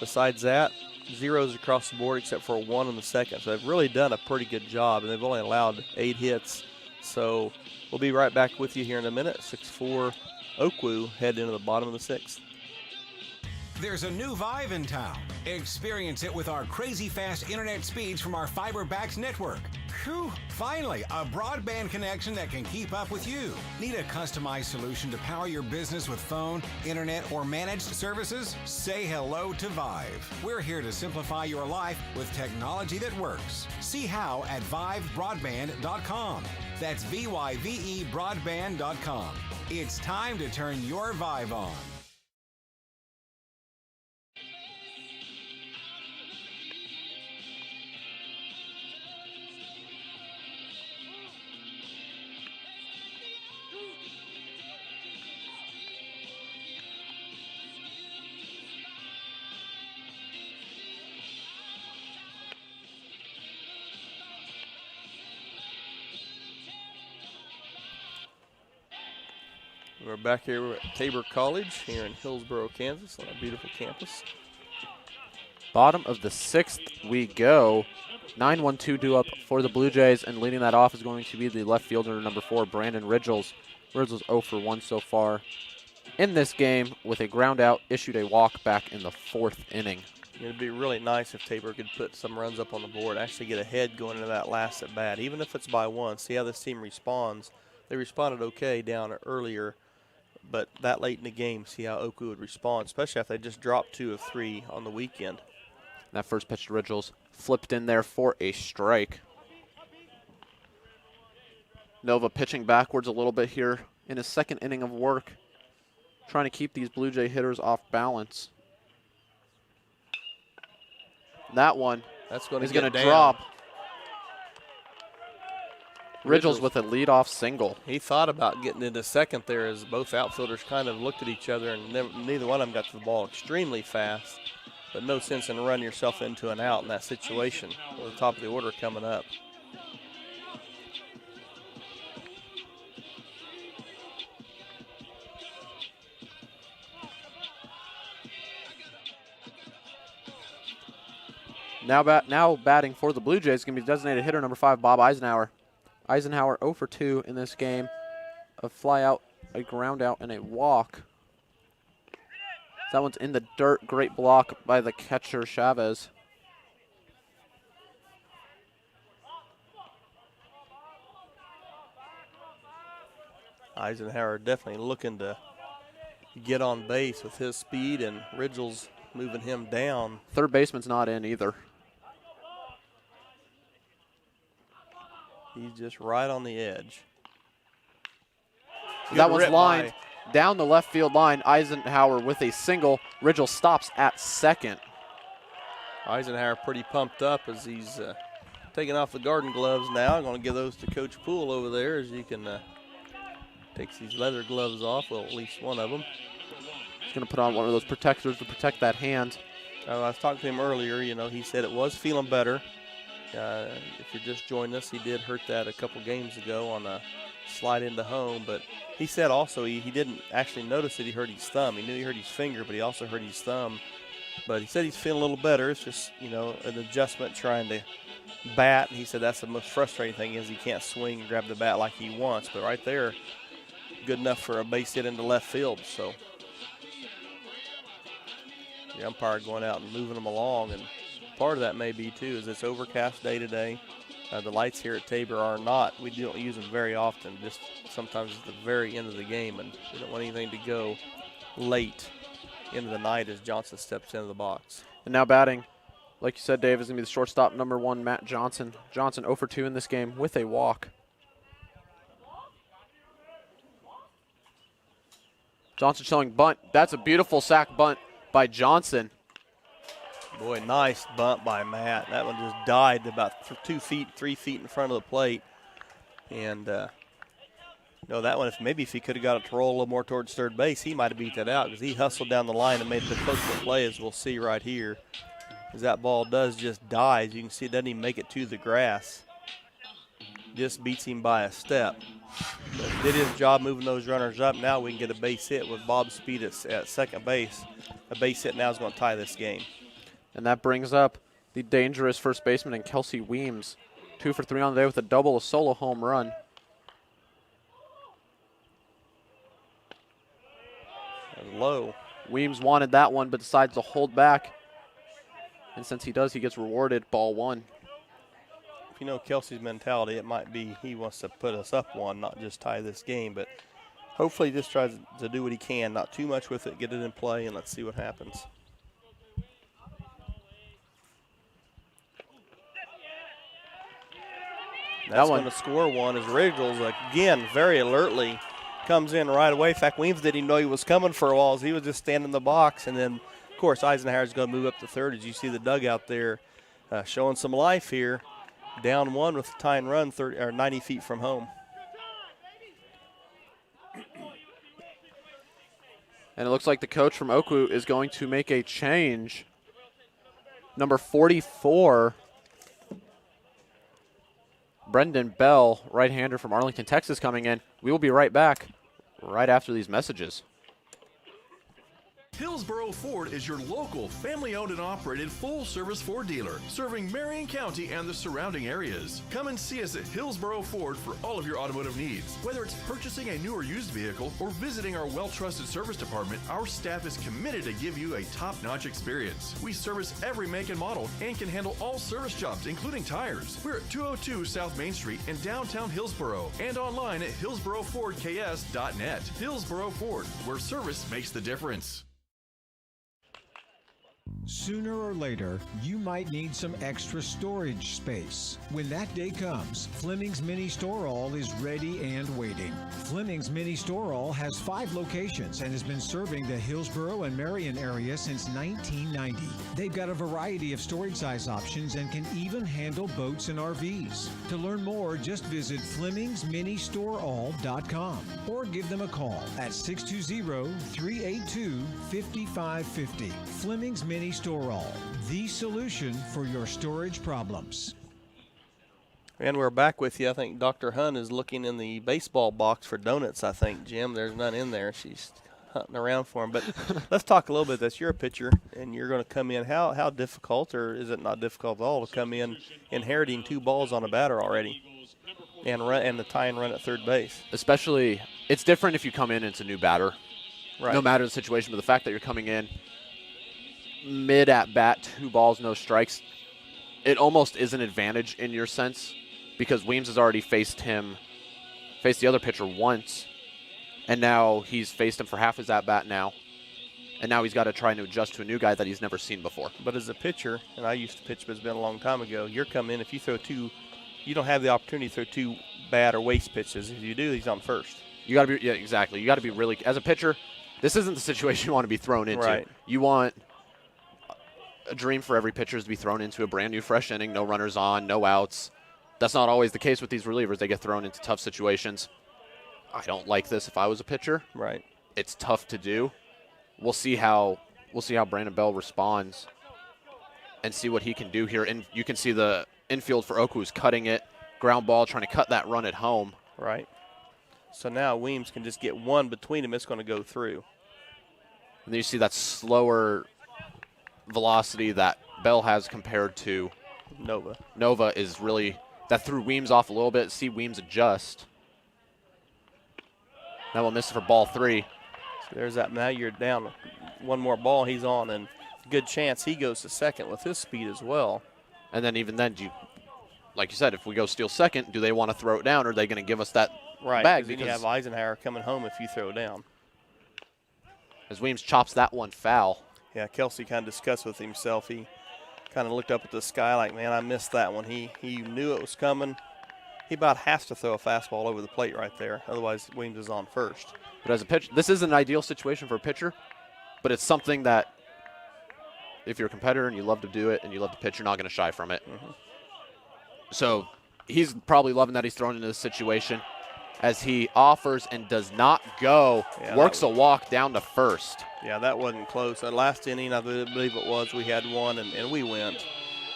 Besides that, zeros across the board except for 1 in the second. So they've really done a pretty good job, and they've only allowed 8 hits. So we'll be right back with you here in a minute. 6-4 OKWU head into the bottom of the 6th. There's a new vibe in town. Experience it with our crazy fast internet speeds from our fiber-backed network. Whew, finally, a broadband connection that can keep up with you. Need a customized solution to power your business with phone, internet, or managed services? Say hello to Vive. We're here to simplify your life with technology that works. See how at vivebroadband.com. That's VYVE broadband.com. It's time to turn your Vive on. We're back here at Tabor College here in Hillsboro, Kansas, on a beautiful campus. Bottom of the 6th we go. 9-1-2 due up for the Blue Jays, and leading that off is going to be the left fielder, number 4, Brandon Ridgels. Ridgels 0 for 1 so far in this game with a ground out, issued a walk back in the 4th inning. It'd be really nice if Tabor could put some runs up on the board, actually get ahead going into that last at bat, even if it's by 1. See how this team responds. They responded okay down earlier, but that late in the game, see how OKWU would respond, especially if they just dropped 2 of 3 on the weekend. That first pitch to Ridgels flipped in there for a strike. Nova pitching backwards a little bit here in his 2nd inning of work, trying to keep these Blue Jay hitters off balance. That one is going to drop. Ridgels with a leadoff single. He thought about getting into second there as both outfielders kind of looked at each other, and neither one of them got to the ball extremely fast. But no sense in running yourself into an out in that situation with the top of the order coming up. Now batting for the Blue Jays is going to be designated hitter number 5, Bob Eisenhower. Eisenhower 0 for 2 in this game. A fly out, a ground out, and a walk. That one's in the dirt. Great block by the catcher, Chavez. Eisenhower definitely looking to get on base with his speed, and Ridgels moving him down. Third baseman's not in either. He's just right on the edge. That one's lined. down the left field line. Eisenhower with a single. Ridgel stops at second. Eisenhower pretty pumped up as he's taking off the garden gloves now. I'm going to give those to Coach Poole over there as you can take these leather gloves off, well, at least one of them. He's going to put on one of those protectors to protect that hand. I was talking to him earlier. You know, he said it was feeling better. If you just joined us, he did hurt that a couple games ago on a slide into home. But he said also he didn't actually notice that he hurt his thumb. He knew he hurt his finger, but he also hurt his thumb. But he said he's feeling a little better. It's just, you know, an adjustment trying to bat. And he said that's the most frustrating thing is he can't swing and grab the bat like he wants. But right there, good enough for a base hit into left field. So the umpire going out and moving them along. And part of that may be, too, is it's overcast day today. The lights here at Tabor are not. We don't use them very often, just sometimes at the very end of the game. And we don't want anything to go late into the night as Johnson steps into the box. And now batting, like you said, Dave, is going to be the shortstop, number 1, Matt Johnson. Johnson 0 for 2 in this game with a walk. Johnson showing bunt. That's a beautiful sack bunt by Johnson. Boy, nice bunt by Matt. That one just died about 2 feet, 3 feet in front of the plate. And, no, that one, if he could have got it to roll a little more towards third base, he might have beat that out because he hustled down the line and made the close to play, as we'll see right here. As that ball does just die. As you can see, it doesn't even make it to the grass. Just beats him by a step. But did his job moving those runners up. Now we can get a base hit with Bob Speed at second base. A base hit now is going to tie this game. And that brings up the dangerous first baseman in Kelsey Weems. 2 for 3 on the day with a double, a solo home run. Low. Weems wanted that one but decides to hold back. And since he does, he gets rewarded. Ball 1. If you know Kelsey's mentality, it might be he wants to put us up 1, not just tie this game. But hopefully he just tries to do what he can. Not too much with it, get it in play, and let's see what happens. That's going to score 1 as Ridgels, again, very alertly comes in right away. In fact, Weems didn't even know he was coming for a while as he was just standing in the box. And then, of course, Eisenhower's going to move up to third as you see the dugout there showing some life here. Down 1 with a tying run 90 feet from home. And it looks like the coach from OKWU is going to make a change. Number 44, Brendan Bell, right-hander from Arlington, Texas, coming in. We will be right back right after these messages. Hillsboro Ford is your local, family-owned and operated full-service Ford dealer, serving Marion County and the surrounding areas. Come and see us at Hillsboro Ford for all of your automotive needs. Whether it's purchasing a new or used vehicle or visiting our well-trusted service department, our staff is committed to give you a top-notch experience. We service every make and model and can handle all service jobs, including tires. We're at 202 South Main Street in downtown Hillsboro and online at hillsborofordks.net. Hillsboro Ford, where service makes the difference. Sooner or later, you might need some extra storage space. When that day comes, Fleming's Mini Store-All is ready and waiting. Fleming's Mini Store-All has 5 locations and has been serving the Hillsboro and Marion area since 1990. They've got a variety of storage size options and can even handle boats and RVs. To learn more, just visit FlemingsMiniStoreAll.com or give them a call at 620-382-5550. Fleming's Mini Store-All, the solution for your storage problems. And we're back with you. I think Dr. Hunt is looking in the baseball box for donuts, I think, Jim. There's none in there. She's hunting around for them. But let's talk a little bit. You're a pitcher, and you're going to come in. How difficult, or is it not difficult at all, to come in inheriting 2 balls on a batter already and the tie and run at third base? Especially, it's different if you come in and it's a new batter. Right. No matter the situation, but the fact that you're coming in mid at bat, 2 balls, no strikes, it almost is an advantage in your sense because Weems has already faced the other pitcher once, and now he's faced him for half his at bat now, and now he's got to try and adjust to a new guy that he's never seen before. But as a pitcher, and I used to pitch, but it's been a long time ago, you're coming in, if you throw 2, you don't have the opportunity to throw 2 bad or waste pitches. If you do, he's on first. You got to be, yeah, exactly. You got to be really, as a pitcher, this isn't the situation you want to be thrown into. Right. You want a dream for every pitcher is to be thrown into a brand new fresh inning, no runners on, no outs. That's not always the case with these relievers. They get thrown into tough situations. I don't like this if I was a pitcher. Right. It's tough to do. We'll see how Brandon Bell responds and see what he can do here. And you can see the infield for OKWU's cutting it, ground ball, trying to cut that run at home. Right. So now Weems can just get one between them. It's going to go through. And then you see that slower velocity that Bell has compared to Nova. Nova is really, that threw Weems off a little bit. See Weems adjust. That will miss it for ball 3. So there's that. Now you're down one more ball he's on, and good chance he goes to second with his speed as well. And then even then, like you said, if we go steal second, do they want to throw it down, or are they going to give us that bag? Then you have Eisenhower coming home if you throw down. As Weems chops that one foul. Yeah, Kelsey kind of discussed with himself. He kind of looked up at the sky like, man, I missed that one. He knew it was coming. He about has to throw a fastball over the plate right there. Otherwise, Weems is on first. But as a pitcher, this isn't an ideal situation for a pitcher, but it's something that if you're a competitor and you love to do it and you love to pitch, you're not going to shy from it. Mm-hmm. So he's probably loving that he's thrown into this situation as he offers and does not go, works a walk down to first. Yeah, that wasn't close. That last inning, I believe it was, we had one and we went.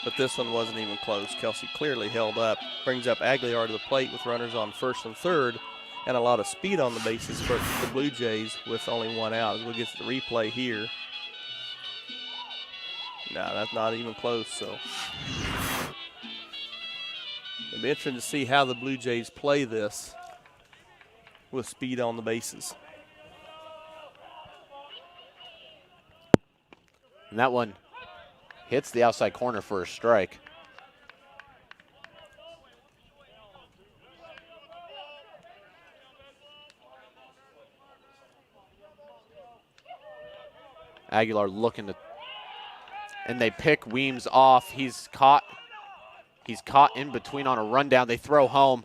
But this one wasn't even close. Kelsey clearly held up. Brings up Aguilar to the plate with runners on first and third and a lot of speed on the bases for the Blue Jays with only one out. As we'll get to the replay here. No, that's not even close. So it'll be interesting to see how the Blue Jays play this with speed on the bases. And that one hits the outside corner for a strike. Aguilar looking to, and they pick Weems off. He's caught in between on a rundown. They throw home.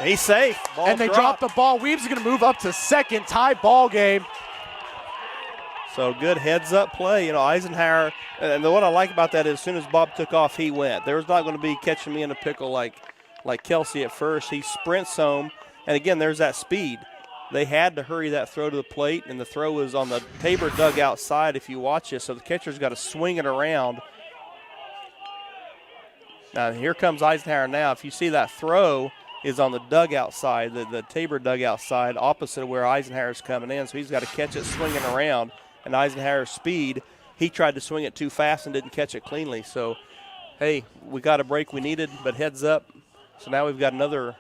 He's safe. Ball and they drop the ball. Weems is going to move up to second, tie ball game. So good heads-up play. You know, Eisenhower, and what I like about that is as soon as Bob took off, he went. There was not going to be catching me in a pickle like Kelsey at first. He sprints home, and again, there's that speed. They had to hurry that throw to the plate, and the throw was on the Tabor dugout side if you watch it, so the catcher's got to swing it around. Now, here comes Eisenhower now. If you see that throw is on the dugout side, the Tabor dugout side, opposite of where Eisenhower's coming in, so he's got to catch it swinging around. And Eisenhower's speed, he tried to swing it too fast and didn't catch it cleanly. So, hey, we got a break we needed, but heads up. So now we've got another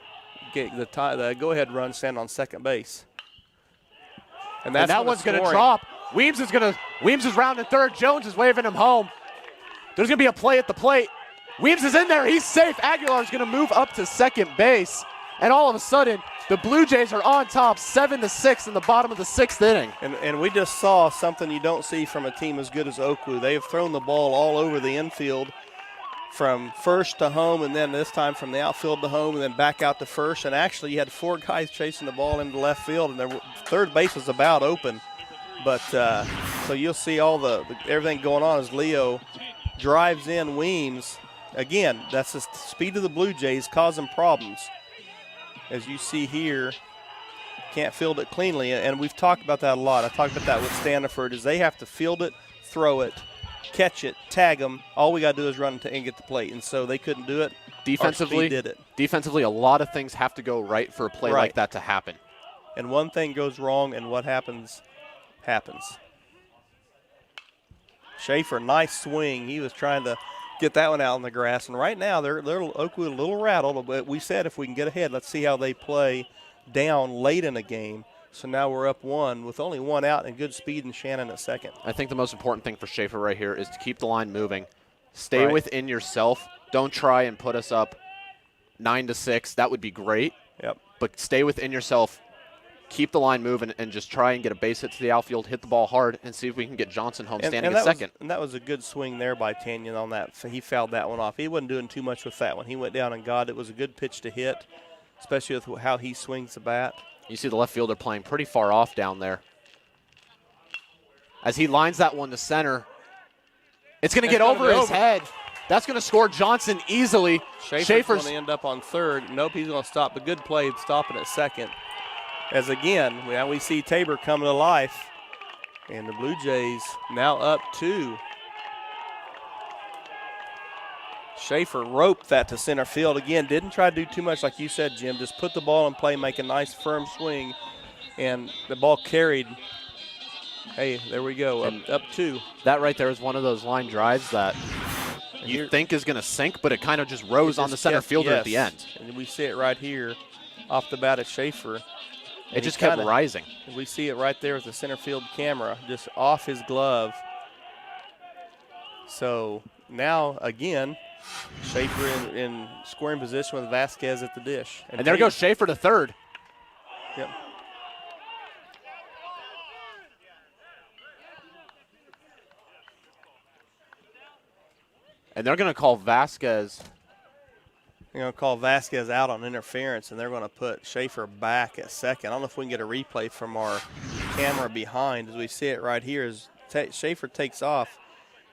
the go-ahead run stand on second base. And that one's going to drop. Weems is rounding third. Jones is waving him home. There's going to be a play at the plate. Weems is in there. He's safe. Aguilar's going to move up to second base. And all of a sudden, the Blue Jays are on top 7-6 in the bottom of the 6th inning. And we just saw something you don't see from a team as good as OKWU. They have thrown the ball all over the infield from first to home, and then this time from the outfield to home, and then back out to first. And actually, you had 4 guys chasing the ball into left field, and their third base was about open. But so you'll see all the everything going on as Leo drives in Weems. Again, that's the speed of the Blue Jays causing problems. As you see here, can't field it cleanly, and we've talked about that a lot. I talked about that with Stanford, is they have to field it, throw it, catch it, tag them. All we got to do is run and get the plate, and so they couldn't do it. Defensively, did it. Defensively, a lot of things have to go right for a play like that to happen. And one thing goes wrong, and what happens, happens. Schaefer, nice swing. He was trying to get that one out in the grass. And right now, they're OKWU a little rattled. But we said if we can get ahead, let's see how they play down late in the game. So now we're up 1 with only 1 out and good speed and Shannon at second. I think the most important thing for Schaefer right here is to keep the line moving. Stay within yourself. Don't try and put us up 9-6. That would be great. Yep. But stay within yourself. Keep the line moving and just try and get a base hit to the outfield, hit the ball hard, and see if we can get Johnson home standing at second. And that was a good swing there by Tanyan on that. He fouled that one off. He wasn't doing too much with that one. He went down and got it. It was a good pitch to hit, especially with how he swings the bat. You see the left fielder playing pretty far off down there. As he lines that one to center, it's going to get over his head. That's going to score Johnson easily. Schaefer's going to end up on third. Nope, he's going to stop. A good play stopping at second. As again, we see Tabor coming to life. And the Blue Jays now up 2. Schaefer roped that to center field. Again, didn't try to do too much like you said, Jim. Just put the ball in play, make a nice firm swing. And the ball carried. Hey, there we go, up 2. That right there is one of those line drives that you think is going to sink, but it kind of just rose on the center fielder at the end. And we see it right here off the bat of Schaefer. It just kept rising. We see it right there with the center field camera, just off his glove. So now, again, Schaefer in scoring position with Vasquez at the dish. And there goes Schaefer to third. Yep. And they're going to call Vasquez. They're going to call Vasquez out on interference, and they're going to put Schaefer back at second. I don't know if we can get a replay from our camera behind. As we see it right here, as Schaefer takes off,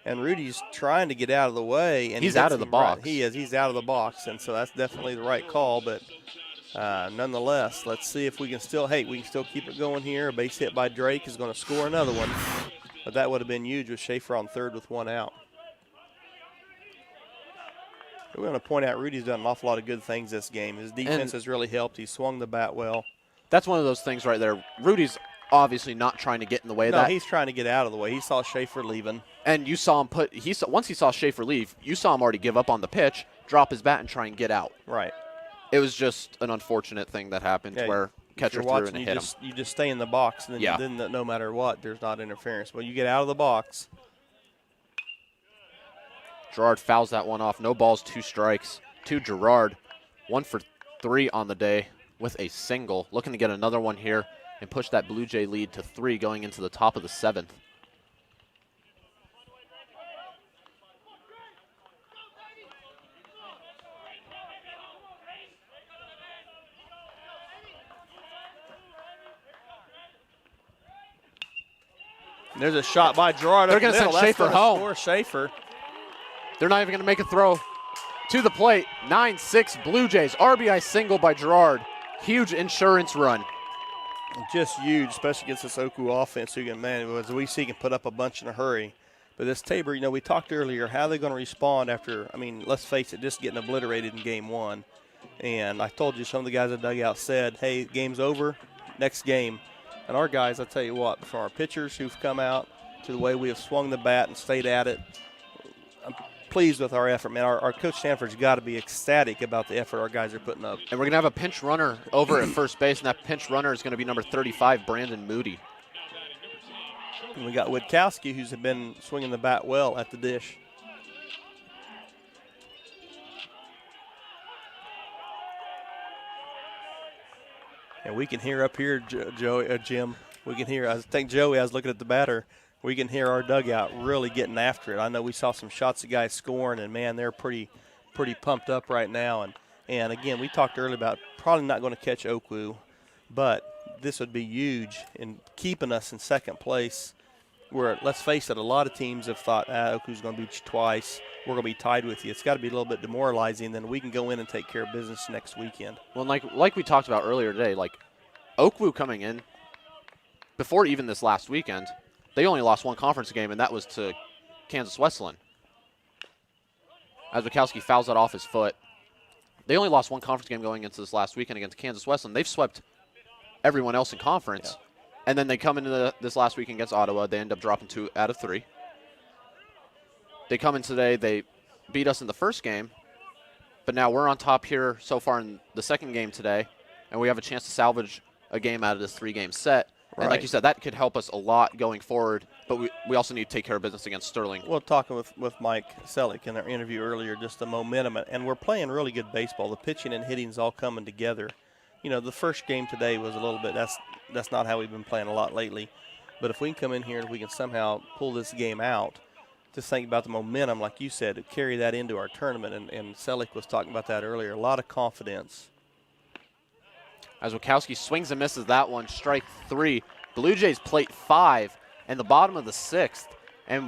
and Rudy's trying to get out of the way. And he's out of the box. Right. He is. He's out of the box, and so that's definitely the right call. But nonetheless, let's see if we can still keep it going here. A base hit by Drake is going to score another one. But that would have been huge with Schaefer on third with 1 out. We're going to point out Rudy's done an awful lot of good things this game. His defense has really helped. He swung the bat well. That's one of those things right there. Rudy's obviously not trying to get in the way of that. No, he's trying to get out of the way. He saw Schaefer leaving. And you saw him once he saw Schaefer leave, you saw him already give up on the pitch, drop his bat, and try and get out. Right. It was just an unfortunate thing that happened where catcher threw and hit him. You just stay in the box, and then no matter what, there's not interference. Well, you get out of the box. Gerard fouls that one off. No balls, 2 strikes to Gerard. 1 for 3 on the day with a single. Looking to get another one here and push that Blue Jay lead to 3 going into the top of the 7th. There's a shot by Gerard. They're going to send Schaefer home. Score Schaefer. They're not even going to make a throw to the plate. 9-6 Blue Jays. RBI single by Gerard. Huge insurance run. Just huge, especially against this OKWU offense. Who can, man, as we see, can put up a bunch in a hurry. But this Tabor, we talked earlier, how are they going to respond after, let's face it, just getting obliterated in game 1. And I told you, some of the guys at the dugout said, hey, game's over, next game. And our guys, I tell you what, from our pitchers who've come out to the way we have swung the bat and stayed at it, I'm pleased with our effort, man. Our coach Stanford's got to be ecstatic about the effort our guys are putting up. And we're going to have a pinch runner over at first base, and that pinch runner is going to be number 35, Brandon Moody. And we got Witkowski, who's been swinging the bat well at the dish. And we can hear up here, Jim, we can hear, I think Joey, I was looking at the batter, we can hear our dugout really getting after it. I know we saw some shots of guys scoring, and, man, they're pretty pumped up right now. And again, we talked earlier about probably not going to catch OKWU, but this would be huge in keeping us in second place. Where, let's face it, a lot of teams have thought, OKWU's going to beat you twice. We're going to be tied with you. It's got to be a little bit demoralizing. Then we can go in and take care of business next weekend. Well, like we talked about earlier today, OKWU coming in, before even this last weekend, they only lost 1 conference game, and that was to Kansas Wesleyan. As Witkowski fouls that off his foot. They only lost 1 conference game going into this last weekend against Kansas Wesleyan. They've swept everyone else in conference. Yeah. And then they come into this last weekend against Ottawa. They end up dropping 2 out of 3. They come in today. They beat us in the first game. But now we're on top here so far in the second game today. And we have a chance to salvage a game out of this 3-game set. Right. And like you said, that could help us a lot going forward. But we also need to take care of business against Sterling. Well, talking with Mike Selleck in our interview earlier, just the momentum. And we're playing really good baseball. The pitching and hitting is all coming together. The first game today was a little bit, that's not how we've been playing a lot lately. But if we can come in here and we can somehow pull this game out, just think about the momentum, like you said, to carry that into our tournament. And Selleck was talking about that earlier. A lot of confidence. as Wachowski swings and misses that one. Strike 3. Blue Jays plate 5 and the bottom of the 6th, and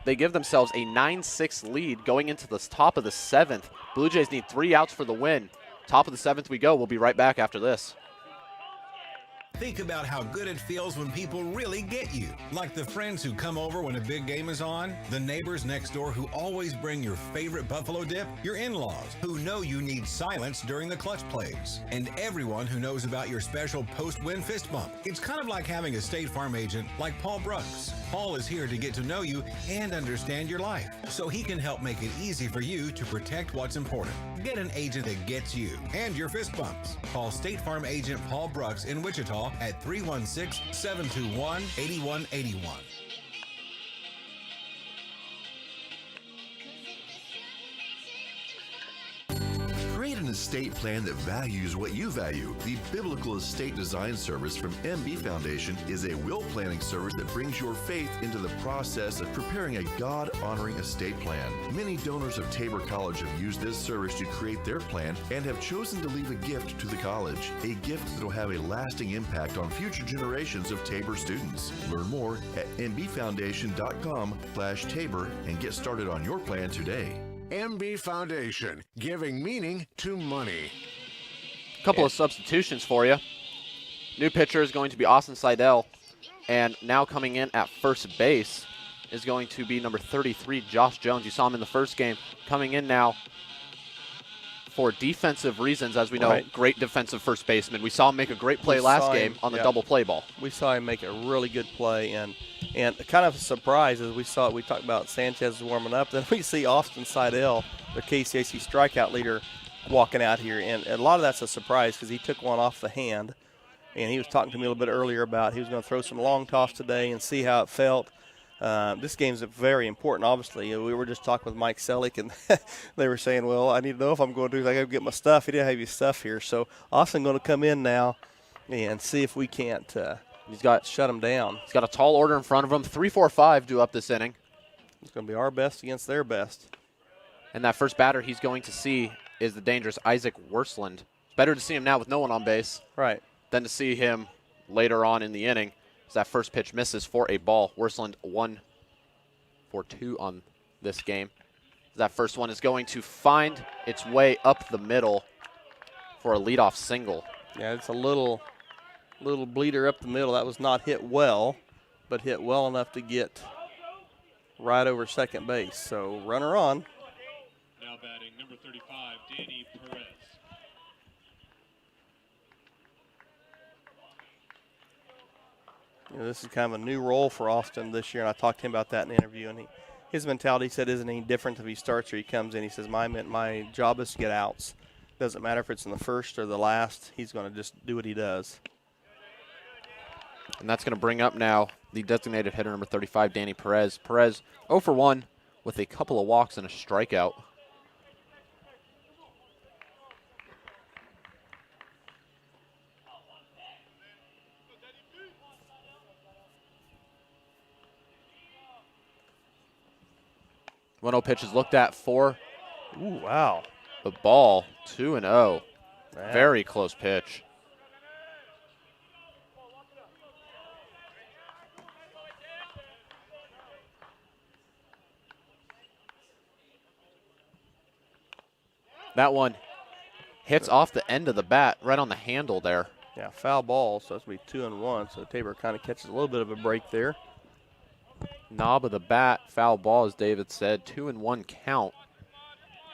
they give themselves a 9-6 lead going into the top of the 7th. Blue Jays need 3 outs for the win. Top of the 7th we go. We'll be right back after this. Think about how good it feels when people really get you. Like the friends who come over when a big game is on, the neighbors next door who always bring your favorite buffalo dip, your in-laws who know you need silence during the clutch plays, and everyone who knows about your special post-win fist bump. It's kind of like having a State Farm agent like Paul Brooks. Paul is here to get to know you and understand your life, so he can help make it easy for you to protect what's important. Get an agent that gets you and your fist bumps. Call State Farm agent Paul Brooks in Wichita at 316-721-8181. Create an estate plan that values what you value. The Biblical Estate Design Service from MB Foundation is a will planning service that brings your faith into the process of preparing a God-honoring estate plan. Many donors of Tabor College have used this service to create their plan and have chosen to leave a gift to the college, a gift that will have a lasting impact on future generations of Tabor students. Learn more at mbfoundation.com/Tabor and get started on your plan today. MB Foundation, giving meaning to money. A couple of substitutions for you. New pitcher is going to be Austin Seidel, and now coming in at first base is going to be number 33, Josh Jones. You saw him in the first game. Coming in now for defensive reasons, as we know, great defensive first baseman. We saw him make a great play last game on the double play ball. We saw him make a really good play, and kind of a surprise as we talked about Sanchez warming up. Then we see Austin Seidel, the KCAC strikeout leader, walking out here, and a lot of that's a surprise because he took one off the hand, and he was talking to me a little bit earlier about he was going to throw some long toss today and see how it felt. This game's very important, obviously. We were just talking with Mike Selleck, and they were saying, well, I need to know if I'm going to do. I got to get my stuff. He didn't have his stuff here. So Austin going to come in now and see if we can't shut him down. He's got a tall order in front of him. 3-4-5 due up this inning. It's going to be our best against their best. And that first batter he's going to see is the dangerous Isaac Worsland. It's better to see him now with no one on base than to see him later on in the inning. That first pitch misses for a ball. Worsland 1 for 2 on this game. That first one is going to find its way up the middle for a leadoff single. Yeah, it's a little bleeder up the middle. That was not hit well, but hit well enough to get right over second base. So runner on. Now batting number 35, Danny Perez. This is kind of a new role for Austin this year, and I talked to him about that in the interview. And his mentality, he said, isn't any different if he starts or he comes in. He says, my job is to get outs. Doesn't matter if it's in the first or the last. He's going to just do what he does. And that's going to bring up now the designated hitter, number 35, Danny Perez. Perez 0 for 1 with a couple of walks and a strikeout. One-0 pitch is looked at for. Ooh, wow. The ball, 2-0. Very close pitch. That one hits off the end of the bat, right on the handle there. Yeah, foul ball, so that's going to be 2-1. So Tabor kind of catches a little bit of a break there. Knob of the bat, foul ball, as David said. 2-1 count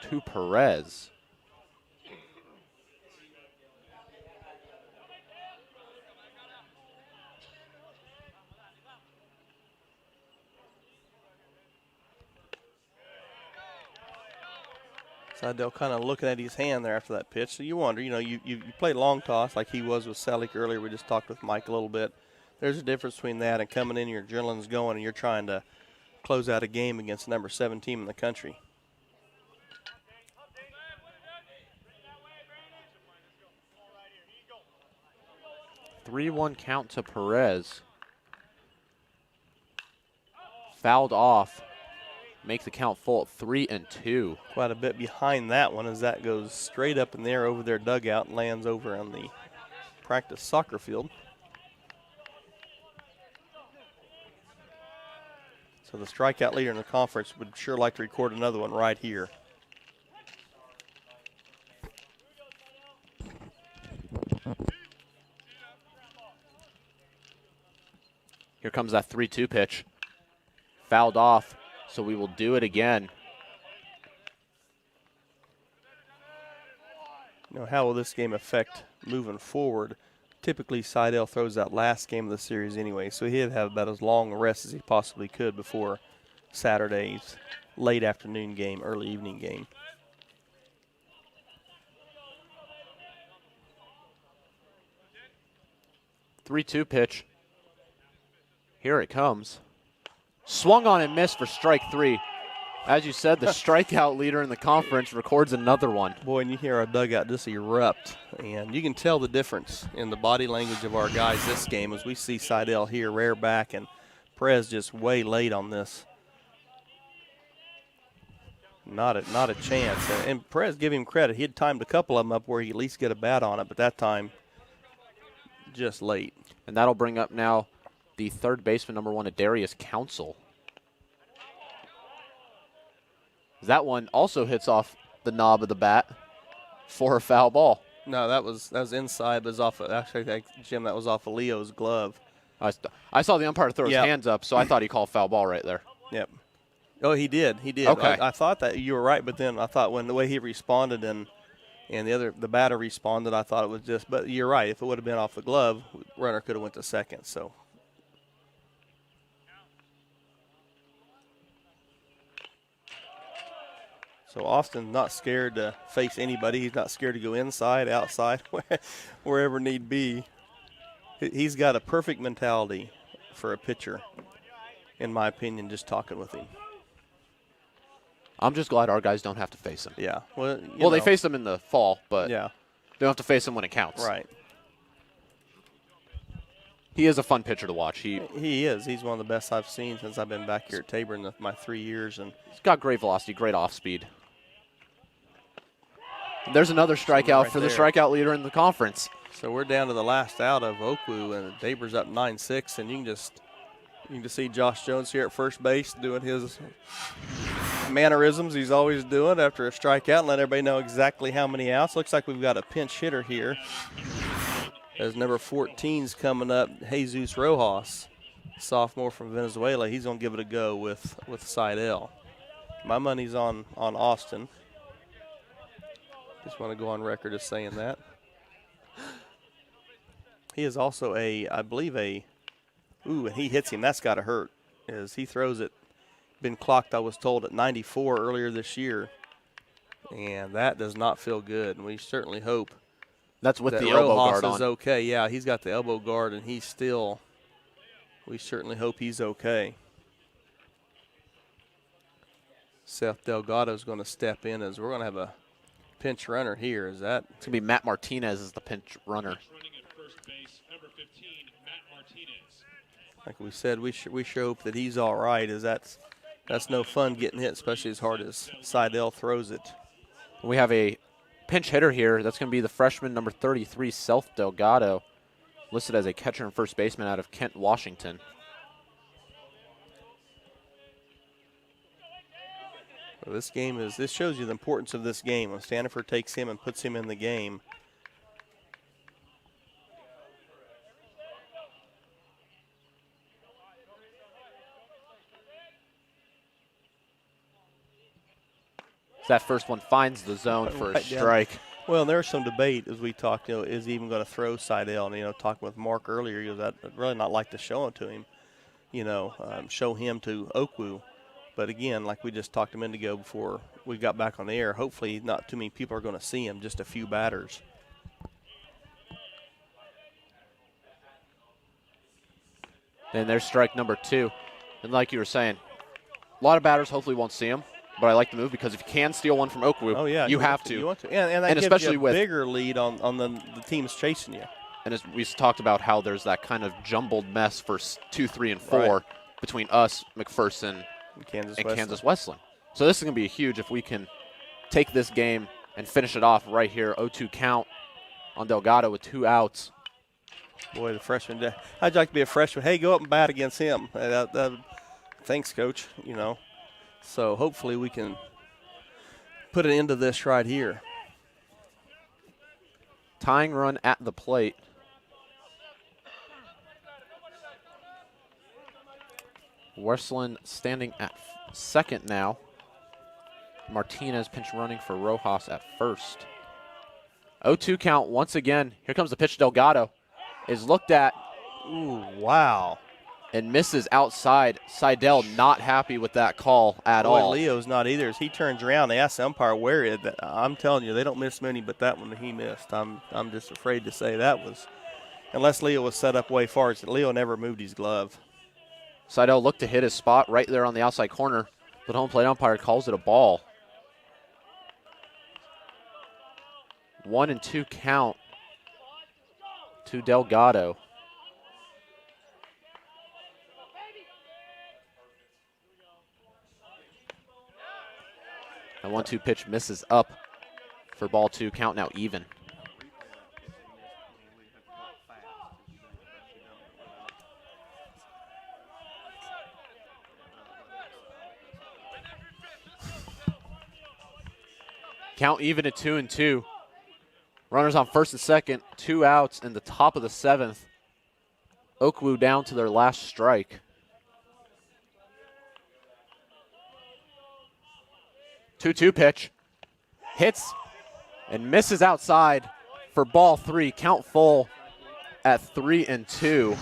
to Perez. Seidel kind of looking at his hand there after that pitch. So you wonder, you play long toss like he was with Selleck earlier. We just talked with Mike a little bit. There's a difference between that and coming in, your adrenaline's going, and you're trying to close out a game against the number 7 team in the country. – 3-1 count to Perez. Fouled off. Make the count full at 3-2. Quite a bit behind that one as that goes straight up in the air over their dugout and lands over on the practice soccer field. So the strikeout leader in the conference would sure like to record another one right here. Here comes that 3-2 pitch. Fouled off, so we will do it again. Now, how will this game affect moving forward? Typically, Seidel throws that last game of the series anyway, so he'd have about as long a rest as he possibly could before Saturday's late afternoon game, early evening game. Three-two pitch. Here it comes. Swung on and missed for strike 3. As you said, the strikeout leader in the conference records another one. Boy, and you hear our dugout just erupt, and you can tell the difference in the body language of our guys this game as we see Seidel here rear back and Perez just way late on this. Not a chance. And Perez, give him credit. He had timed a couple of them up where he at least get a bat on it, but that time just late. And that'll bring up now the third baseman, number 1, Adarius Council. That one also hits off the knob of the bat for a foul ball. No, that was inside, but it was off of, actually, Jim, that was off of Leo's glove. I saw the umpire throw his hands up, so I thought he called foul ball right there. Yep. Oh, he did. Okay. I thought that you were right, but then I thought when the way he responded and the batter responded, I thought it was just. But you're right. If it would have been off the glove, runner could have went to second. So. So Austin's not scared to face anybody. He's not scared to go inside, outside, wherever need be. He's got a perfect mentality for a pitcher, in my opinion, just talking with him. I'm just glad our guys don't have to face him. Yeah. Well, they face him in the fall, but yeah, they don't have to face him when it counts. Right. He is a fun pitcher to watch. He is. He's one of the best I've seen since I've been back here at Tabor in my 3 years. And he's got great velocity, great off speed. There's another strikeout for the strikeout leader in the conference. So we're down to the last out of OKWU, and Tabor's up 9-6, and you can just see Josh Jones here at first base doing his mannerisms he's always doing after a strikeout and let everybody know exactly how many outs. Looks like we've got a pinch hitter here. As number 14's coming up, Jesus Rojas, sophomore from Venezuela. He's going to give it a go with Seidel. My money's on Austin. Just want to go on record as saying that. He is also and he hits him. That's got to hurt as he throws it. Been clocked, I was told, at 94 earlier this year. And that does not feel good. And we certainly hope that's with that the elbow Rojas guard on. Is okay. Yeah, he's got the elbow guard, and we certainly hope he's okay. Seth Delgado's going to step in as we're going to have a pinch runner here. Is that? It's going to be Matt Martinez as the pinch runner. Like we said, we should hope that he's all right, as that's no fun getting hit, especially as hard as Seidel throws it. We have a pinch hitter here. That's going to be the freshman, number 33, Seth Delgado, listed as a catcher and first baseman out of Kent, Washington. Well, this shows you the importance of this game. When Stanford takes him and puts him in the game, That first one finds the zone for a strike. Well, there's some debate as we talked, is he even going to throw Seidel? And, talking with Mark earlier, he goes, I'd really not like to show it to him, show him to OKWU. But again, like we just talked a minute ago before we got back on the air, hopefully not too many people are going to see him, just a few batters. And there's strike number 2. And like you were saying, a lot of batters hopefully won't see him. But I like the move because if you can steal one from OKWU, you have to. You want to. And that gives especially you a bigger lead on the teams chasing you. And as we talked about how there's that kind of jumbled mess for 2, 3, and 4 between us, McPherson, and Kansas Wesleyan. So this is going to be huge if we can take this game and finish it off right here. 0-2 count on Delgado with 2 outs. Boy, the freshman. I'd like to be a freshman. Hey, go up and bat against him. Thanks, Coach. You know. So hopefully we can put an end to this right here. Tying run at the plate. Westland standing at second now. Martinez pinch running for Rojas at first. 0-2 count once again. Here comes the pitch. Delgado is looked at. Ooh, wow. And misses outside. Seidel not happy with that call at all. Leo's not either. As he turns around, they ask the umpire where it. I'm telling you, they don't miss many, but that one he missed. I'm just afraid to say that was, unless Leo was set up way far. Leo never moved his glove. Seidel looked to hit his spot right there on the outside corner, but home plate umpire calls it a ball. 1-2 count to Delgado. The 1-2 pitch misses up for ball 2. Count now even. Count even at 2-2. Runners on first and second, 2 outs in the top of the 7th. OKWU down to their last strike. 2-2 pitch. Hits and misses outside for ball 3. Count full at 3-2.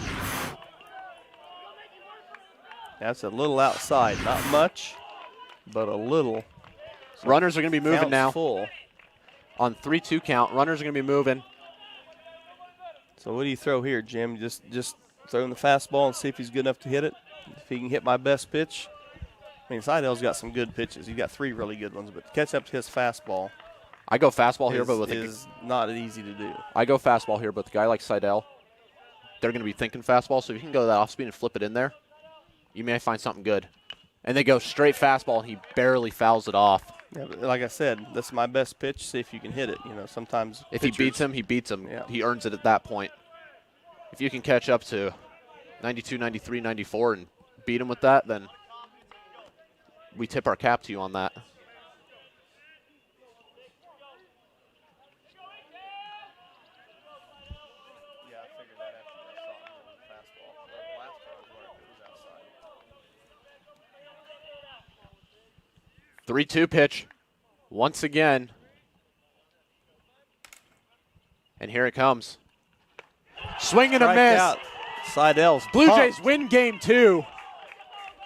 That's a little outside. Not much, but a little. So runners are going to be moving now. Full. On 3-2 count, runners are going to be moving. So what do you throw here, Jim? Just throw him the fastball and see if he's good enough to hit it. If he can hit my best pitch. I mean, Seidel's got some good pitches. He's got 3 really good ones, but to catch up to his fastball. I go fastball here, but with is not easy to do. I go fastball here, but the guy like Seidel, they're going to be thinking fastball. So if you can go that off speed and flip it in there, you may find something good. And they go straight fastball, and he barely fouls it off. Yeah, but like I said, that's my best pitch. See if you can hit it. You know, sometimes if he beats him, he beats him. Yeah. He earns it at that point. If you can catch up to 92, 93, 94 and beat him with that, then we tip our cap to you on that. Yeah, I figured that after I saw him with the fastball. The last time I was wondering if it was outside. 3-2 pitch once again. And here it comes. Swing and a miss. Out. Seidel's Blue pumped. Jays win game 2.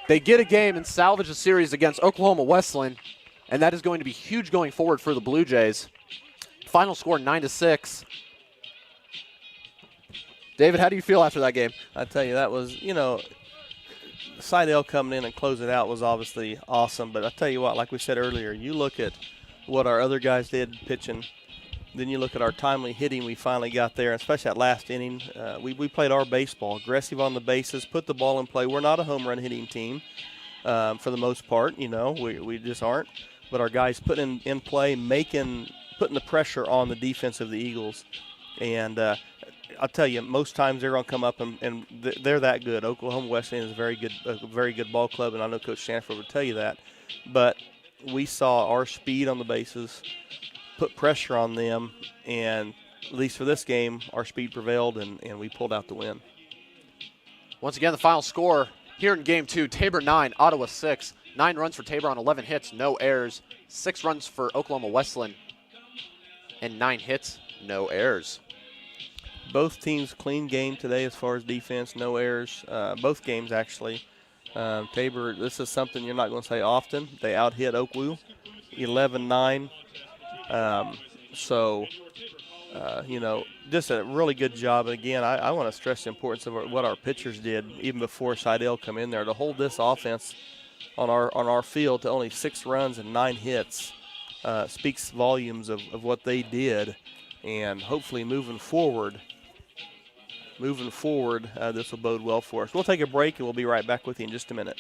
They get a game and salvage a series against Oklahoma Wesleyan, and that is going to be huge going forward for the Blue Jays. Final score 9-6. David, how do you feel after that game? I tell you, that was, you know, Seidel coming in and closing it out was obviously awesome. But I tell you what, like we said earlier, you look at what our other guys did pitching, then you look at our timely hitting we finally got there, especially that last inning. We played our baseball, aggressive on the bases, put the ball in play. We're not a home run hitting team for the most part, you know. We just aren't. But our guys putting in play, putting the pressure on the defense of the Eagles. And I'll tell you, most times they're going to come up and they're that good. Oklahoma Wesleyan is a very good ball club, and I know Coach Stanford would tell you that. But we saw our speed on the bases, put pressure on them, and at least for this game, our speed prevailed, and we pulled out the win. Once again, the final score here in Game 2, Tabor 9, Ottawa 6. 9 runs for Tabor on 11 hits, no errors. 6 runs for Oklahoma Wesleyan, and 9 hits, no errors. Both teams clean game today as far as defense, no errors. Both games, actually. Tabor, this is something you're not going to say often. They out-hit OKWU 11-9. You know, just a really good job. And again, I want to stress the importance of what our pitchers did even before Seidel come in there to hold this offense on our field to only 6 runs and 9 hits. Speaks volumes of what they did, and hopefully moving forward, this will bode well for us. We'll take a break, and we'll be right back with you in just a minute.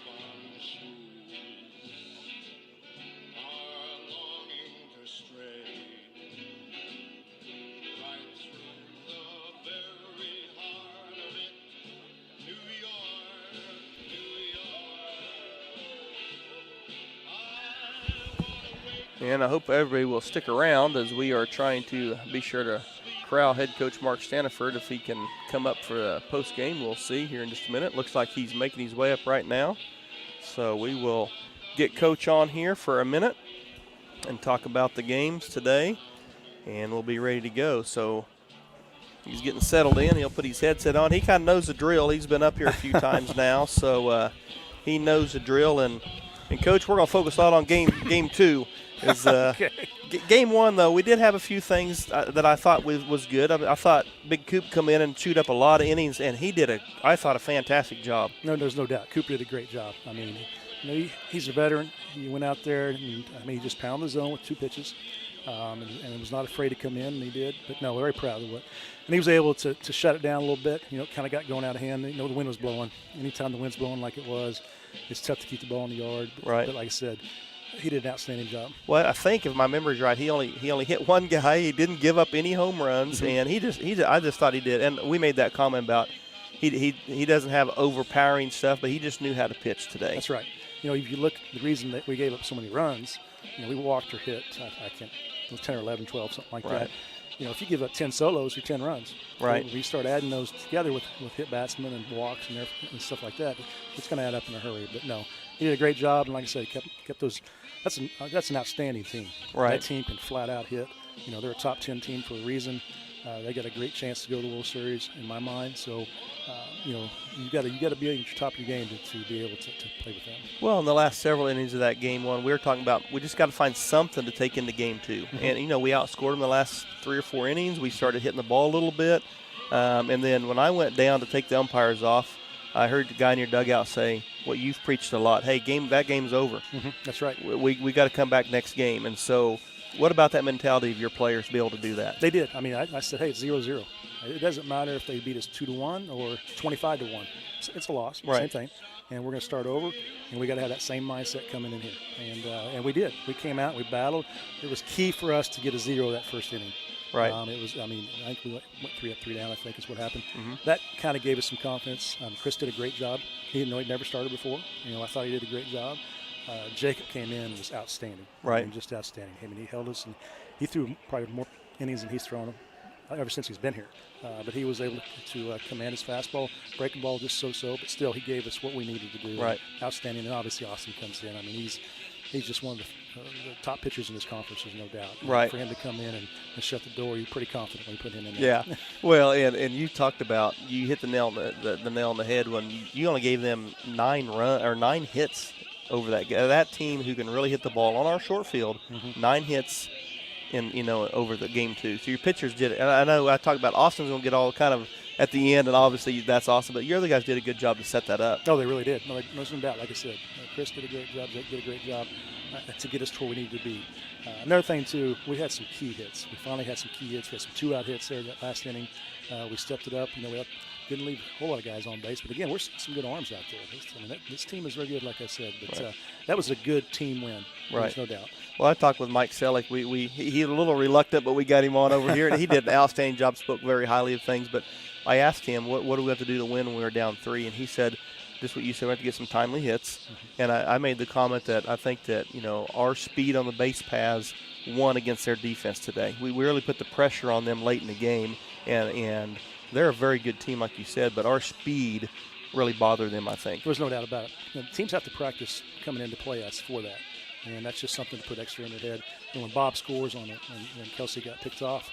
on shoes are longing to stray right through the very heart of it. New York, New York. And I hope everybody will stick around as we are trying to be sure to corral head coach Mark Staniford. If he can come up for a post game, we'll see here in just a minute. Looks like he's making his way up right now. So we will get coach on here for a minute and talk about the games today, and we'll be ready to go. So he's getting settled in. He'll put his headset on. He kind of knows the drill. He's been up here a few times now, so he knows the drill. And Coach, we're going to focus a lot on game two. Okay. Game one, though, we did have a few things that I thought was good. I thought Big Coop come in and chewed up a lot of innings, and he did I thought, a fantastic job. No, there's no doubt. Coop did a great job. I mean, he's a veteran. He went out there, and he just pounded the zone with 2 pitches, and was not afraid to come in, and he did. But, no, very proud of what. And he was able to shut it down a little bit. Kind of got going out of hand. The wind was blowing. Anytime the wind's blowing like it was, it's tough to keep the ball in the yard. But like I said, he did an outstanding job. Well, I think if my memory's right, he only hit one guy. He didn't give up any home runs, and I just thought he did. And we made that comment about he doesn't have overpowering stuff, but he just knew how to pitch today. That's right. If you look, the reason that we gave up so many runs, we walked or hit, I can't, 10 or 11, 12, something like that. If you give up 10 solos, you're 10 runs. Right. If you start adding those together with hit batsmen and walks and stuff like that, it's going to add up in a hurry. But no, he did a great job, and like I said, he kept those. That's an outstanding team. Right. That team can flat out hit. They're a top 10 team for a reason. They got a great chance to go to the World Series in my mind. So, you got to be at the top of your game to be able to play with them. Well, in the last several innings of that game one, we were talking about we just got to find something to take into game two. And we outscored them the last 3 or 4 innings. We started hitting the ball a little bit, and then when I went down to take the umpires off, I heard the guy in your dugout say, "Well, you've preached a lot. Hey, that game's over. That's right. We got to come back next game." And so, what about that mentality of your players to be able to do that? They did. I mean, I said, hey, it's 0-0. It doesn't matter if they beat us 2-1 or 25-1. It's a loss. Right. Same thing. And we're going to start over, and we got to have that same mindset coming in here. And we did. We came out, we battled. It was key for us to get a 0 that first inning. Right. I think we went 3 up, 3 down, I think is what happened. That kind of gave us some confidence. Chris did a great job. He didn't know he'd never started before. I thought he did a great job. Jacob came in and was outstanding. Right. Just outstanding. He held us, and he threw probably more innings than he's thrown ever since he's been here. But he was able to command his fastball, breaking ball just so-so, but still he gave us what we needed to do. Right. Outstanding. And obviously Austin comes in. I mean, he's just one of the top pitchers in this conference, there's no doubt. Right. For him to come in and shut the door, you're pretty confident when you put him in there. Yeah. Well, and you talked about, you hit the nail on the head when you only gave them 9 hits over that team who can really hit the ball on our short field. 9 hits over the game 2. So your pitchers did it. And I know I talked about Austin's going to get all kind of at the end, and obviously that's awesome. But your other guys did a good job to set that up. Oh, they really did. No doubt. Like I said, Chris did a great job. Jake did a great job to get us to where we needed to be. Another thing, too, we had some key hits. We finally had some key hits. We had some 2-out hits there that last inning. We stepped it up. We didn't leave a whole lot of guys on base. But, again, we're seeing some good arms out there. This team is very good, like I said. But that was a good team win. Right. There's no doubt. Well, I talked with Mike Selleck. He's a little reluctant, but we got him on over here. And he did an outstanding job, spoke very highly of things. But I asked him, what do we have to do to win when we were down 3? And he said, just what you said, we have to get some timely hits. And I made the comment that I think that, our speed on the base paths won against their defense today. We really put the pressure on them late in the game. And they're a very good team, like you said, but our speed really bothered them, I think. There's no doubt about it. Teams have to practice coming into play us for that. And that's just something to put extra in their head. And when Bob scores on it, when Kelsey got picked off,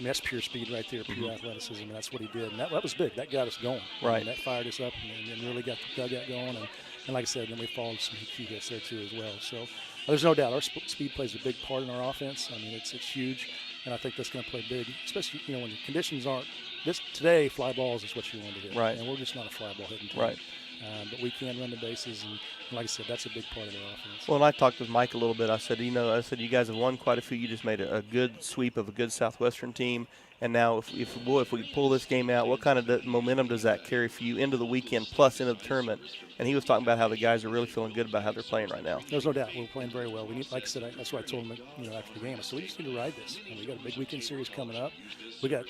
that's pure speed right there, pure athleticism, and that's what he did. And that was big. That got us going. Right. That fired us up and really got the dugout going. And like I said, then we followed some key hits there too as well. So there's no doubt our speed plays a big part in our offense. It's huge, and I think that's going to play big, especially when the conditions aren't. Today, fly balls is what you want to hit. Right. And we're just not a fly ball hitting team. Right. But we can run the bases, and like I said, that's a big part of their offense. Well, and I talked with Mike a little bit. I said, you guys have won quite a few. You just made a good sweep of a good Southwestern team, And now if we pull this game out, what kind of momentum does that carry for you into the weekend plus into the tournament? And he was talking about how the guys are really feeling good about how they're playing right now. There's no doubt we're playing very well. We need, like I said, that's what I told him, after the game. So we just need to ride this. And we got a big weekend series coming up. We got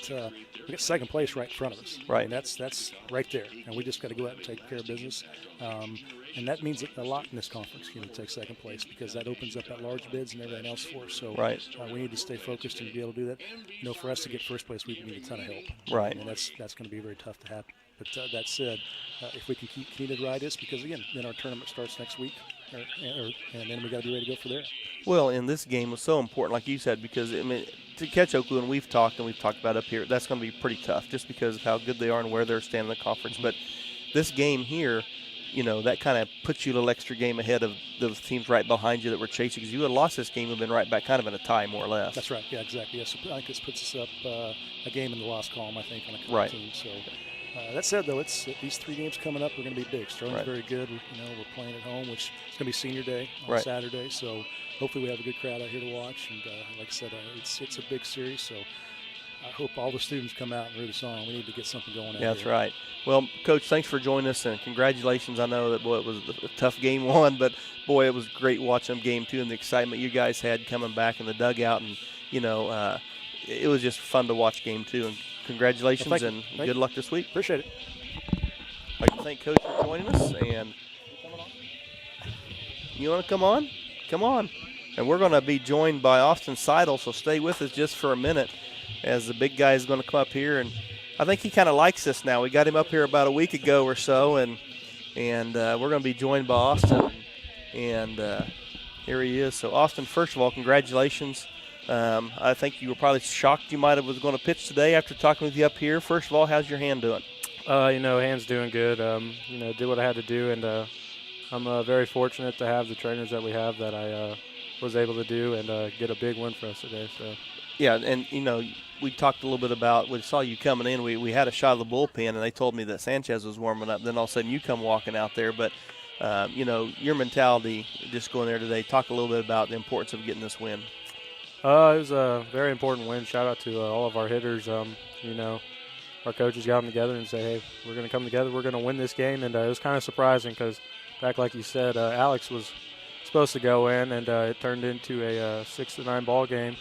second place right in front of us. Right. And that's right there. And we just got to go out and take care of business. And that means a lot in this conference, to take second place, because that opens up that large bids and everything else for us. So right. We need to stay focused and be able to do that. For us to get first place, we need a ton of help. Right. And that's going to be very tough to happen. But that said, if we can continue to ride this, because again, then our tournament starts next week, and then we got to be ready to go for there. Well, in this game was so important, like you said, because to catch OKWU, and we've talked about up here, that's going to be pretty tough, just because of how good they are and where they're standing in the conference. But this game here, that kind of puts you a little extra game ahead of those teams right behind you that were chasing. Because you would have lost this game, would have been right back, kind of in a tie, more or less. That's right. Yeah, exactly. Yes, I think this puts us up a game in the loss column, I think, on a couple right. teams. So. That said, though, it's these 3 games coming up are going to be big. Sterling's right. very good. We're playing at home, which is going to be senior day on right. Saturday. So hopefully we have a good crowd out here to watch. And like I said, it's a big series. So I hope all the students come out and root us on. We need to get something going out That's here. right. Well, Coach, thanks for joining us, and congratulations. I know that, boy, it was a tough game 1, but, boy, it was great watching game 2 and the excitement you guys had coming back in the dugout. And, it was just fun to watch game 2. And congratulations and good luck this week. Appreciate it. I'd like to thank Coach for joining us. And you want to come on? Come on. And we're going to be joined by Austin Seidel, so stay with us just for a minute as the big guy is going to come up here. And I think he kind of likes us now. We got him up here about a week ago or so, and we're going to be joined by Austin. And here he is. So, Austin, first of all, congratulations. I think you were probably shocked you might have was going to pitch today after talking with you up here. First of all, how's your hand doing? Hand's doing good. Did what I had to do, and I'm very fortunate to have the trainers that we have that I was able to do and get a big win for us today. So. Yeah, and, we talked a little bit about, we saw you coming in. We had a shot of the bullpen, and they told me that Sanchez was warming up. Then all of a sudden you come walking out there. But, your mentality just going there today, talk a little bit about the importance of getting this win. It was a very important win. Shout out to all of our hitters. Our coaches got them together and said, hey, we're going to come together. We're going to win this game. And it was kind of surprising because, back like you said, Alex was supposed to go in, and it turned into a 6-9 ball game.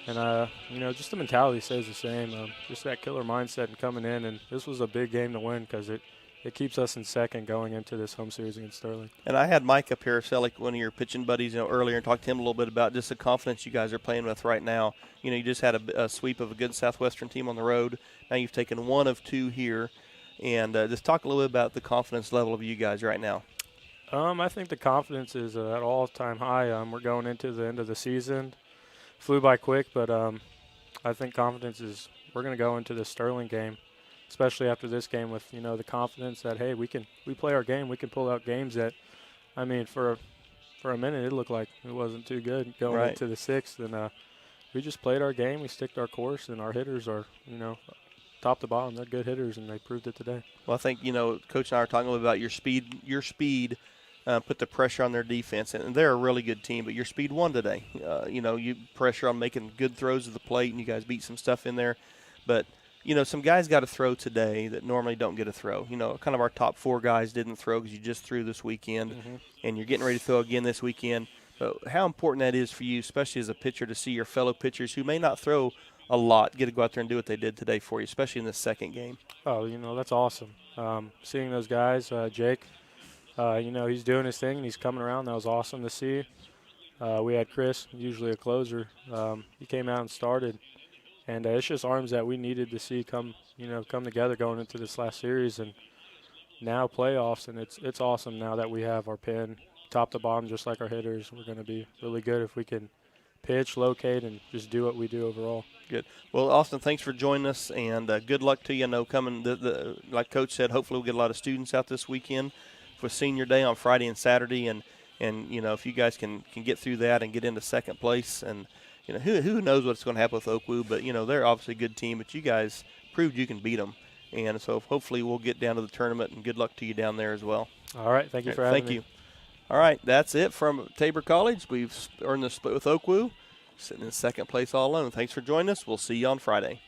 And, just the mentality stays the same. Just that killer mindset and coming in. And this was a big game to win because it keeps us in second going into this home series against Sterling. And I had Mike up here, like one of your pitching buddies, earlier, and talked to him a little bit about just the confidence you guys are playing with right now. You just had a sweep of a good Southwestern team on the road. Now you've taken 1 of 2 here. And just talk a little bit about the confidence level of you guys right now. I think the confidence is at all-time high. We're going into the end of the season. Flew by quick, but I think confidence is we're going to go into the Sterling game, especially after this game with, the confidence that, hey, we play our game. We can pull out games that, for a minute it looked like it wasn't too good going right. into the 6th. And we just played our game. We sticked our course, and our hitters are, top to bottom. They're good hitters, and they proved it today. Well, I think, Coach and I are talking a little about your speed. Your speed put the pressure on their defense, and they're a really good team, but your speed won today. You pressure on making good throws to the plate, and you guys beat some stuff in there. But, some guys got to throw today that normally don't get a throw. Kind of our top 4 guys didn't throw because you just threw this weekend, and you're getting ready to throw again this weekend. But how important that is for you, especially as a pitcher, to see your fellow pitchers who may not throw a lot get to go out there and do what they did today for you, especially in the second game. Oh, that's awesome. Seeing those guys, Jake, he's doing his thing and he's coming around. That was awesome to see. We had Chris, usually a closer. He came out and started, and it's just arms that we needed to see come together going into this last series and now playoffs. And it's awesome now that we have our pen top to bottom, just like our hitters. We're going to be really good if we can pitch, locate, and just do what we do overall. Good. Well, Austin, thanks for joining us, and good luck to you. Coming, like Coach said, hopefully we'll get a lot of students out this weekend for Senior Day on Friday and Saturday, and if you guys can get through that and get into second place, and who knows what's going to happen with OKWU, but they're obviously a good team, but you guys proved you can beat them, and so hopefully we'll get down to the tournament, and good luck to you down there as well. All right, thank you for having me. Thank you. All right, that's it from Tabor College. We've earned the split with OKWU, sitting in second place all alone. Thanks for joining us. We'll see you on Friday.